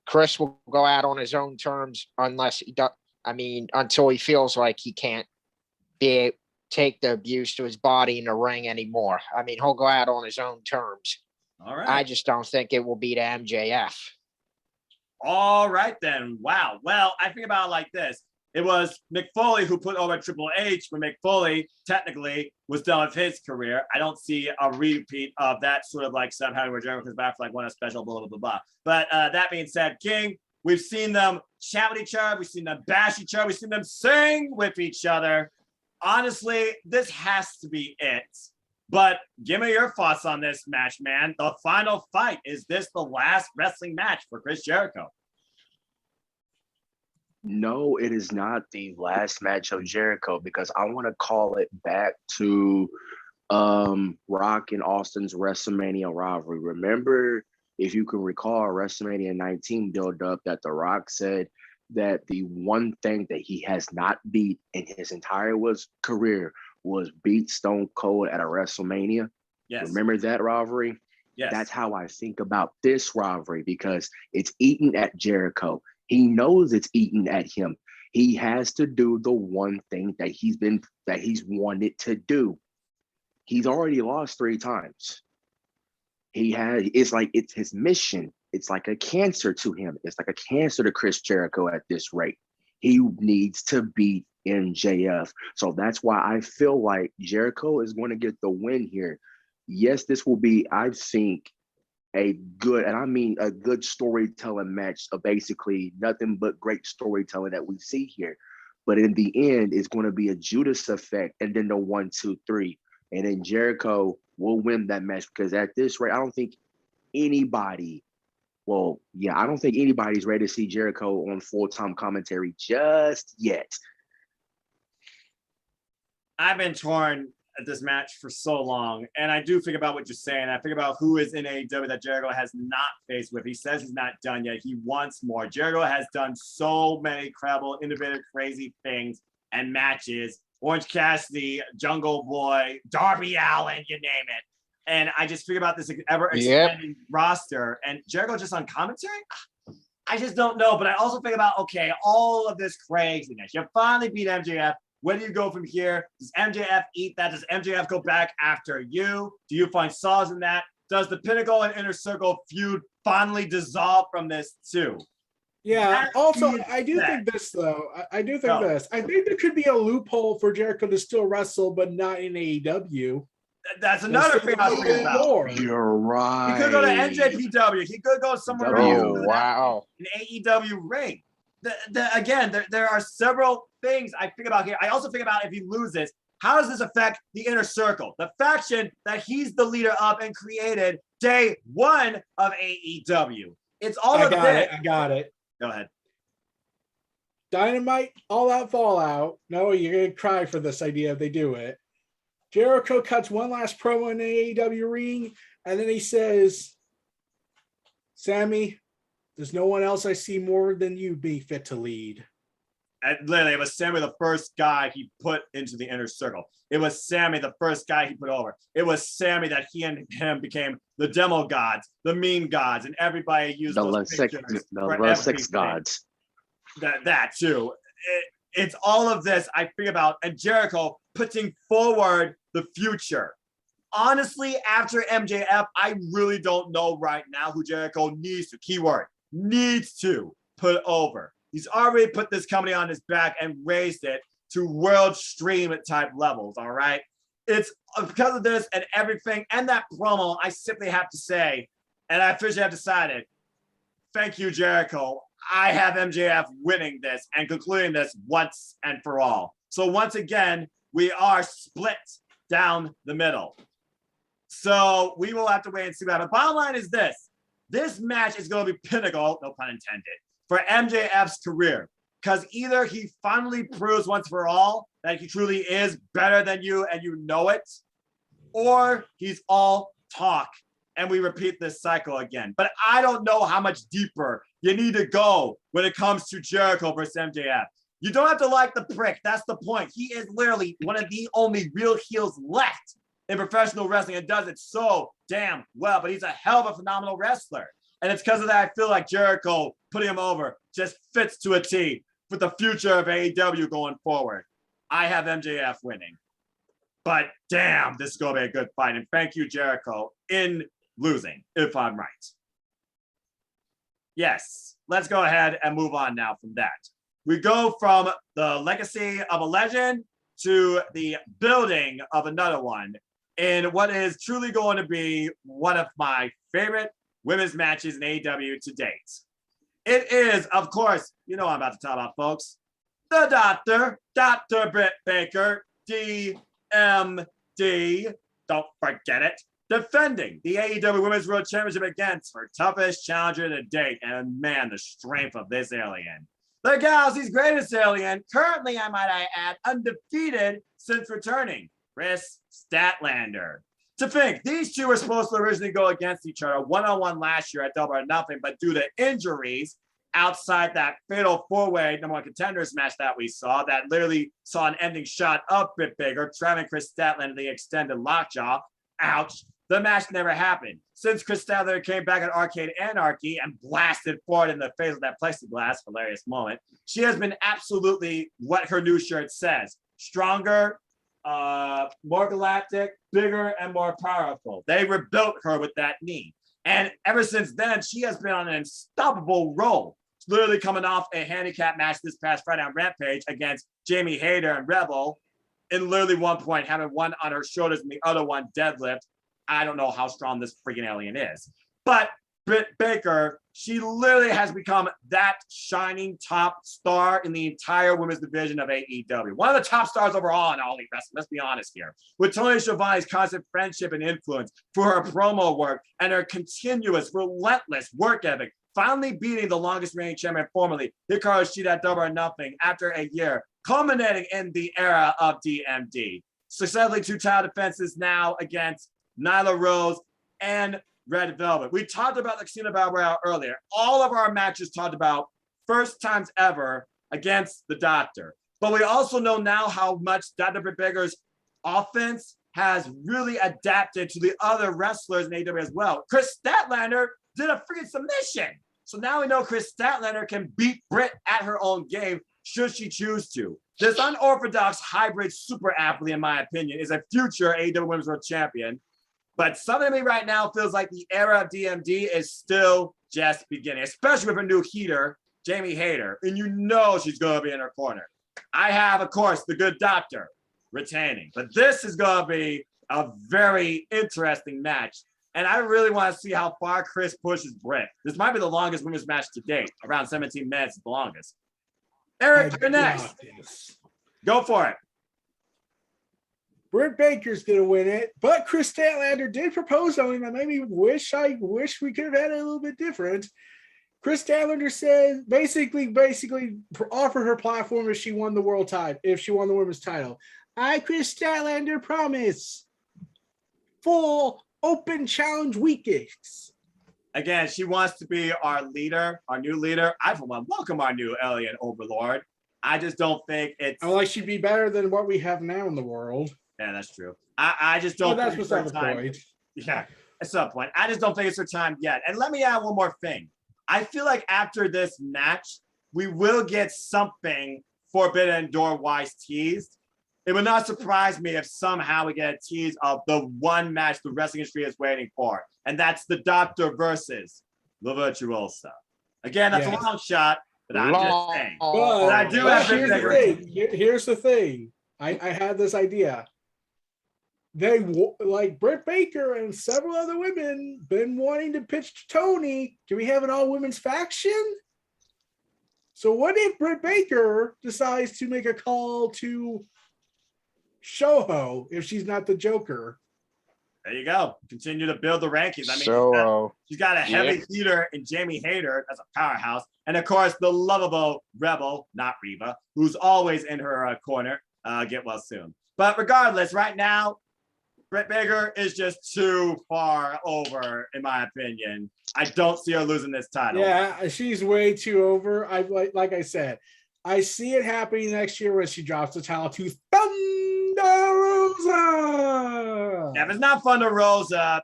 Chris will go out on his own terms unless he does. Until he feels like he can't take the abuse to his body in the ring anymore. He'll go out on his own terms. All right. I just don't think it will be to MJF. All right, then. Wow. Well, I think about it like this. It was Mick Foley who put over Triple H when Mick Foley technically was done with his career. I don't see a repeat of that sort of like stuff happening where Jericho comes back for like one special, blah, blah, blah, blah. But that being said, King, we've seen them shout at each other. We've seen them bash each other. We've seen them sing with each other. Honestly, this has to be it. But give me your thoughts on this match, man. The final fight. Is this the last wrestling match for Chris Jericho? No, it is not the last match of Jericho, because I want to call it back to Rock and Austin's WrestleMania rivalry. Remember, if you can recall, WrestleMania 19 build up that The Rock said that the one thing that he has not beat in his entire career was beat Stone Cold at a WrestleMania. Yes. Remember that rivalry? Yes. That's how I think about this rivalry, because it's eaten at Jericho. He knows it's eaten at him. He has to do the one thing that he's wanted to do. He's already lost 3 times. It's his mission. It's like a cancer to him. It's like a cancer to Chris Jericho at this rate. He needs to beat MJF. So that's why I feel like Jericho is going to get the win here. Yes, this will be, I think, a good, and I mean a good storytelling match of basically nothing but great storytelling that we see here. But in the end, it's going to be a Judas effect and then the 1, 2, 3. And then Jericho will win that match because at this rate, I don't think anybody, I don't think anybody's ready to see Jericho on full-time commentary just yet. I've been torn at this match for so long, and I do think about what you're saying. I think about who is in AEW that Jericho has not faced with. He says he's not done yet. He wants more. Jericho has done so many incredible, innovative, crazy things and matches. Orange Cassidy, Jungle Boy, Darby Allin, you name it. And I just think about this ever-expanding roster, and Jericho just on commentary? I just don't know, but I also think about, okay, all of this craziness. You finally beat MJF. Where do you go from here? Does MJF eat that? Does MJF go back after you? Do you find solace in that? Does the Pinnacle and Inner Circle feud finally dissolve from this too? Yeah. That Also, is I do that. think this though. I do think this. I think there could be a loophole for Jericho to still wrestle, but not in AEW. That's another thing I was thinking about. You're right. He could go to NJPW. He could go somewhere Oh, else. wow. An AEW ring. Again, there are several things I think about here. I also think about if he loses, how does this affect the Inner Circle? The faction that he's the leader of and created day one of AEW. It's all of this. I got it. Go ahead. Dynamite, All Out, Fallout. No, you're going to cry for this idea if they do it. Jericho cuts one last promo in the AEW ring, and then he says, Sammy, there's no one else I see more than you be fit to lead. And literally, it was Sammy, the first guy he put into the Inner Circle. It was Sammy, the first guy he put over. It was Sammy that he and him became the demo gods, the meme gods, and everybody used the those pictures the six gods. That too. It's all of this I think about, and Jericho putting forward the future. Honestly, after MJF, I really don't know right now who Jericho needs to, keyword, needs to put over. He's already put this company on his back and raised it to world stream type levels, all right? It's because of this and everything and that promo, I simply have to say, and I officially have decided, thank you, Jericho. I have MJF winning this and concluding this once and for all. So once again, we are split down the middle. So we will have to wait and see what happens. Bottom line is this. This match is going to be pinnacle, no pun intended, for MJF's career. Because either he finally proves once for all that he truly is better than you and you know it, or he's all talk and we repeat this cycle again. But I don't know how much deeper you need to go when it comes to Jericho versus MJF. You don't have to like the prick. That's the point. He is literally one of the only real heels left in professional wrestling and does it so damn well. But he's a hell of a phenomenal wrestler. And it's because of that I feel like Jericho putting him over just fits to a T for the future of AEW going forward. I have MJF winning. But damn, this is going to be a good fight. And thank you, Jericho, in losing, if I'm right. Yes, let's go ahead and move on now from that. We go from the legacy of a legend to the building of another one in what is truly going to be one of my favorite women's matches in AEW to date. It is, of course, you know what I'm about to talk about, folks. The Doctor, Dr. Britt Baker, DMD, don't forget it, defending the AEW Women's World Championship against her toughest challenger to date. And man, the strength of this alien. The Galaxy's greatest alien, currently, I might add, undefeated since returning, Chris Statlander. To think, these two were supposed to originally go against each other one-on-one last year at Double or Nothing, but due to injuries outside that fatal four-way number one contenders match that we saw, that literally saw an ending shot of Britt Baker, trapping Chris Statlander the extended lockjaw. Ouch. The match never happened. Since Chris Statlander came back at Arcade Anarchy and blasted forward in the face of that plexiglass, hilarious moment, she has been absolutely what her new shirt says. Stronger, more galactic, bigger, and more powerful. They rebuilt her with that knee. And ever since then, she has been on an unstoppable roll, literally coming off a handicap match this past Friday on Rampage against Jamie Hayter and Rebel, in literally one point, having one on her shoulders and the other one deadlift. I don't know how strong this freaking alien is. But Britt Baker, she literally has become that shining top star in the entire women's division of AEW. One of the top stars overall in All Elite Wrestling, let's be honest here. With Tony Schiavone's constant friendship and influence for her promo work and her continuous, relentless work ethic, finally beating the longest reigning champion formerly, Hikaru Shida at Double or Nothing after a year, culminating in the era of DMD. Successfully 2 title defenses now against Nyla Rose and Red Velvet. We talked about Christina Barbera earlier. All of our matches talked about first times ever against the Doctor. But we also know now how much Dr. Britt Baker's offense has really adapted to the other wrestlers in AEW as well. Chris Statlander did a freaking submission. So now we know Chris Statlander can beat Britt at her own game should she choose to. This unorthodox hybrid super athlete, in my opinion, is a future AEW Women's World Champion. But something to me right now feels like the era of DMD is still just beginning, especially with her new heater, Jamie Hayter. And you know she's going to be in her corner. I have, of course, the Good Doctor retaining. But this is going to be a very interesting match. And I really want to see how far Chris pushes Britt. This might be the longest women's match to date. Around 17 minutes is the longest. Eric, you're next. Go for it. Britt Baker's going to win it, but Chris Statlander did propose something that made me wish we could have had it a little bit different. Chris Statlander said basically offered her platform if she won the world title, if she won the women's title. I, Chris Statlander, promise full open challenge weekends. Again, she wants to be our leader, our new leader. I, for one, welcome our new alien overlord. I just don't think it's... I like she'd be better than what we have now in the world. Yeah, that's true. I just don't that's think it's what's her on the time. point. Yeah, at some point. I just don't think it's her time yet. And let me add one more thing. I feel like after this match, we will get something Forbidden Door-wise teased. It would not surprise me if somehow we get a tease of the one match the wrestling industry is waiting for. And that's the Doctor versus the Virtuosa. Again, that's a long shot, but I'm just saying. But I do have here's the thing. Here's the thing. I had this idea. They, like Britt Baker and several other women, been wanting to pitch to Tony. Can we have an all-women's faction? So what if Britt Baker decides to make a call to Shoho if she's not the Joker? There you go. Continue to build the rankings. I mean, she's got a heavy heater in Jamie Hayter as a powerhouse. And of course, the lovable Rebel, not Reba, who's always in her corner. Get well soon. But regardless, right now, Britt Baker is just too far over, in my opinion. I don't see her losing this title. Yeah, she's way too over. Like I said, I see it happening next year when she drops the title to Thunder Rosa. Yeah, if it's not Thunder Rosa,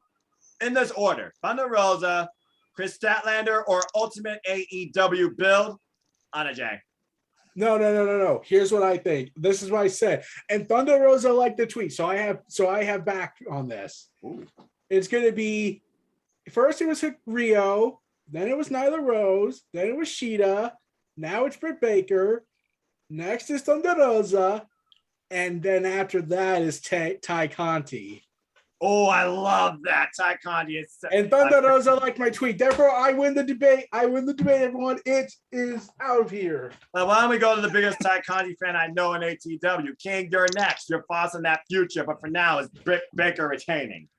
in this order, Thunder Rosa, Chris Statlander, or Ultimate AEW build, Anna Jay. No. Here's what I think. This is what I said. And Thunder Rosa liked the tweet. So I have back on this. Ooh. It's gonna be first it was Rio, then it was Nyla Rose, then it was Shida, now it's Britt Baker, next is Thunder Rosa, and then after that is Ty Conti. Oh, I love that. Ty Conti is and Thunder Rosa like my tweet. Therefore, I win the debate. Everyone. It is out of here. Well, why don't we go to the biggest Ty Conti fan I know in ATW? King, you're next. Your thoughts on that future, but for now, is Britt Baker retaining?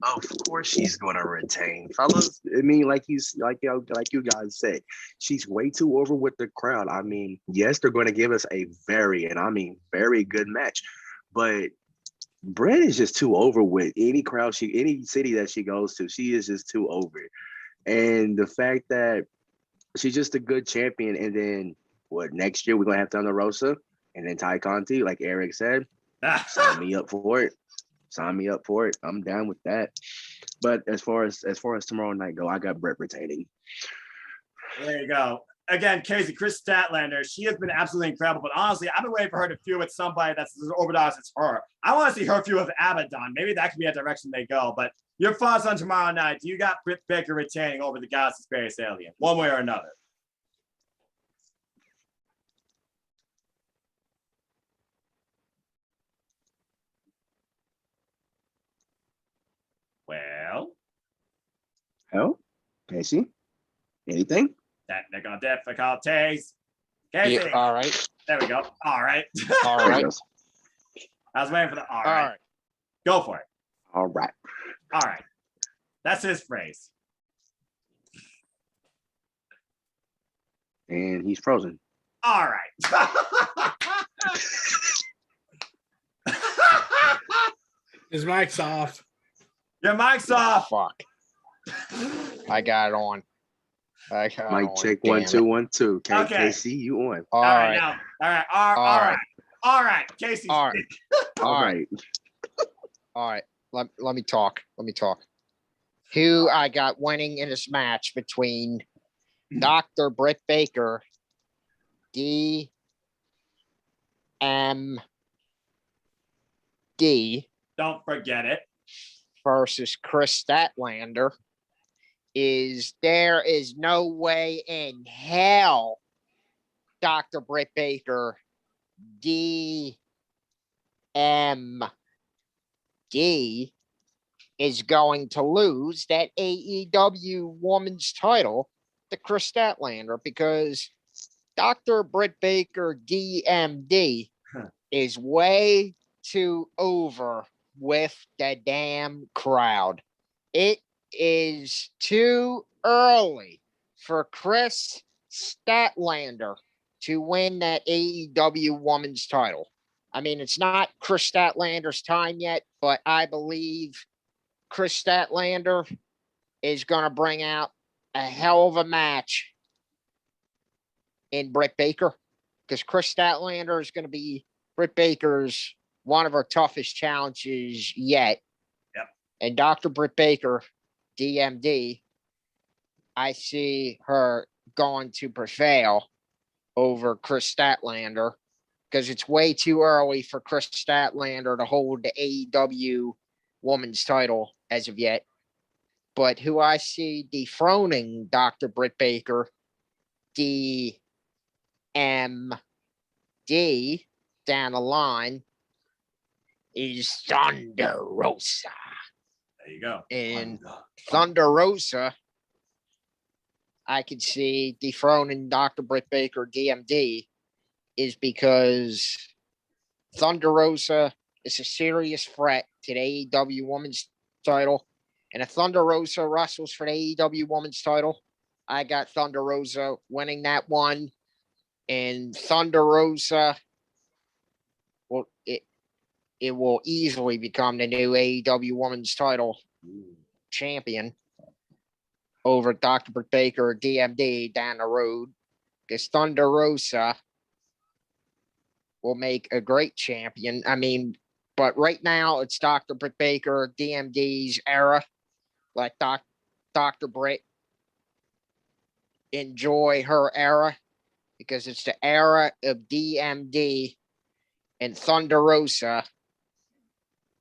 Of course she's going to retain, fellas. I mean, like you guys said, she's way too over with the crowd. I mean, yes, they're going to give us a very good match, but Britt is just too over with any crowd, any city that she goes to. She is just too over. And the fact that she's just a good champion, and then next year we're gonna have Thunder Rosa and then Ty Conti, like Eric said. Sign me up for it. I'm down with that. But as far as tomorrow night go, I got Britt retaining. There you go. again, Casey, Chris Statlander, she has been absolutely incredible. But honestly, I've been waiting for her to feud with somebody that's as overdosed as her. I want to see her feud with Abaddon. Maybe that could be a direction they go. But your thoughts on tomorrow night? Do you got Britt Baker retaining over the Galaxy Space Alien, one way or another? Well, Casey, anything? Technical difficulties. Casey. Yeah, all right. There we go. All right. All right. I was waiting for the all right. Go for it. All right. All right. That's his phrase. And he's frozen. All right. His mic's off. Your mic's off. Fuck. I got it on. Mic check 1 2 1 2. Okay. Casey, you on? All right. Now. All right. All right. Casey. All right. All right. All right. Let me talk. Who I got winning in this match between Dr. Britt Baker, DMD, Don't forget it. versus Chris Statlander. There is no way in hell Dr. Britt Baker, DMD, is going to lose that AEW Women's title to Chris Statlander, because Dr. Britt Baker, DMD, is way too over with the damn crowd. It is too early for Chris Statlander to win that AEW Women's title. I mean, it's not Chris Statlander's time yet, but I believe Chris Statlander is going to bring out a hell of a match in Britt Baker, because Chris Statlander is going to be Britt Baker's one of her toughest challenges yet. Yep. And Dr. Britt Baker, DMD, I see her going to prevail over Chris Statlander, because it's way too early for Chris Statlander to hold the AEW Women's title as of yet. But who I see dethroning Dr. Britt Baker, DMD, down the line is Thunder Rosa. There you go. And Thunder Rosa, I could see dethroning Dr. Britt Baker, DMD, is because Thunder Rosa is a serious threat to the AEW Women's title. And if Thunder Rosa wrestles for the AEW Women's title, I got Thunder Rosa winning that one. And Thunder Rosa, well, it will easily become the new AEW Women's title champion over Dr. Britt Baker, DMD, down the road, because Thunder Rosa will make a great champion. I mean, but right now it's Dr. Britt Baker, DMD's era. Let Dr. Britt enjoy her era, because it's the era of DMD, and Thunder Rosa,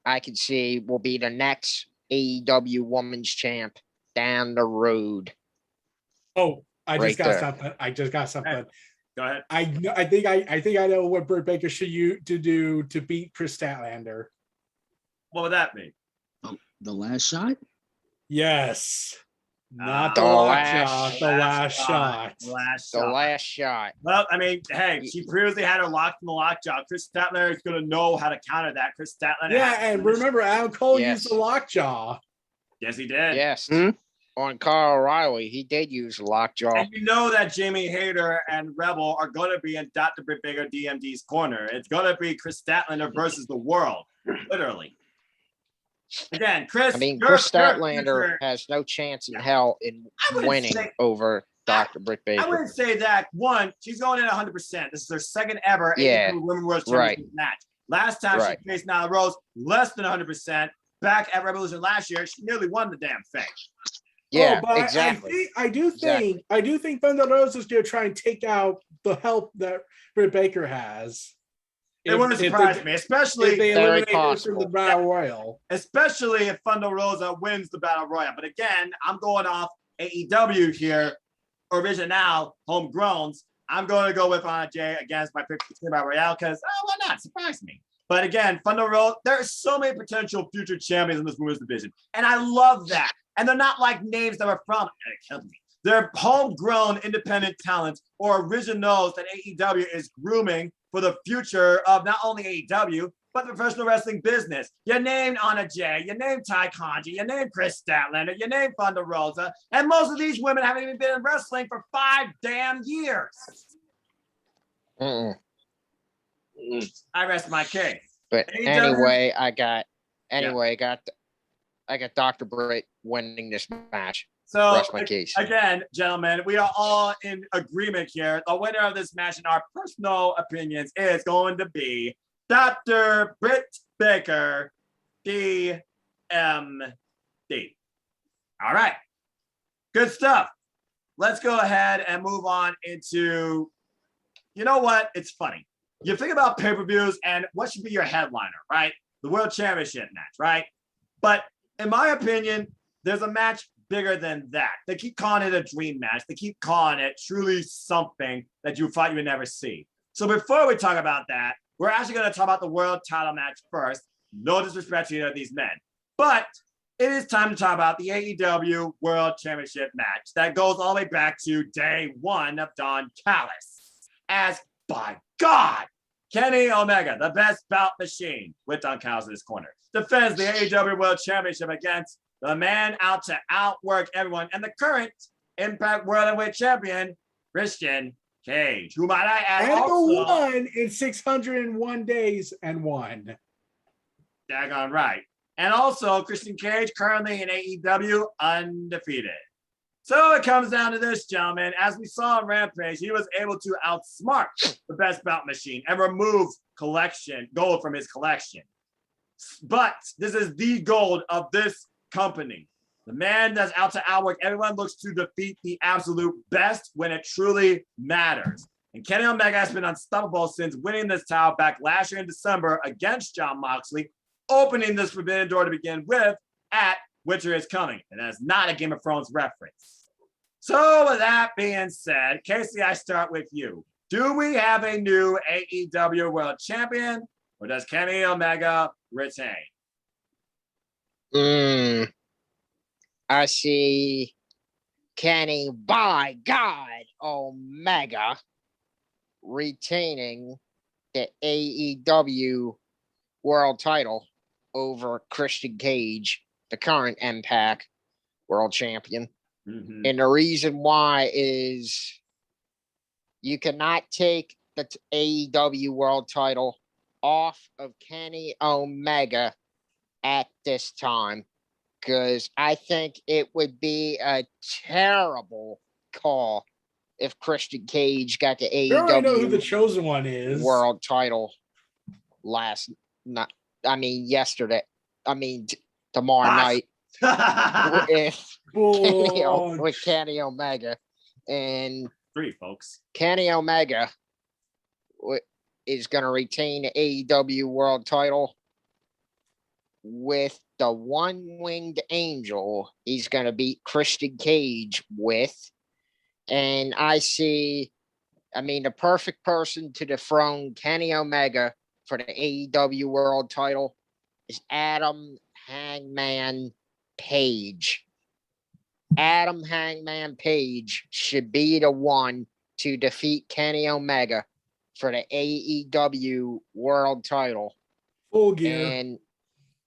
I can see, will be the next AEW Women's Champ down the road. Oh, I just Right got there. something. I just got something. Go ahead. I think I know what Britt Baker should do to beat Chris Statlander. What would that be? The last shot? Yes. Not The the last last shot. shot. Last The shot. last shot. Well, I mean, hey, she previously had her locked in the lockjaw. Chris Statlander is going to know how to counter that. Chris Statlander. Yeah, and remember, Adam Cole Yes. used the lockjaw. Yes, he did. Yes. Hmm? On Kyle O'Reilly, he did use lockjaw. And you know that Jamie Hayter and Rebel are going to be in Dr. Britt Baker DMD's corner. It's going to be Chris Statlander versus the world, literally. Again, Chris. I mean, your Chris future- Statlander has no chance in hell in I wouldn't winning say- over Dr. Britt I Baker. wouldn't say that. One, she's going in 100%. This is her second ever Yeah. AEW Women's World Right. Championship match. Last time Right. she faced Nyla Rose, less than 100%. Back at Revolution last year, she nearly won the damn thing. Yeah, but exactly. I do Exactly. think Thunder Rosa is going to try and take out the help that Britt Baker has. It wouldn't surprise me, especially if they Very eliminate her from the possible. Battle Royal. especially if Thunder Rosa wins the Battle Royal. But again, I'm going off AEW here, original, homegrowns. I'm going to go with Jay against my pick for the Battle Royale because, why not? Surprise me. But again, Thunder Rosa, there's so many potential future champions in this women's division. And I love that. And they're not like names that are from a company. They're homegrown independent talents or originals that AEW is grooming for the future of not only AEW, but the professional wrestling business. You named Anna Jay, you named Ty Conji, you named Chris Statlander, you named Thunder Rosa, and most of these women haven't even been in wrestling for 5 damn years. Mm-mm. I rest my case. But AEW anyway, I got Dr. Britt winning this match. So Rest my case. again, gentlemen, we are all in agreement here. The winner of this match, in our personal opinions, is going to be Dr. Britt Baker, DMD. All right, good stuff. Let's go ahead and move on into, you know what? It's funny. You think about pay-per-views and what should be your headliner, right? The World Championship match, right? But in my opinion, there's a match bigger than that. They keep calling it a dream match. They keep calling it truly something that you thought you would never see. So before we talk about that, we're actually going to talk about the world title match first. No disrespect to either of these men. But it is time to talk about the AEW World Championship match that goes all the way back to day one of Don Callis. As, by God, Kenny Omega, the best bout machine, with Don Callis in his corner, defends the AEW World Championship against the man out to outwork everyone, and the current Impact World Heavyweight Champion, Christian Cage, who might I add And also won in 601 days and won. daggone right. And also Christian Cage, currently in AEW, undefeated. So it comes down to this, gentlemen. As we saw on Rampage, he was able to outsmart the best bout machine and remove gold from his collection. But this is the gold of this company. The man that's out to outwork everyone looks to defeat the absolute best when it truly matters. And Kenny Omega has been unstoppable since winning this title back last year in December against Jon Moxley, opening this forbidden door to begin with at Winter is Coming. And that's not a Game of Thrones reference. So with that being said, Casey, I start with you. Do we have a new AEW World Champion, or does Kenny Omega retain? I see Kenny, by God, Omega retaining the AEW World title over Christian Cage, the current Impact World Champion. Mm-hmm. And the reason why is you cannot take the AEW World title off of Kenny Omega at this time, because I think it would be a terrible call if Christian Cage got the You already know who the AEW chosen one is. World title yesterday. Tomorrow night with Kenny Omega. And 3, folks. Kenny Omega is going to retain the AEW World title with the one-winged angel he's going to beat Christian Cage with. And I see, the perfect person to dethrone Kenny Omega for the AEW World title is Adam Hangman Page. Adam Hangman Page should be the one to defeat Kenny Omega for the AEW World title. Full Gear.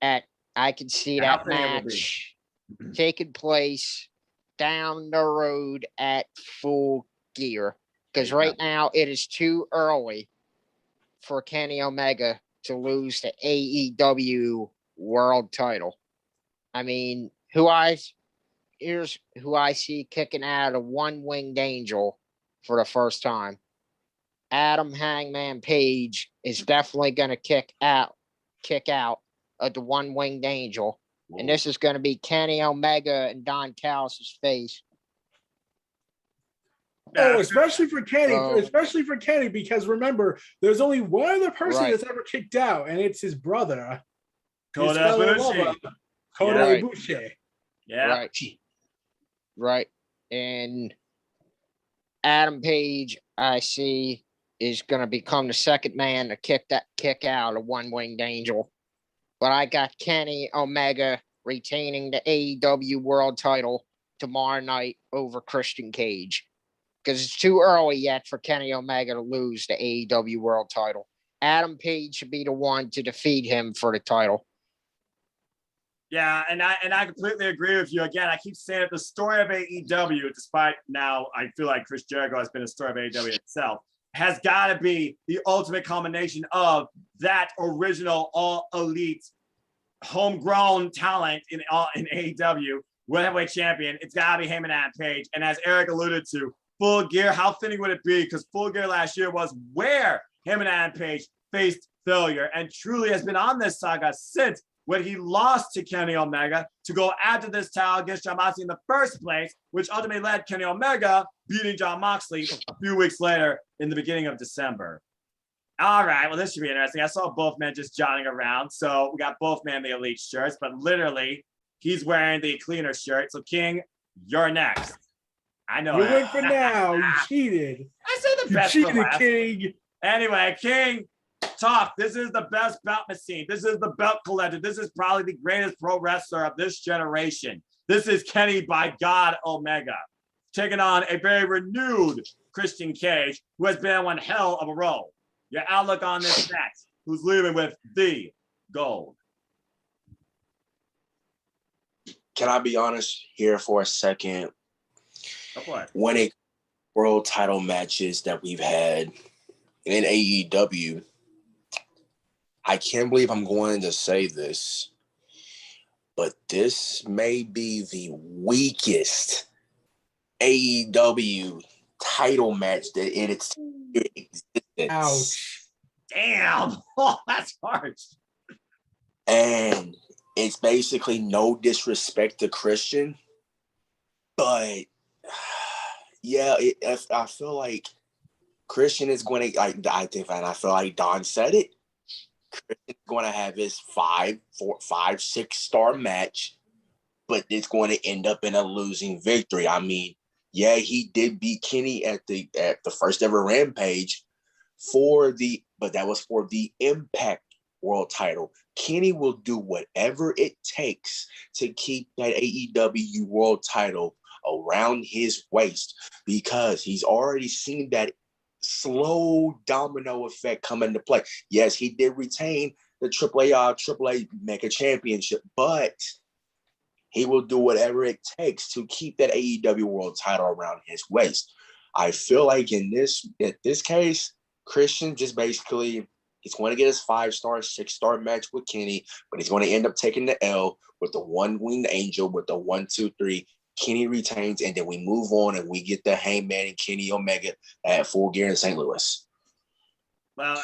And I can see that match taking place down the road at Full Gear. Because right now it is too early for Kenny Omega to lose the AEW World title. Here's who I see kicking out a one-winged angel for the first time. Adam Hangman Page is definitely going to kick out of the one-winged angel And this is going to be Kenny Omega and Don Callis' face. Oh, especially for Kenny, because remember, there's only one other person that's ever kicked out, and it's his brother, Kota Ibushi. Yeah. Right. And Adam Page, I see, is going to become the second man to kick out a One-Winged Angel. But I got Kenny Omega retaining the AEW World Title tomorrow night over Christian Cage. Because it's too early yet for Kenny Omega to lose the AEW World Title. Adam Page should be the one to defeat him for the title. Yeah, and I completely agree with you. Again, I keep saying it, the story of AEW, despite now I feel like Chris Jericho has been a story of AEW itself, has got to be the ultimate combination of that original all elite homegrown talent in AEW, world heavyweight champion. It's got to be him and Adam Page. And as Eric alluded to, Full Gear, how fitting would it be? Because Full Gear last year was where him and Adam Page faced failure and truly has been on this saga since when he lost to Kenny Omega to go after this title against Jon Moxley in the first place, which ultimately led Kenny Omega beating Jon Moxley a few weeks later in the beginning of December. All right, well, this should be interesting. I saw both men just jotting around. So we got both men in the elite shirts, but literally he's wearing the cleaner shirt. So King, you're next. I know. You win for now. You cheated. I said the best cheated, for last. King. Anyway, King, talk. This is the best belt machine. This is the belt collector. This is probably the greatest pro wrestler of this generation. This is Kenny by God Omega, taking on a very renewed Christian Cage, who has been on one hell of a roll. Your outlook on this match, who's leaving with the gold. Can I be honest here for a second? What? When it world title matches that we've had in AEW, I can't believe I'm going to say this, but this may be the weakest AEW title match that in its existence. Ouch. Damn. Oh, that's harsh. And it's basically no disrespect to Christian, but yeah, I feel like Christian is going to, I feel like Don said it. Christian's going to have his 6-star match, but it's going to end up in a losing victory. I mean, yeah, he did beat Kenny at the first ever Rampage but that was for the Impact World title. Kenny will do whatever it takes to keep that AEW World title around his waist because he's already seen that slow domino effect come into play. Yes, he did retain the AAA Mega Championship, but he will do whatever it takes to keep that AEW World title around his waist. I feel like in this case, Christian just basically he's going to get his 5-star, 6-star match with Kenny, but he's going to end up taking the L with the One-Winged Angel with the 1-2-3. Kenny retains, and then we move on and we get the Hangman and Kenny Omega at Full Gear in St. Louis. Well,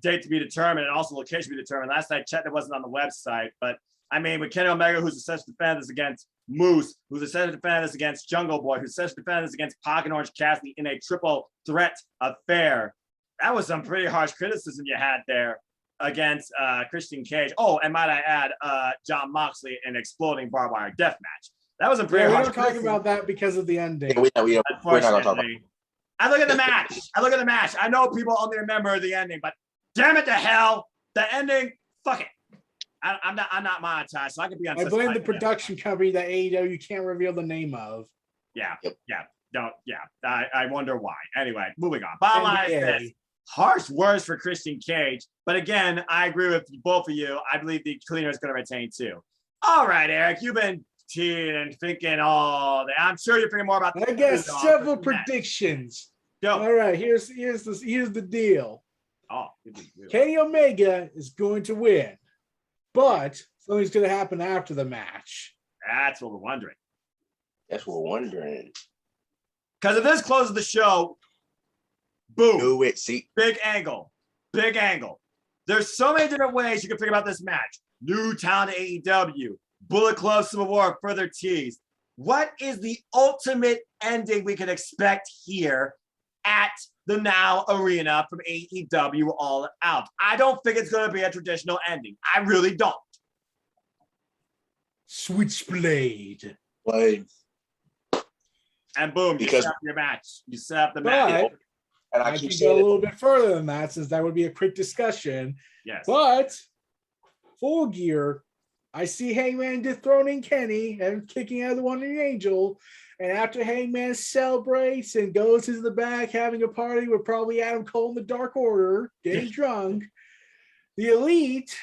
date to be determined and also location to be determined. Last night I checked, it wasn't on the website, but I mean, with Kenny Omega, who's essentially defending this against Moose, who's essentially defending this against Jungle Boy, who's essentially defending this against Pac and Orange Cassidy in a triple threat affair. That was some pretty harsh criticism you had there against Christian Cage. Oh, and might I add, Jon Moxley in exploding barbed wire death match. That was a pretty harsh criticism. We don't talk about that because of the ending. Yeah, we're not going to talk about it. I look at the match. I know people only remember the ending, but damn it to hell, the ending, fuck it. I'm not monetized, so I could be on. I blame the production company that AEW can't reveal the name of. Yeah. I wonder why. Anyway, moving on. Bottom line is this. Harsh words for Christian Cage, but again, I agree with both of you. I believe the cleaner is going to retain too. All right, Eric, you've been teeing and thinking all day. I'm sure you're thinking more about. I guess several predictions. Go. All right, here's the deal. Oh, Kenny Omega is going to win, but something's going to happen after the match. That's what we're wondering. Because if this closes the show, boom. Do it. See. Big angle. There's so many different ways you can think about this match. New talent to AEW. Bullet Club Civil War further teased. What is the ultimate ending we can expect here at the Now Arena from AEW All Out? I don't think it's going to be a traditional ending. I really don't. Switchblade. Like, And boom, Because- you set up your match. You set up the match. But and I I keep can go saying a it. little bit further than that, since that would be a quick discussion. Yes. But Full Gear, I see Hangman dethroning Kenny and kicking out the One Winged Angel. And after Hangman celebrates and goes into the back having a party with probably Adam Cole and the Dark Order, getting drunk, the Elite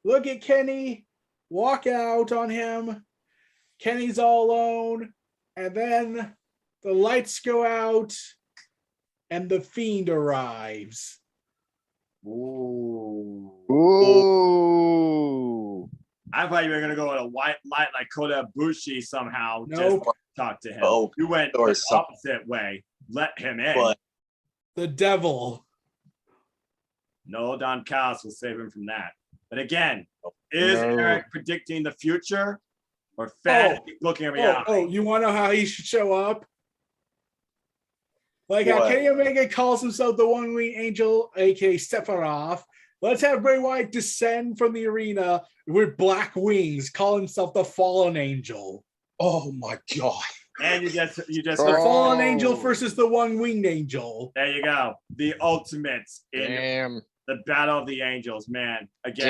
look at Kenny, walk out on him. Kenny's all alone. And then the lights go out and the Fiend arrives. Ooh. Ooh. I thought you were going to go with a white light like Kota Ibushi somehow. Nope. Just talk to him. Oh, You went or the some- opposite way. Let him in. But The Devil. No, Don Callis will save him from that. But again, is No. Eric predicting the future or fantasy looking at reality? You want to know how he should show up? Like how What? Kenny Omega calls himself the One Winged Angel, aka Sephiroth. Let's have Bray Wyatt descend from the arena with black wings, call himself the Fallen Angel. oh my god. And you just The Oh. Fallen Angel versus the One Winged Angel. there you go. The ultimate in Damn. the Battle of the Angels, man. Again,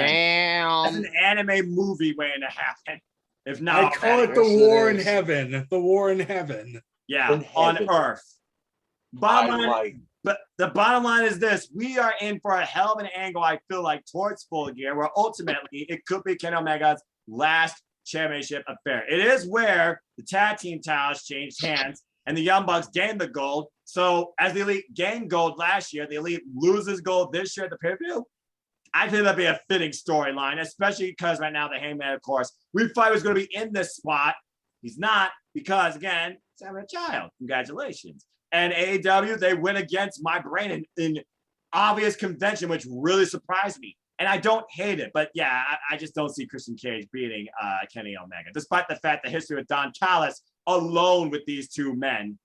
that's Damn. an anime movie waiting to happen. If not, I call it the Yes, it War in is. Heaven. The War in Heaven. yeah, In on heaven. Earth. Bottom I line, like but the bottom line is this: we are in for a hell of an angle. I feel like towards Full Gear, where ultimately it could be Kenny Omega's last championship affair. It is where the tag team titles changed hands and the Young Bucks gained the gold. So as the Elite gained gold last year, the Elite loses gold this year at the pay-per-view. I think that'd be a fitting storyline, especially because right now the Hangman, of course, we thought he was going to be in this spot. He's not because, again, he's having a child. Congratulations. And AEW, they went against my brain in obvious convention, which really surprised me. And I don't hate it, but yeah, I just don't see Christian Cage beating Kenny Omega, despite the fact that history with Don Callis alone with these two men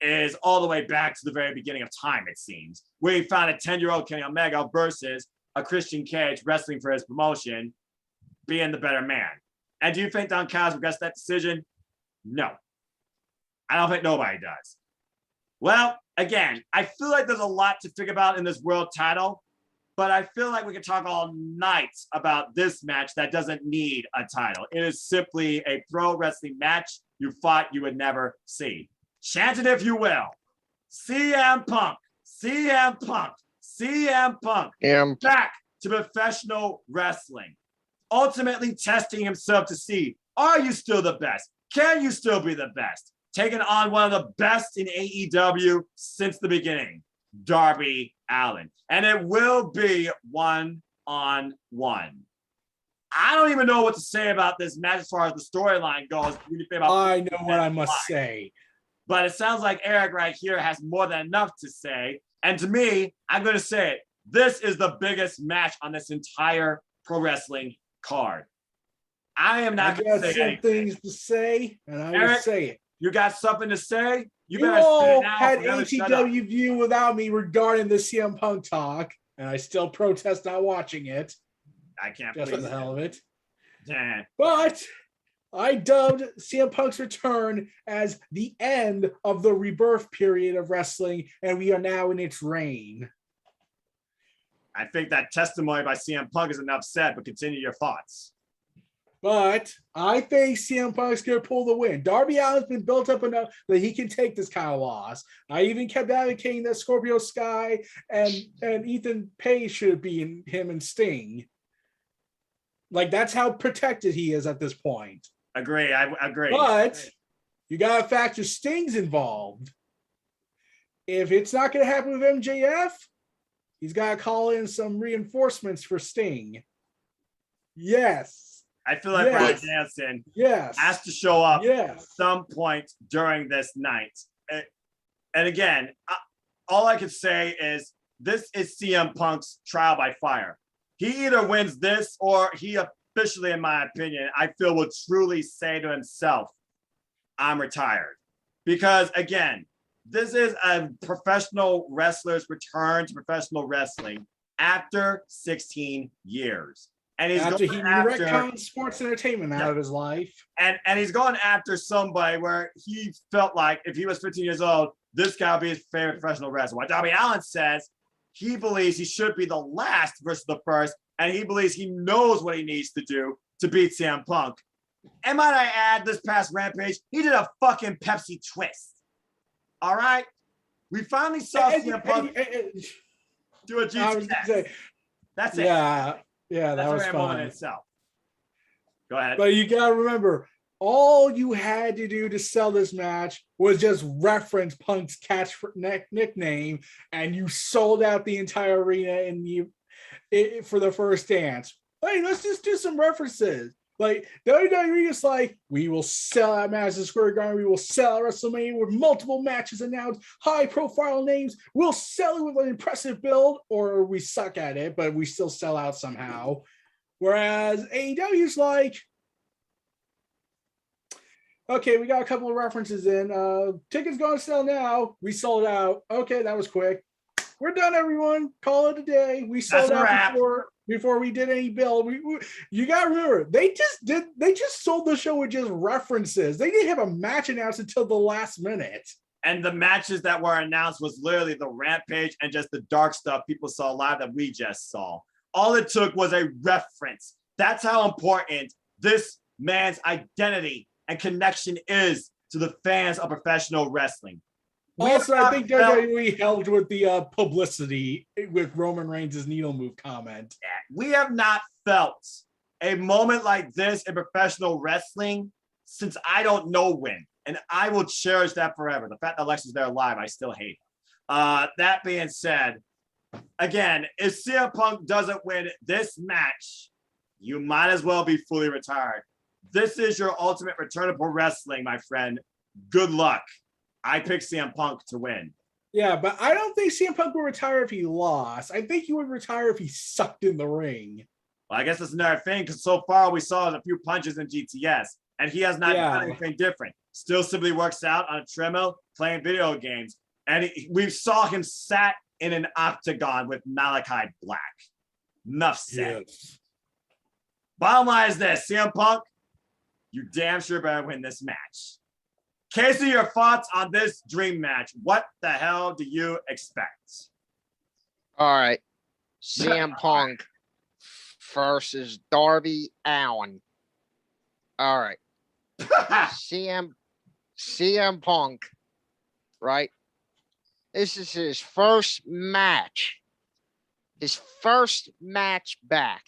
is all the way back to the very beginning of time, it seems, where he found a 10-year-old Kenny Omega versus a Christian Cage wrestling for his promotion, being the better man. And do you think Don Callis regrets that decision? No. I don't think nobody does. Well, again, I feel like there's a lot to think about in this world title, but I feel like we could talk all night about this match that doesn't need a title. It is simply a pro wrestling match you thought you would never see. Chant it if you will. CM Punk, CM Punk, CM Punk, Damn. back to professional wrestling. Ultimately testing himself to see, are you still the best? Can you still be the best? Taking on one of the best in AEW since the beginning, Darby Allin. And it will be 1-on-1. I don't even know what to say about this match as far as the storyline goes. I know what I must say. But it sounds like Eric right here has more than enough to say. And to me, I'm going to say it. This is the biggest match on this entire pro wrestling card. I am I not going got to say some anything. things to say, and I will Eric, say it. You got something to say? You better say all it now. had Forever shut up. ATW View without me regarding the CM Punk talk, and I still protest not watching it, I can't just for please the hell of it. Yeah. But I dubbed CM Punk's return as the end of the rebirth period of wrestling, and we are now in its reign. I think that testimony by CM Punk is enough said, but continue your thoughts. But I think CM Punk's going to pull the win. Darby Allin's been built up enough that he can take this kind of loss. I even kept advocating that Scorpio Sky and Ethan Page should be in him and Sting. Like, that's how protected he is at this point. Agree. I agree. But you got to factor Sting's involved. If it's not going to happen with MJF, he's got to call in some reinforcements for Sting. Yes. I feel like Brian Jansen has to show up at some point during this night. And again, all I can say is this is CM Punk's trial by fire. He either wins this or he officially, in my opinion, I feel will truly say to himself, I'm retired. Because again, this is a professional wrestler's return to professional wrestling after 16 years. And he's after going he after retconned sports entertainment out of his life. and he's going after somebody where he felt like if he was 15 years old, this guy would be his favorite professional wrestler. What Darby Allin says, he believes he should be the last versus the first, and he believes he knows what he needs to do to beat CM Punk. And might I add, this past Rampage, he did a fucking Pepsi twist. All right? We finally saw CM Punk do a GTS. That's it. Yeah, that was a fun. moment in itself. Go ahead. But you gotta remember, all you had to do to sell this match was just reference Punk's nickname, and you sold out the entire arena for the first dance. Hey, let's just do some references. Like WWE is like, we will sell out Madison Square Garden, we will sell out WrestleMania with multiple matches announced, high-profile names. We'll sell it with an impressive build, or we suck at it, but we still sell out somehow. Whereas AEW is like, okay, we got a couple of references in. Tickets going to sell now. We sold out. Okay, that was quick. We're done, everyone. Call it a day. We sold out before we did any build. You got to remember, they just sold the show with just references. They didn't have a match announced until the last minute. And the matches that were announced was literally the Rampage and just the dark stuff people saw live that we just saw. All it took was a reference. That's how important this man's identity and connection is to the fans of professional wrestling. Also, I think WWE helped with the publicity with Roman Reigns' needle move comment. We have not felt a moment like this in professional wrestling since I don't know when. And I will cherish that forever. The fact that Alexa's there live, I still hate it. That being said, again, if CM Punk doesn't win this match, you might as well be fully retired. This is your ultimate return to pro wrestling, my friend. Good luck. I pick CM Punk to win. Yeah, but I don't think CM Punk would retire if he lost. I think he would retire if he sucked in the ring. Well, I guess that's another thing, because so far we saw a few punches in GTS, and he has not done anything different. Still simply works out on a treadmill playing video games. And we saw him sat in an octagon with Malachi Black. Enough said. Yes. Bottom line is this, CM Punk, you damn sure better win this match. Casey, your thoughts on this dream match? What the hell do you expect? All right. CM Punk versus Darby Allin. All right. CM Punk, right? This is his first match. His first match back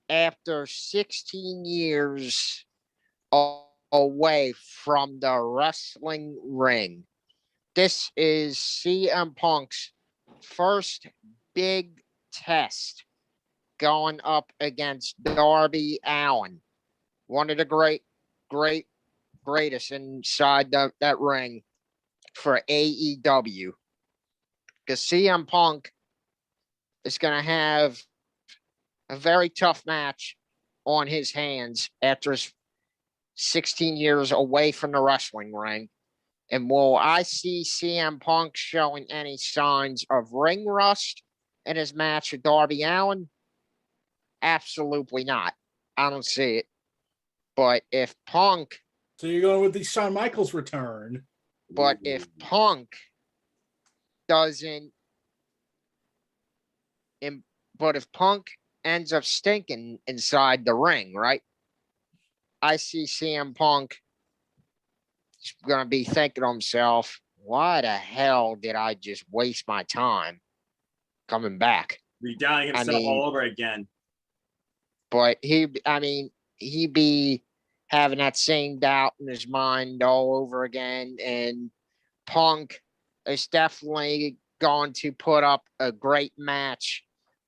after 16 years away from the wrestling ring. This is CM Punk's first big test going up against Darby Allin, one of the greatest inside that ring for AEW. Because CM Punk is going to have a very tough match on his hands after his 16 years away from the wrestling ring. And will I see CM Punk showing any signs of ring rust in his match with Darby Allin? Absolutely not. I don't see it. But if Punk... So you're going with the Shawn Michaels return. But if Punk doesn't... But if Punk ends up stinking inside the ring, right? I see CM Punk going to be thinking to himself, why the hell did I just waste my time coming back? Redoubting himself all over again. But he'd be having that same doubt in his mind all over again. And Punk is definitely going to put up a great match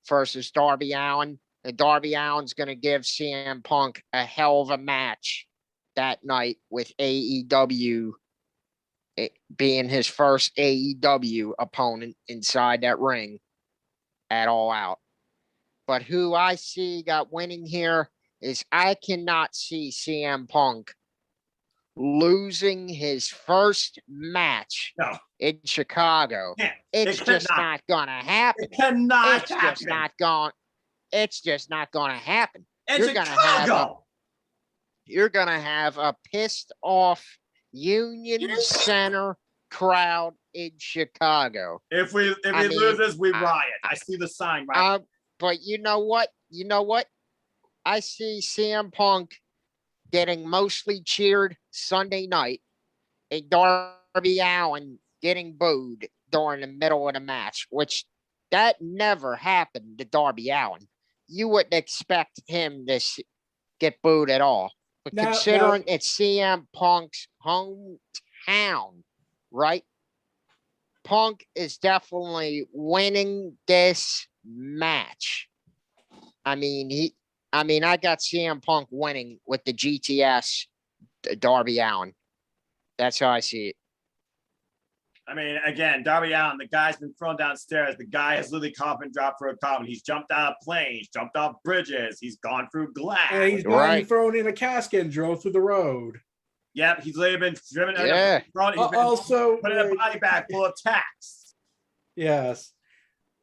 versus Darby Allin. And Darby Allin's going to give CM Punk a hell of a match that night with AEW being his first AEW opponent inside that ring at All Out. But who I see got winning here is I cannot see CM Punk losing his first match in Chicago. It's just not gonna happen. It cannot It's happen. just not going. It's just not gonna happen. In Chicago. You're gonna have a pissed off Union Center crowd in Chicago. If we lose this, we riot. I see the sign right. But you know what? I see CM Punk getting mostly cheered Sunday night, and Darby Allin getting booed during the middle of the match, which that never happened to Darby Allin. You wouldn't expect him to get booed at all. But considering it's CM Punk's hometown, right? Punk is definitely winning this match. I got CM Punk winning with the GTS Darby Allin. That's how I see it. I mean, again, Darby Allin, the guy's been thrown downstairs. The guy has literally coffin dropped for a coffin. He's jumped out of planes, jumped off bridges. He's gone through glass. And he's been thrown in a casket and drove through the road. Yep, he's literally been driven. Yeah. He's been Also, put in a body bag full of tacks. Yes.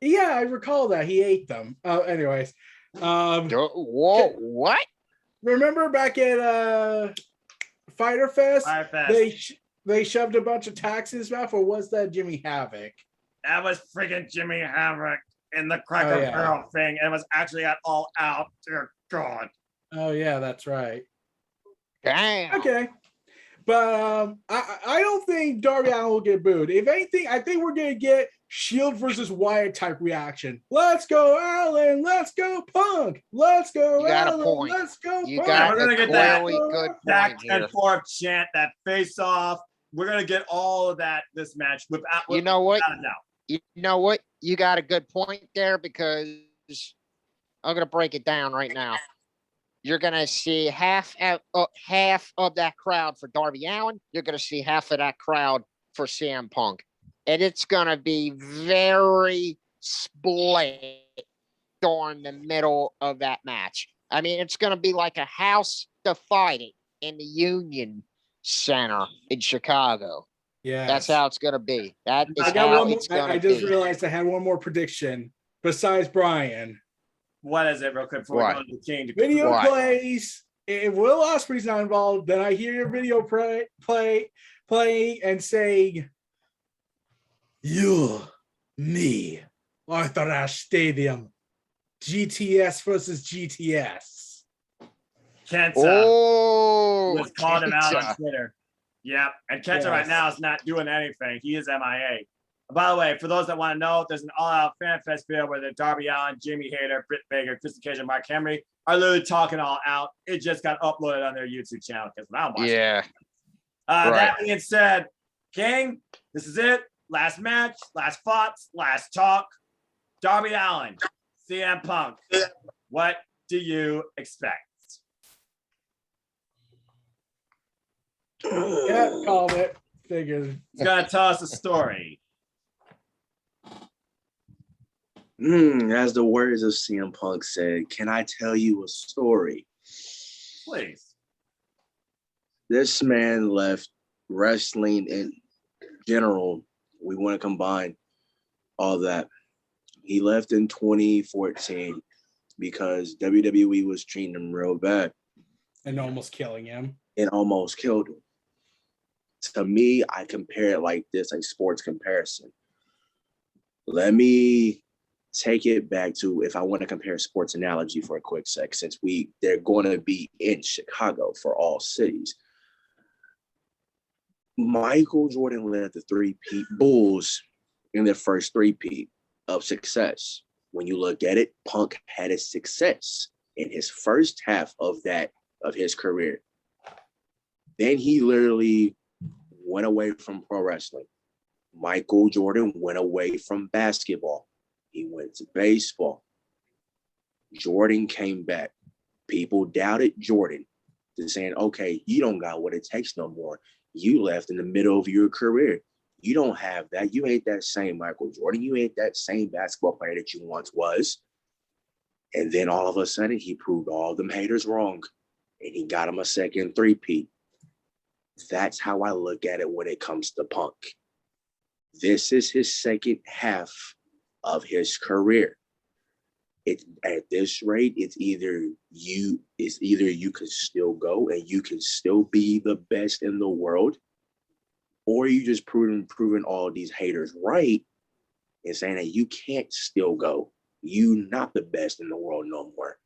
Yeah, I recall that. He ate them. Anyways. Whoa, what? Remember back at Fyter Fest? They shoved a bunch of tacks in his mouth, or was that Jimmy Havoc? That was friggin' Jimmy Havoc in the Cracker Barrel thing. And it was actually at All Out. Dear God. Oh, yeah, that's right. Damn. Okay. But I don't think Darby Allin will get booed. If anything, I think we're going to get Shield versus Wyatt type reaction. Let's go, Allin. Let's go, Punk. Let's go, Allin. Let's go, You Punk. got We're going to get that that back and forth chant, that face off. We're going to get all of that this match. You know what? You know what? You got a good point there, because I'm going to break it down right now. You're going to see half of that crowd for Darby Allin. You're going to see half of that crowd for CM Punk. And it's going to be very split during the middle of that match. I mean, it's going to be like a house divided in the Union Center in Chicago. Yeah, that's how it's going to be. That is I got how one more, it's going to I be. just realized I had one more prediction besides Brian. What is it, real quick, before we go to the King? Video plays. If Will Ospreay's not involved, then I hear your video playing and saying, "You, me, Arthur Ashe Stadium, GTS versus GTS." Kenta was calling him out on Twitter. Yep, and Kenta right now is not doing anything. He is MIA. By the way, for those that want to know, there's an all-out fan fest video where the Darby Allin, Jamie Hayter, Britt Baker, Christy Cage, and Mark Henry are literally talking all out. It just got uploaded on their YouTube channel because I'm watching. Yeah. That being said, King, this is it. Last match, last thoughts, last talk. Darby Allin, CM Punk. What do you expect? Yeah, called it. Figured. He's gonna tell us a story. As the words of CM Punk said, can I tell you a story? Please. This man left wrestling in general. We want to combine all that. He left in 2014 because WWE was treating him real bad. And almost killing him. And almost killed him. To me, I compare it like this, a sports comparison. Let me take it back to, if I want to compare sports analogy for a quick sec, since they're going to be in Chicago for all cities. Michael Jordan led the three-peat Bulls in their first three-peat of success. When you look at it, Punk had a success in his first half of his career. Then he literally went away from pro wrestling. Michael Jordan went away from basketball. He went to baseball. Jordan came back. People doubted Jordan. They're saying, okay, you don't got what it takes no more. You left in the middle of your career. You don't have that. You ain't that same Michael Jordan. You ain't that same basketball player that you once was. And then all of a sudden, he proved all them haters wrong, and he got him a second three-peat. That's how I look at it when it comes to Punk. This is his second half of his career. It at this rate, it's either you can still go and you can still be the best in the world, or you just proving all these haters right and saying that you can't still go. You not the best in the world no more.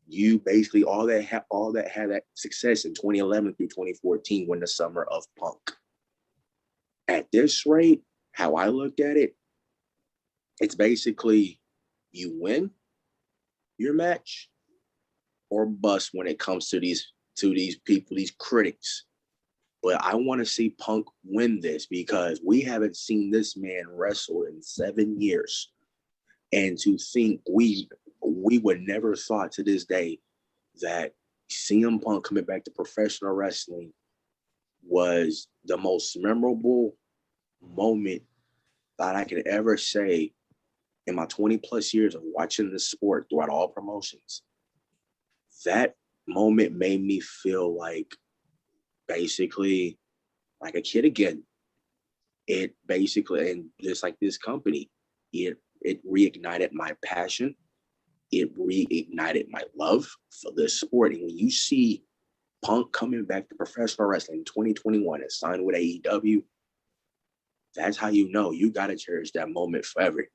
You basically all that had that success in 2011 through 2014 when the summer of Punk. At this rate, how I looked at it, it's basically you win your match or bust when it comes to these people, these critics. But I want to see Punk win this because we haven't seen this man wrestle in 7 years. And to think we would never thought to this day that CM Punk coming back to professional wrestling was the most memorable moment that I could ever say in my 20 plus years of watching this sport throughout all promotions. That moment made me feel like basically like a kid again. It basically, and just like this company, it reignited my passion. It reignited my love for this sport. And when you see Punk coming back to professional wrestling in 2021 and signed with AEW, that's how you know you got to cherish that moment forever.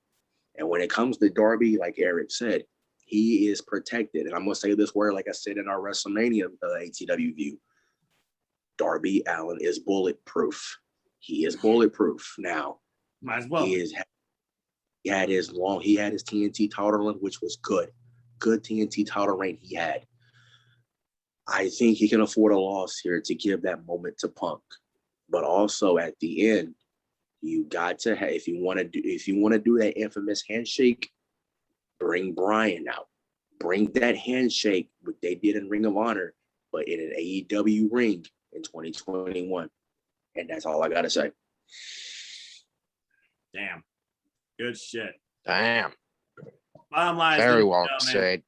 And when it comes to Darby, like Eric said, he is protected. And I'm going to say this word, like I said in our WrestleMania ATW View, Darby Allin is bulletproof. He is bulletproof. Now, might as well. He had his TNT title run, which was good TNT title reign he had. I think he can afford a loss here to give that moment to Punk. But also at the end, you got to have, if you want to do that infamous handshake, bring Bryan out. Bring that handshake, what they did in Ring of Honor, but in an AEW ring in 2021. And that's all I gotta say. Damn. Good shit. Damn. Bottom line is, very well said.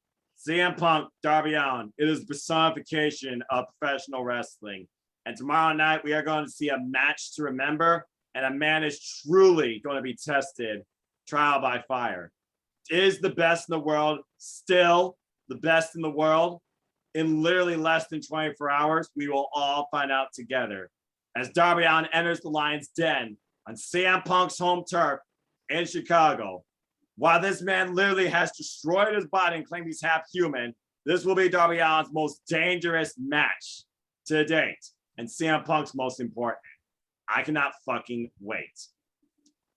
CM Punk, Darby Allin, it is the personification of professional wrestling. And tomorrow night, we are going to see a match to remember, and a man is truly going to be tested trial by fire. Is the best in the world still the best in the world? In literally less than 24 hours, we will all find out together. As Darby Allin enters the Lion's Den on CM Punk's home turf in Chicago. While this man literally has destroyed his body and claimed he's half human, this will be Darby Allin's most dangerous match to date, and CM Punk's most important. I cannot fucking wait.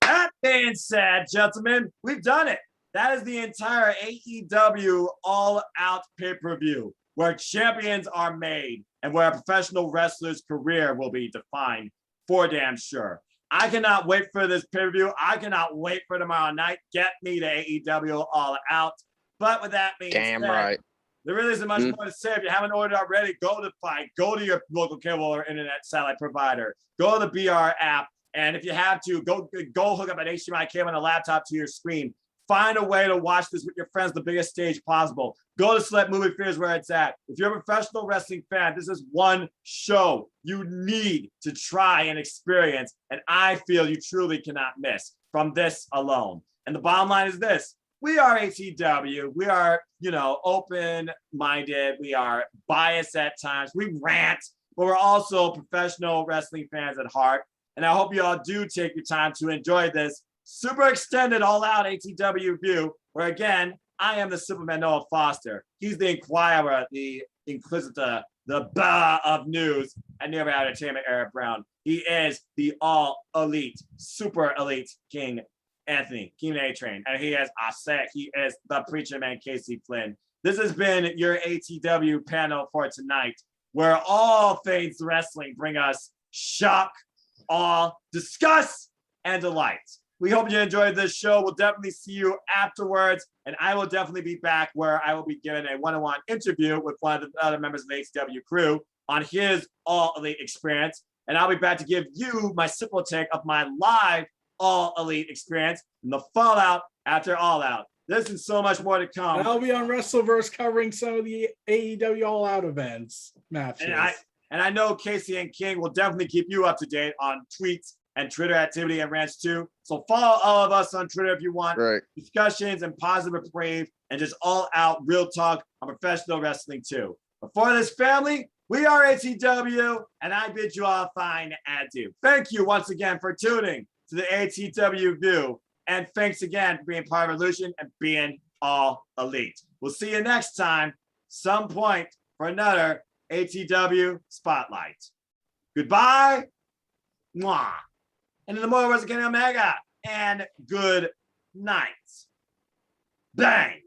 That being said, gentlemen, we've done it. That is the entire AEW All Out pay-per-view, where champions are made and where a professional wrestler's career will be defined for damn sure. I cannot wait for this pay-per-view. I cannot wait for tomorrow night. Get me to AEW All Out. But with that being said, Right. There really isn't much more to say. If you haven't ordered already, go to Fight. Go to your local cable or internet satellite provider. Go to the BR app. And if you have to, go hook up an HDMI cable and a laptop to your screen. Find a way to watch this with your friends, the biggest stage possible. Go to Select Movie Theaters where it's at. If you're a professional wrestling fan, this is one show you need to try and experience. And I feel you truly cannot miss from this alone. And the bottom line is this. We are ATW. We are, open-minded. We are biased at times. We rant, but we're also professional wrestling fans at heart. And I hope you all do take your time to enjoy this super extended all-out ATW View, where, again, I am the Superman Noah Foster. He's the Inquirer, the Inquisitor, the Bah of News, and Nearby Entertainment, Eric Brown. He is the all-elite, super elite King Anthony, King A-Train. And he is he is the Preacher Man, Casey Flynn. This has been your ATW panel for tonight, where all things wrestling bring us shock, awe, disgust, and delight. We hope you enjoyed this show. We'll definitely see you afterwards, and I will definitely be back where I will be giving a one-on-one interview with one of the other members of the ATW crew on his All Elite experience, and I'll be back to give you my simple take of my live All Elite experience and the fallout after All Out. This is so much more to come. And I'll be on WrestleVerse covering some of the AEW All Out events matches. And I know Casey and King will definitely keep you up to date on tweets and Twitter activity and rants too. So follow all of us on Twitter if you want discussions and positive brave and just all out real talk on professional wrestling too. But for this family, we are ATW, and I bid you all a fine adieu. Thank you once again for tuning to the ATW View. And thanks again for being part of Evolution and being all elite. We'll see you next time, some point, for another ATW Spotlight. Goodbye. Mwah. And in the Multiverse Omega. And good night. Bang.